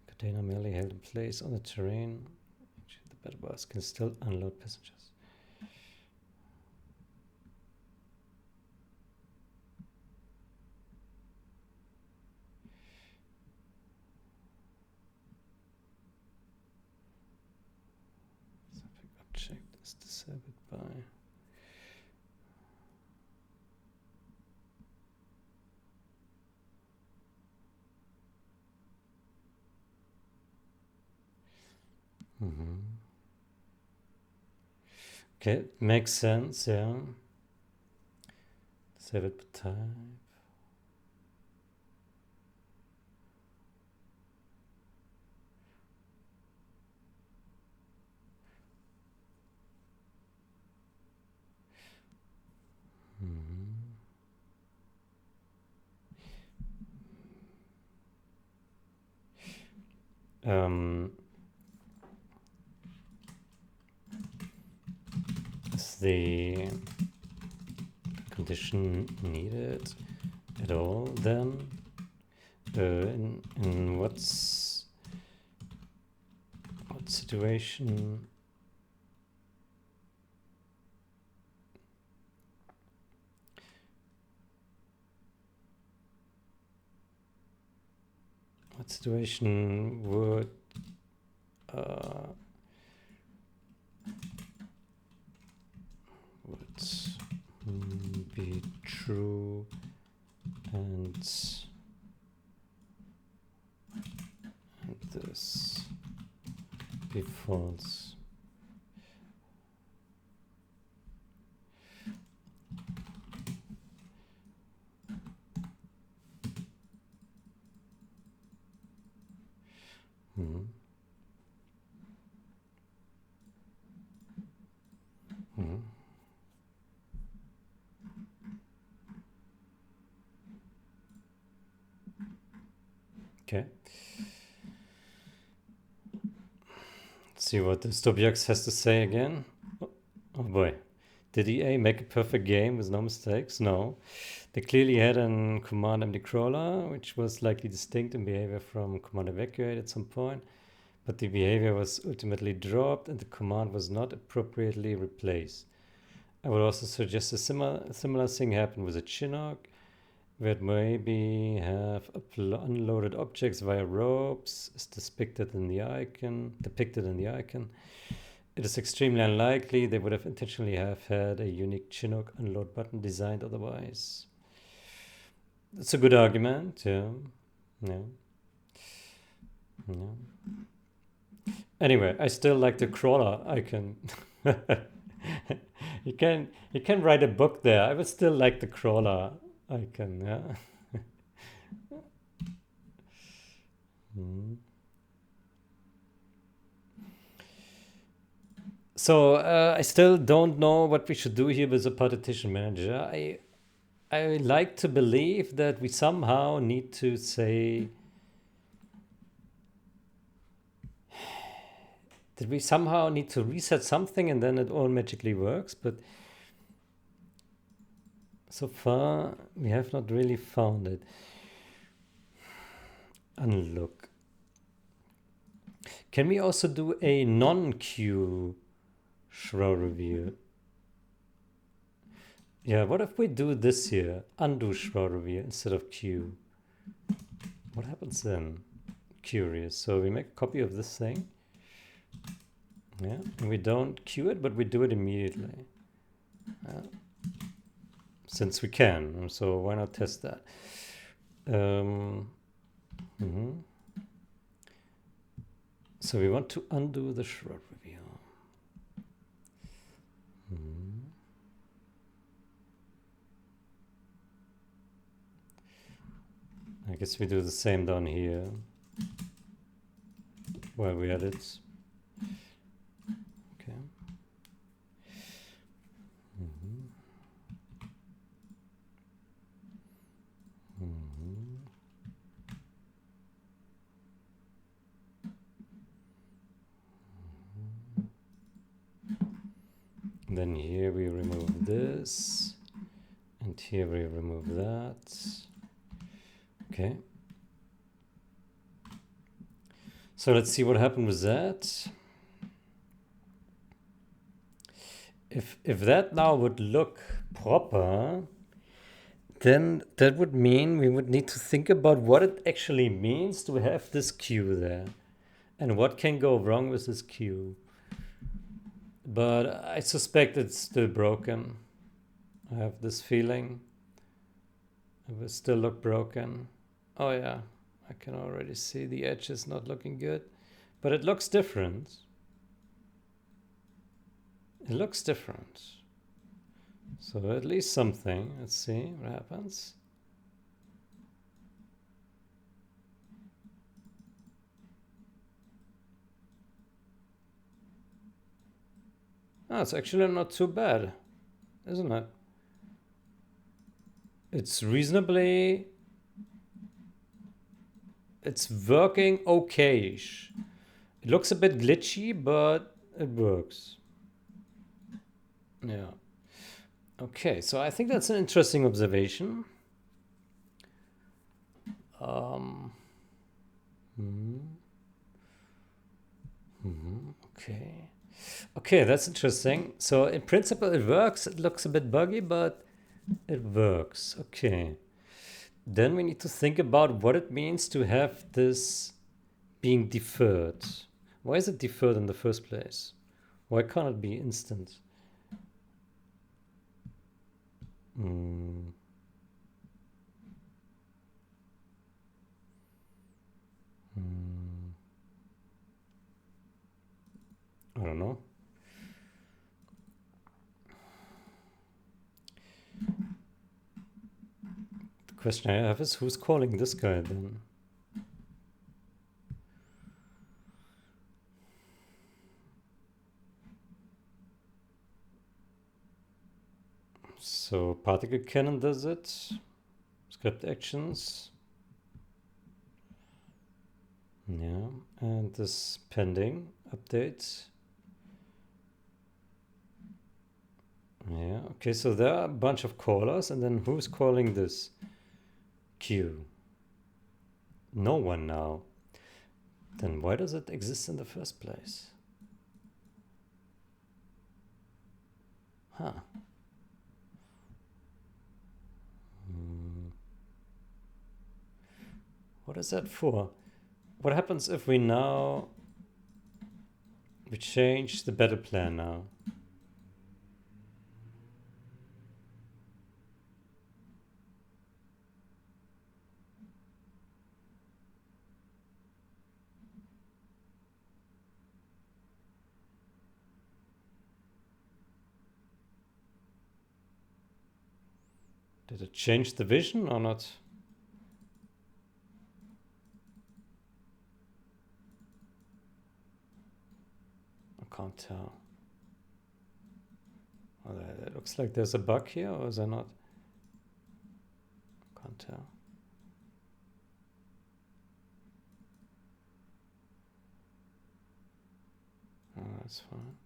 Container merely held in place on the terrain. The battle bus can still unload passengers. Subject object is disabled by. Okay, makes sense, yeah. Save it per type. Is the condition needed at all then? In what situation? What situation would be true and this be false? Okay. Let's see what the Stobiax has to say again. Oh boy. Did EA make a perfect game with no mistakes? No. They clearly had a command MD crawler, which was likely distinct in behavior from command evacuate at some point, but the behavior was ultimately dropped and the command was not appropriately replaced. I would also suggest a similar thing happened with a Chinook, where it maybe have unloaded objects via ropes, as depicted in the icon. It is extremely unlikely they would have intentionally have had a unique Chinook unload button designed otherwise. That's a good argument, yeah. Anyway, I still like the crawler icon. you can write a book there. I would still like the crawler icon, yeah. So I still don't know what we should do here with the partition manager. I like to believe that we somehow need to say that we somehow need to reset something and then it all magically works, but so far we have not really found it. Unlock. Can we also do a non-queue shroud reveal? Yeah, what if we do this here? Undo shroud reveal instead of queue. What happens then? Curious. So we make a copy of this thing. Yeah, and we don't queue it, but we do it immediately. Since we can, so why not test that? So we want to undo the shroud reveal. I guess we do the same down here while we edit. Okay. Then here we remove this, and here we remove that. Okay. So let's see what happened with that. If that now would look proper, then that would mean we would need to think about what it actually means to have this queue there, and what can go wrong with this queue. But I suspect it's still broken. I have this feeling it will still look broken. Oh yeah, I can already see the edge is not looking good, but it looks different. It looks different. So at least something. Let's see what happens. Oh, it's actually not too bad, isn't it? It's reasonably... It's working okay-ish. It looks a bit glitchy, but it works. Yeah. Okay, so I think that's an interesting observation. Okay. Okay, that's interesting. So in principle it works. It looks a bit buggy, but it works. Okay. Then we need to think about what it means to have this being deferred. Why is it deferred in the first place? Why can't it be instant? I don't know. The question I have is, who's calling this guy then? So particle cannon does it. Script actions. Yeah, and this pending update. Yeah, okay, so there are a bunch of callers, and then who's calling this queue? No one now. Then why does it exist in the first place? Huh. What is that for? What happens if we change the battle plan now? Did it change the vision or not? I can't tell. Oh, it looks like there's a bug here, or is there not? Can't tell. Oh, that's fine.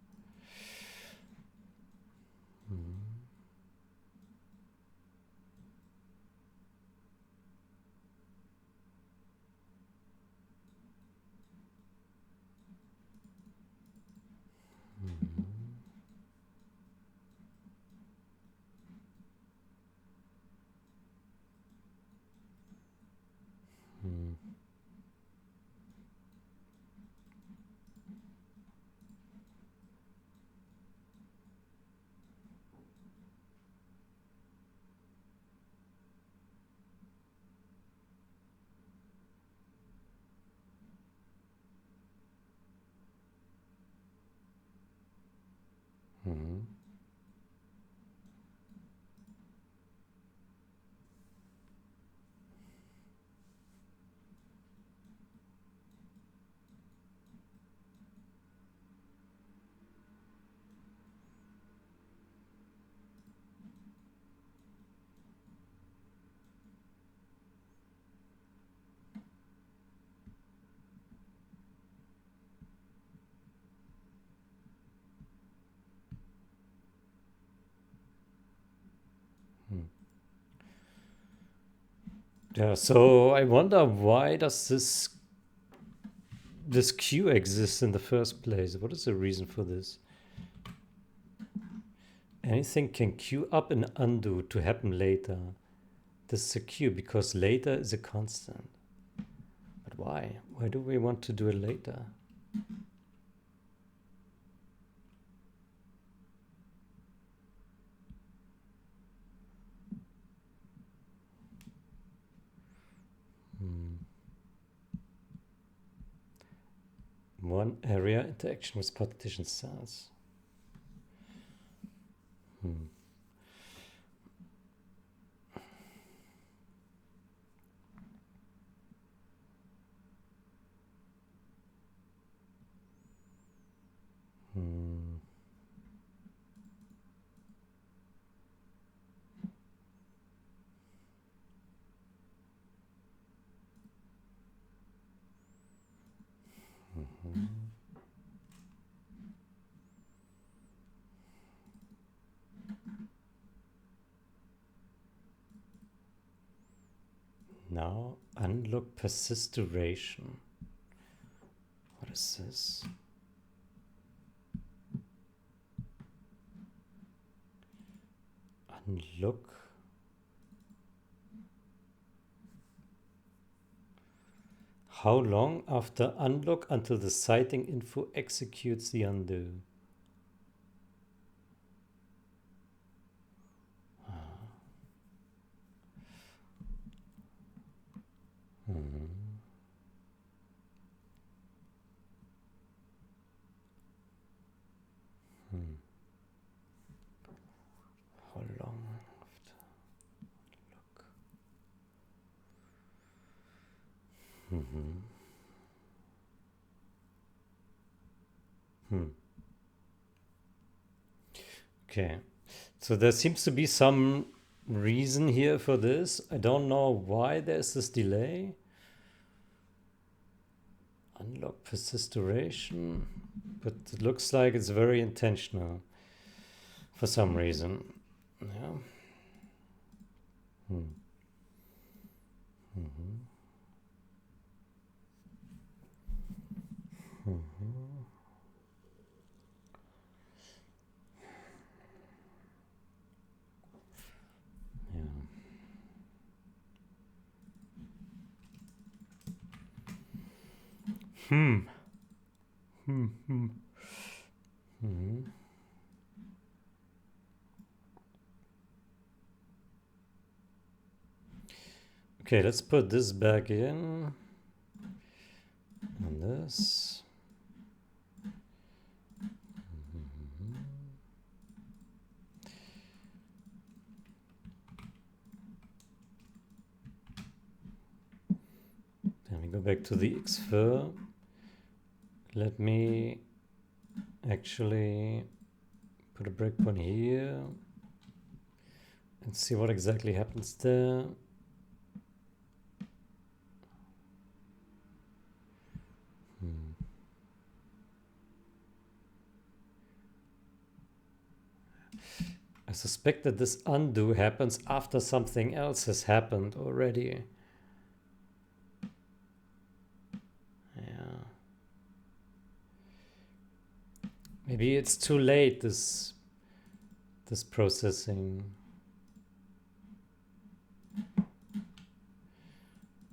Yeah, so I wonder, why does this queue exist in the first place? What is the reason for this? Anything can queue up and undo to happen later. This is a queue because later is a constant. But why? Why do we want to do it later? One area interaction with partition cells. Now unlock persist duration. What is this? Unlock. How long after unlock until the sighting info executes the undo? How long after unlock? Okay, so there seems to be some reason here for this. I don't know why there's this delay. Unlock persist duration, but it looks like it's very intentional for some reason. Yeah. Okay, let's put this back in. And this. Then we go back to the xfer. Let me actually put a breakpoint here and see what exactly happens there. I suspect that this undo happens after something else has happened already. Yeah. Maybe it's too late, this processing.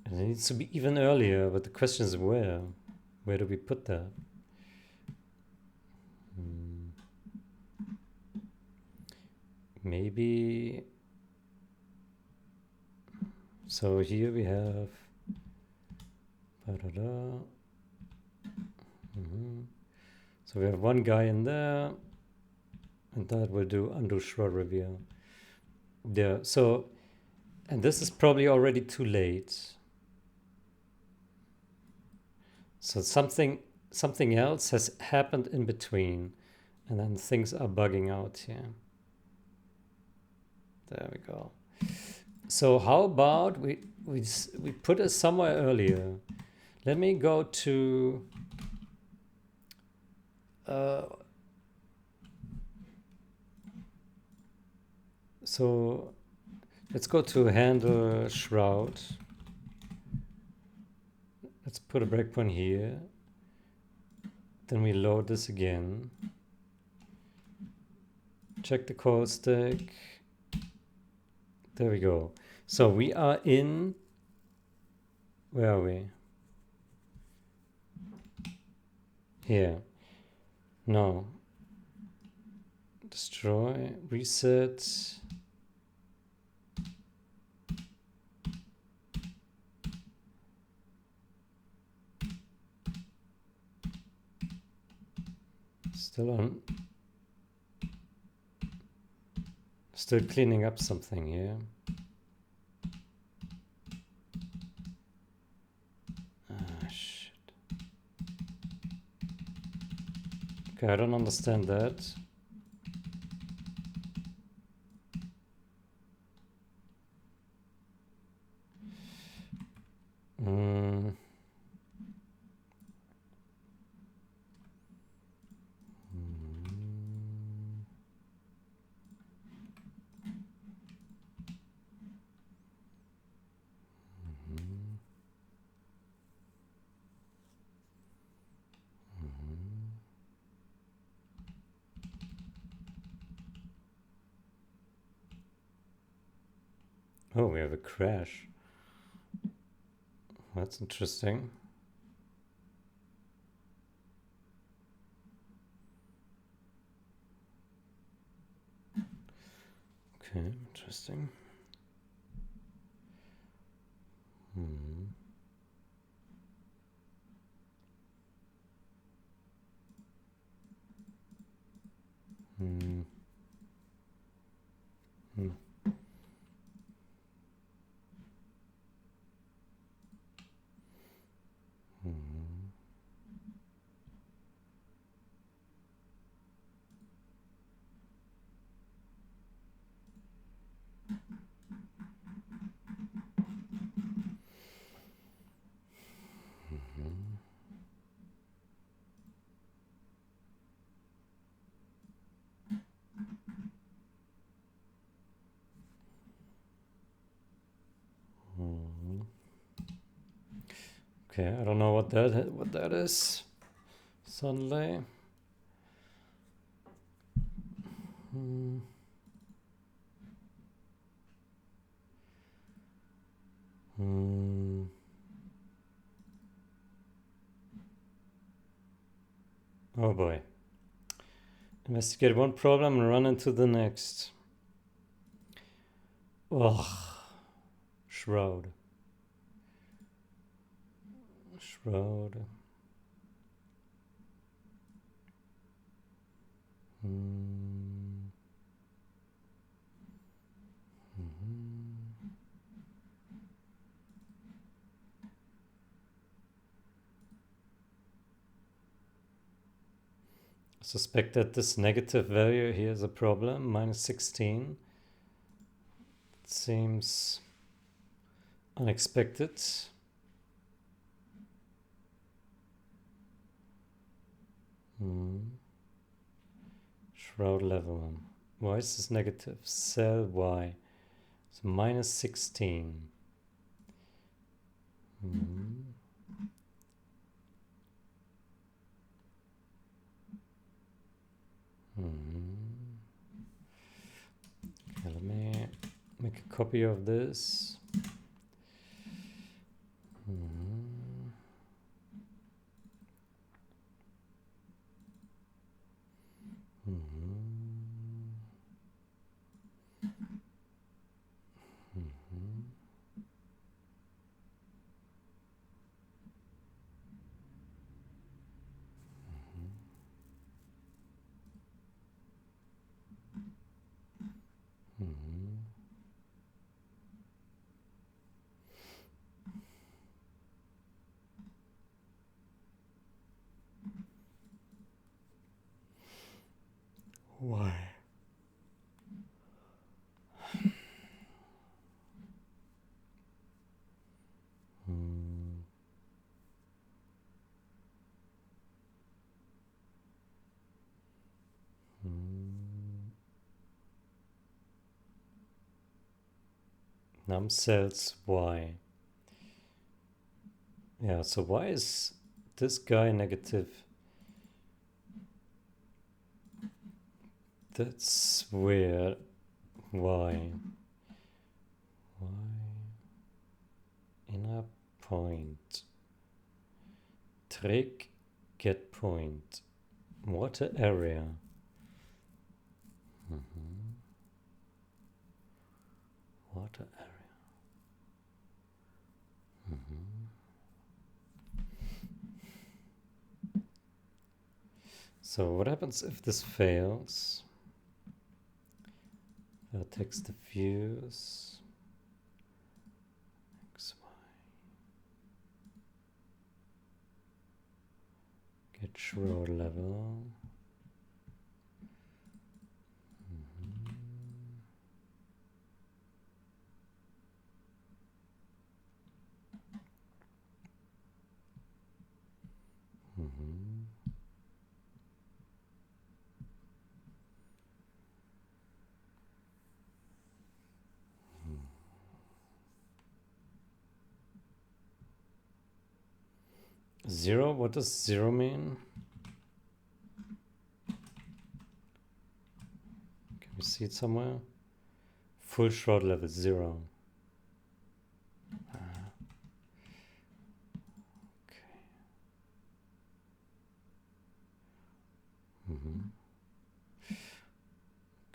And it needs to be even earlier, but the question is where? Where do we put that? Maybe. So here we have. So we have one guy in there, and that will do undo shroud reveal. There. So, and this is probably already too late. So something else has happened in between, and then things are bugging out here. There we go. So how about we put it somewhere earlier? Let me go to so let's go to handle shroud. Let's put a breakpoint here. Then we load this again. Check the call stack. There we go. So we are in, where are we? Here. No. Destroy, reset. Still on. Still cleaning up something here. Ah, shit. Okay, I don't understand that. Oh, we have a crash. That's interesting. Okay, interesting. Hmm. Hmm. Hmm. Hmm. Hmm. Okay, I don't know what that is. Suddenly. Hmm. Hmm. Oh boy. Investigate one problem and run into the next. Ugh. Shroud. Shroud. Hmm. Hmm. Suspect that this negative value here is a problem, minus 16. It seems unexpected. Hmm. Shroud level. Why is this negative? Cell Y. So minus 16. Hmm. Hmm. Okay, let me make a copy of this. Hmm. Hmm. Hmm. Hmm. Why? Hmm. Hmm. Num cells Y. Yeah, so why is this guy negative? That's weird. Why? Why? Inner point. Trick. Get point. Water area. Mm-hmm. Water area. Mm-hmm. So what happens if this fails? Vertex diffuse. X, Y. Get shroud level. Mm-hmm. Mm-hmm. 0? What does 0 mean? Can we see it somewhere? Full shroud level 0.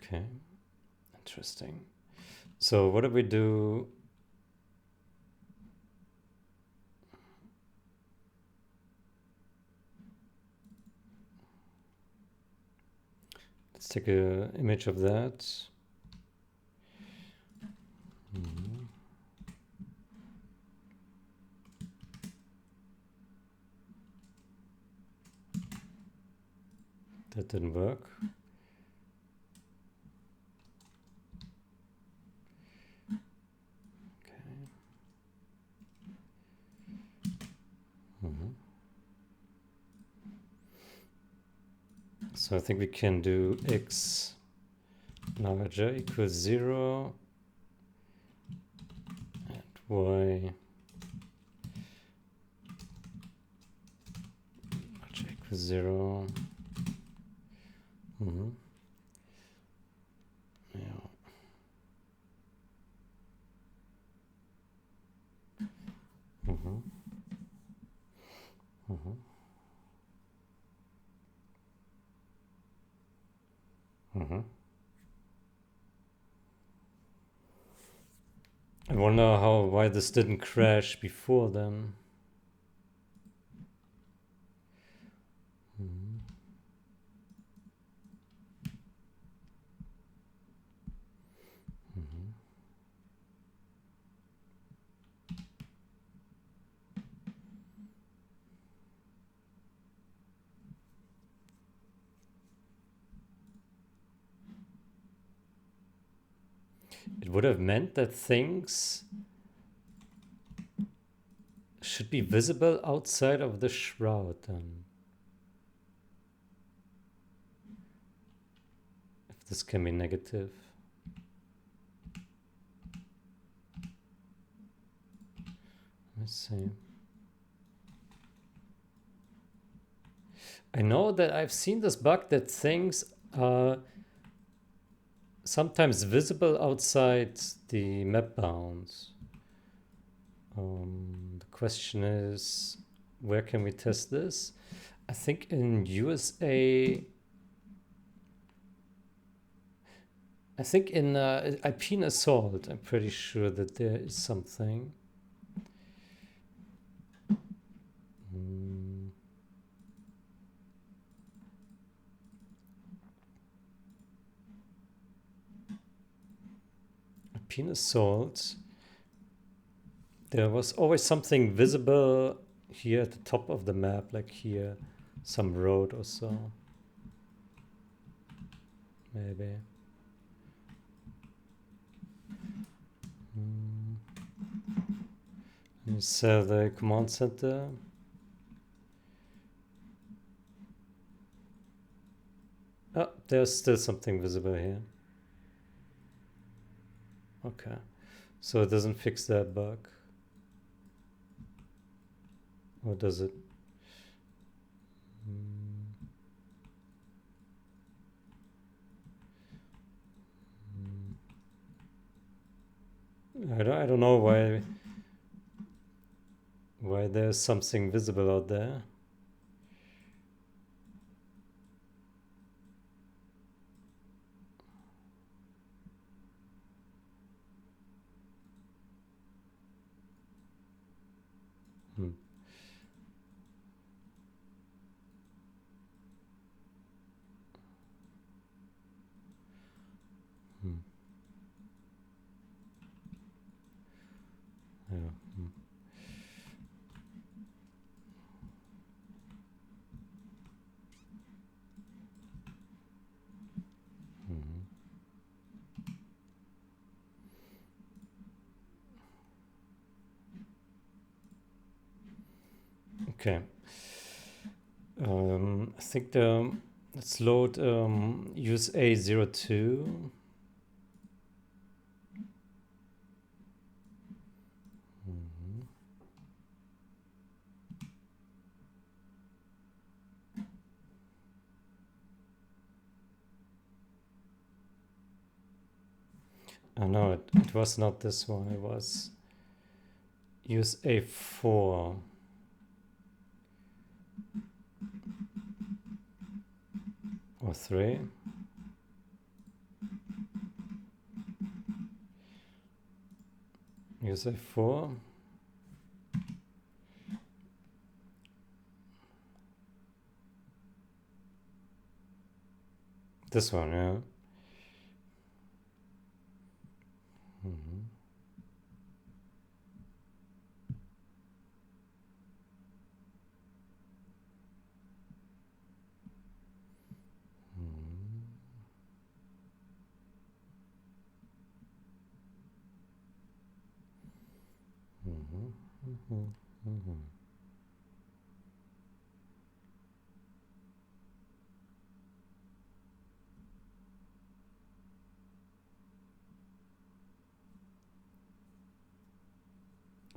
Okay, interesting. So what do we do? Let's take an image of that. That didn't work. So I think we can do x larger equals 0 and y larger equals 0. Yeah. I wonder why this didn't crash before then. It would have meant that things should be visible outside of the shroud then. If this can be negative. Let's see. I know that I've seen this bug that things are sometimes visible outside the map bounds. The question is, where can we test this? I think in USA, I think in Alpine Assault, I'm pretty sure that there is something. Alpine Assault, there was always something visible here at the top of the map, like here, some road or so. Maybe. Let me sell the command center. Oh, there's still something visible here. Okay, so it doesn't fix that bug. Or does it? I don't know why there's something visible out there. Yeah. Okay. I think let's load USA02. Oh no, it was not this one, it was USA4. or 3. Use A4. This one, yeah.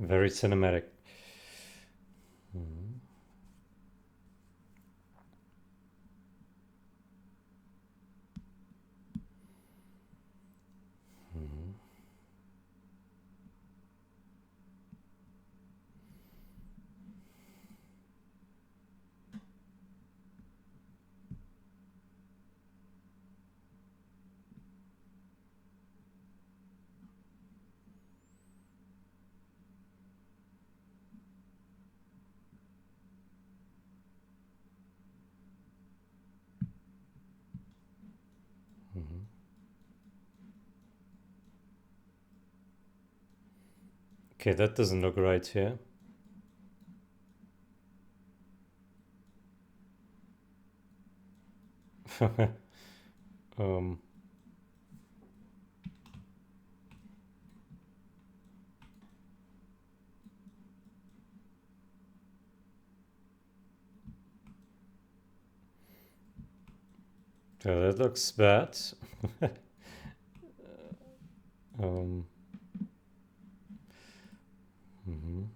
Very cinematic. Okay, that doesn't look right here. um, yeah, that looks bad. um, mhm.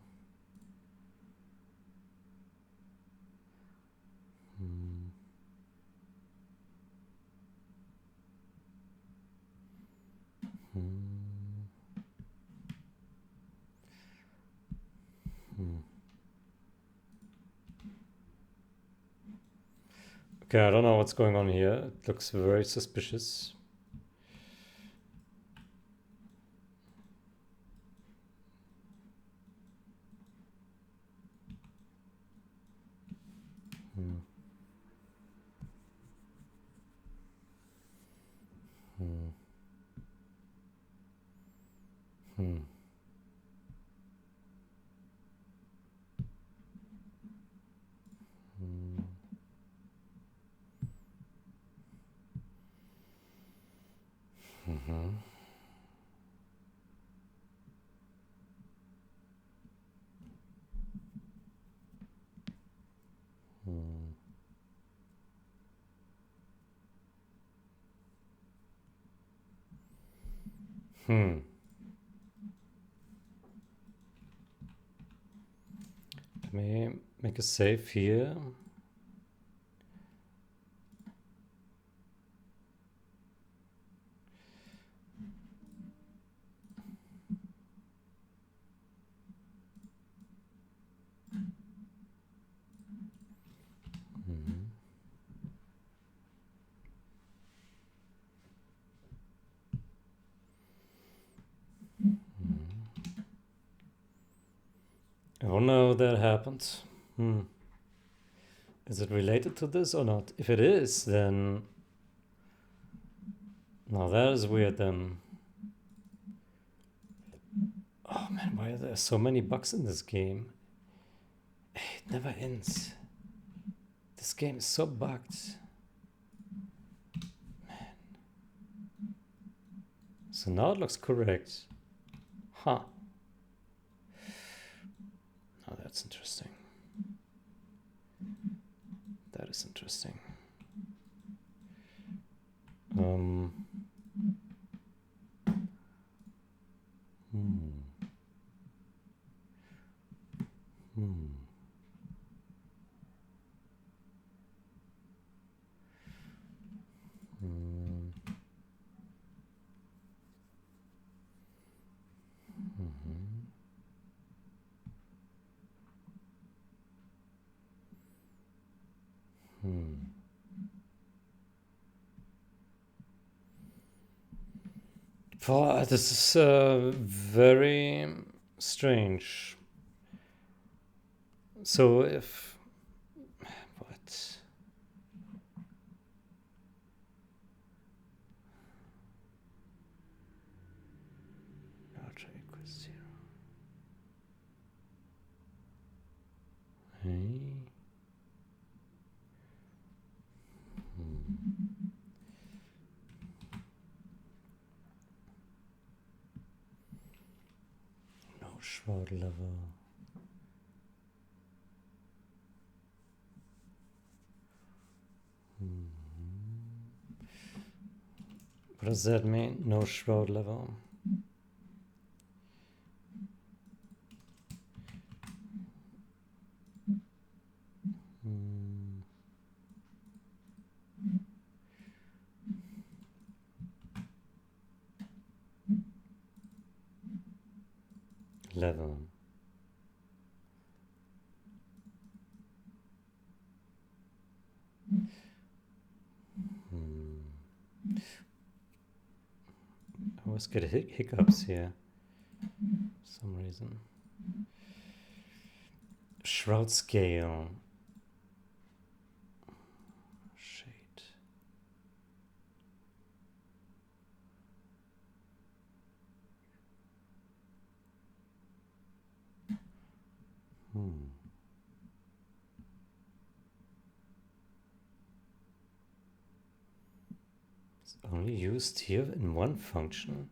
Okay, I don't know what's going on here. It looks very suspicious. Let me make a save here. Oh no, that happened. Is it related to this or not? If it is, then... No, that is weird then. Oh man, why are there so many bugs in this game? It never ends. This game is so bugged. Man. So now it looks correct. Huh. Oh, that's interesting. That is interesting. Hmm. Boah, this is very strange. So if what? Larger equals 0. Hey. No shroud level. What does that mean? No shroud level. Level. I always get hiccups here for some reason. Shroud scale. Shade. It's only used here in one function.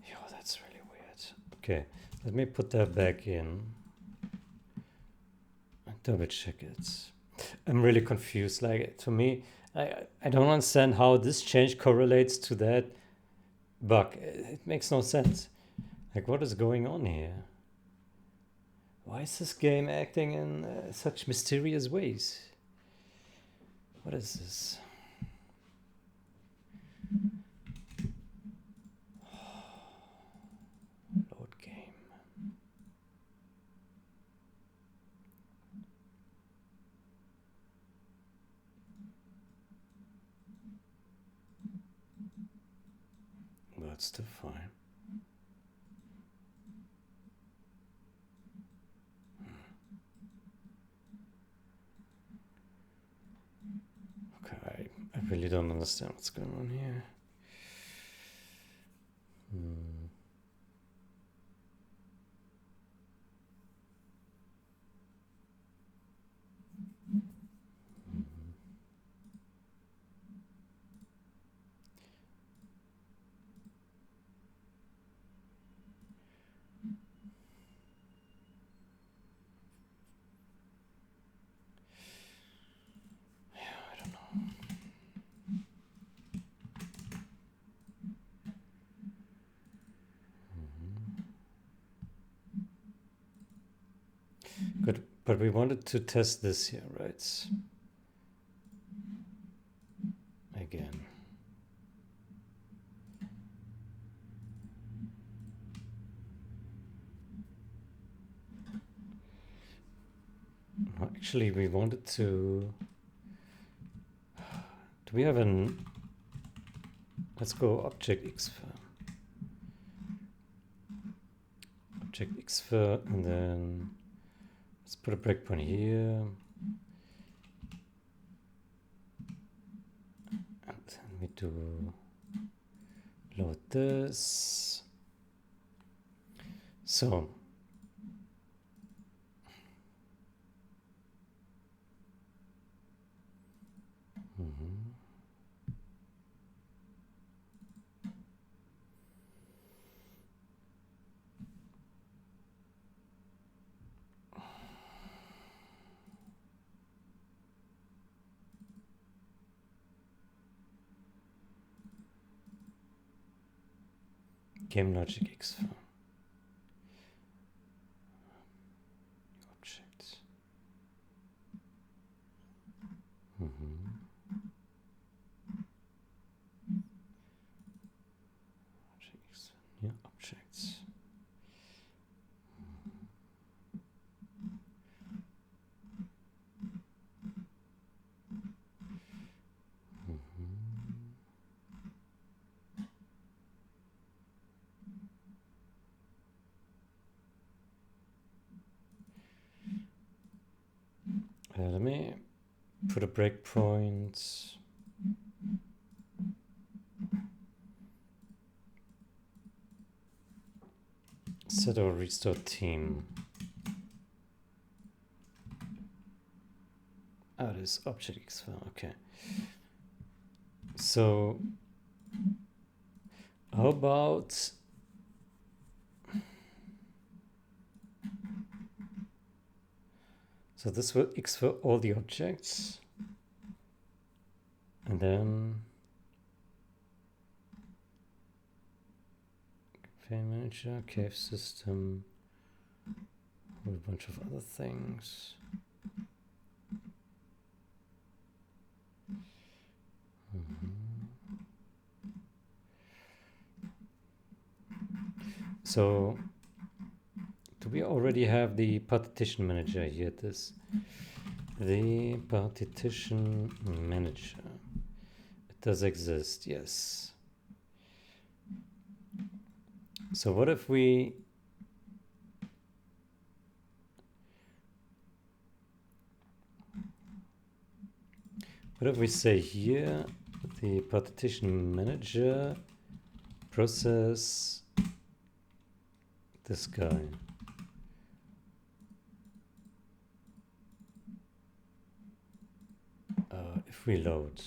Yo, that's really weird. Okay, let me put that back in. Double check it. I'm really confused. Like, to me, I don't understand how this change correlates to that bug. It makes no sense. Like, what is going on here? Why is this game acting in such mysterious ways? What is this? Load game. That's still fine. Okay, I really don't understand what's going on here. Good, but we wanted to test this here, right? Again. No, actually, we wanted to... Do we have an... Let's go object xfer. Object xfer, and then let's put a breakpoint here. And then we do load this. So game logic xfer. Objects. Objects. Yeah, objects. Okay, let me put a breakpoint. Set or restore team. Oh, it is object X file. Okay. So how about so this will X for all the objects, and then campaign manager, cave system, a bunch of other things. So do we already have the partition manager here? The partition manager. It does exist, yes. So what if we say here the partition manager process this guy. If we load,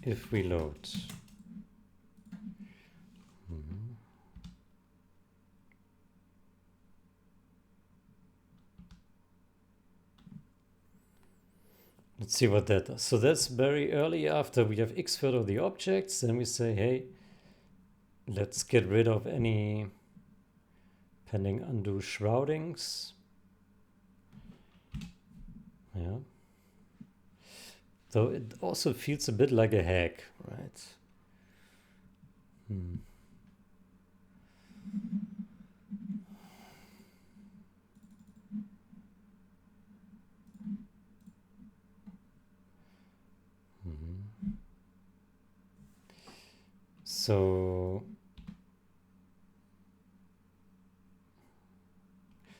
if we load. Let's see what that does. So that's very early after we have exfilled of the objects. Then we say, hey, let's get rid of any pending undo shroudings. Yeah. So it also feels a bit like a hack, right?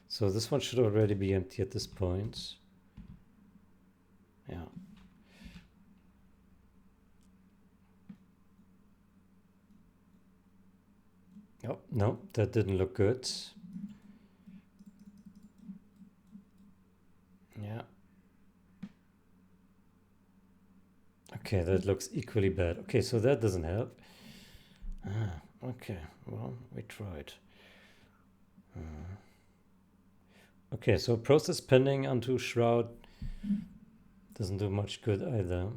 So this one should already be empty at this point. Yeah. Oh, no, that didn't look good. Yeah. Okay, that looks equally bad. Okay, so that doesn't help. Okay, well, we tried. Okay, so process pending onto shroud doesn't do much good either.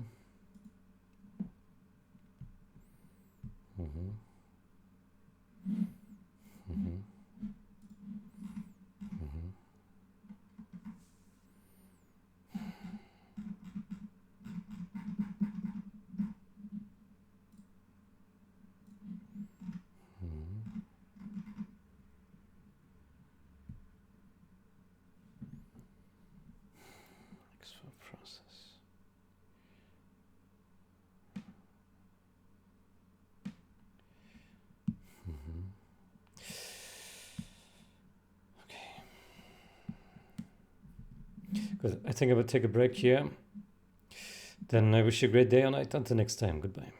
Process. Okay. Good. I think I will take a break here. Then I wish you a great day or night. Until next time. Goodbye.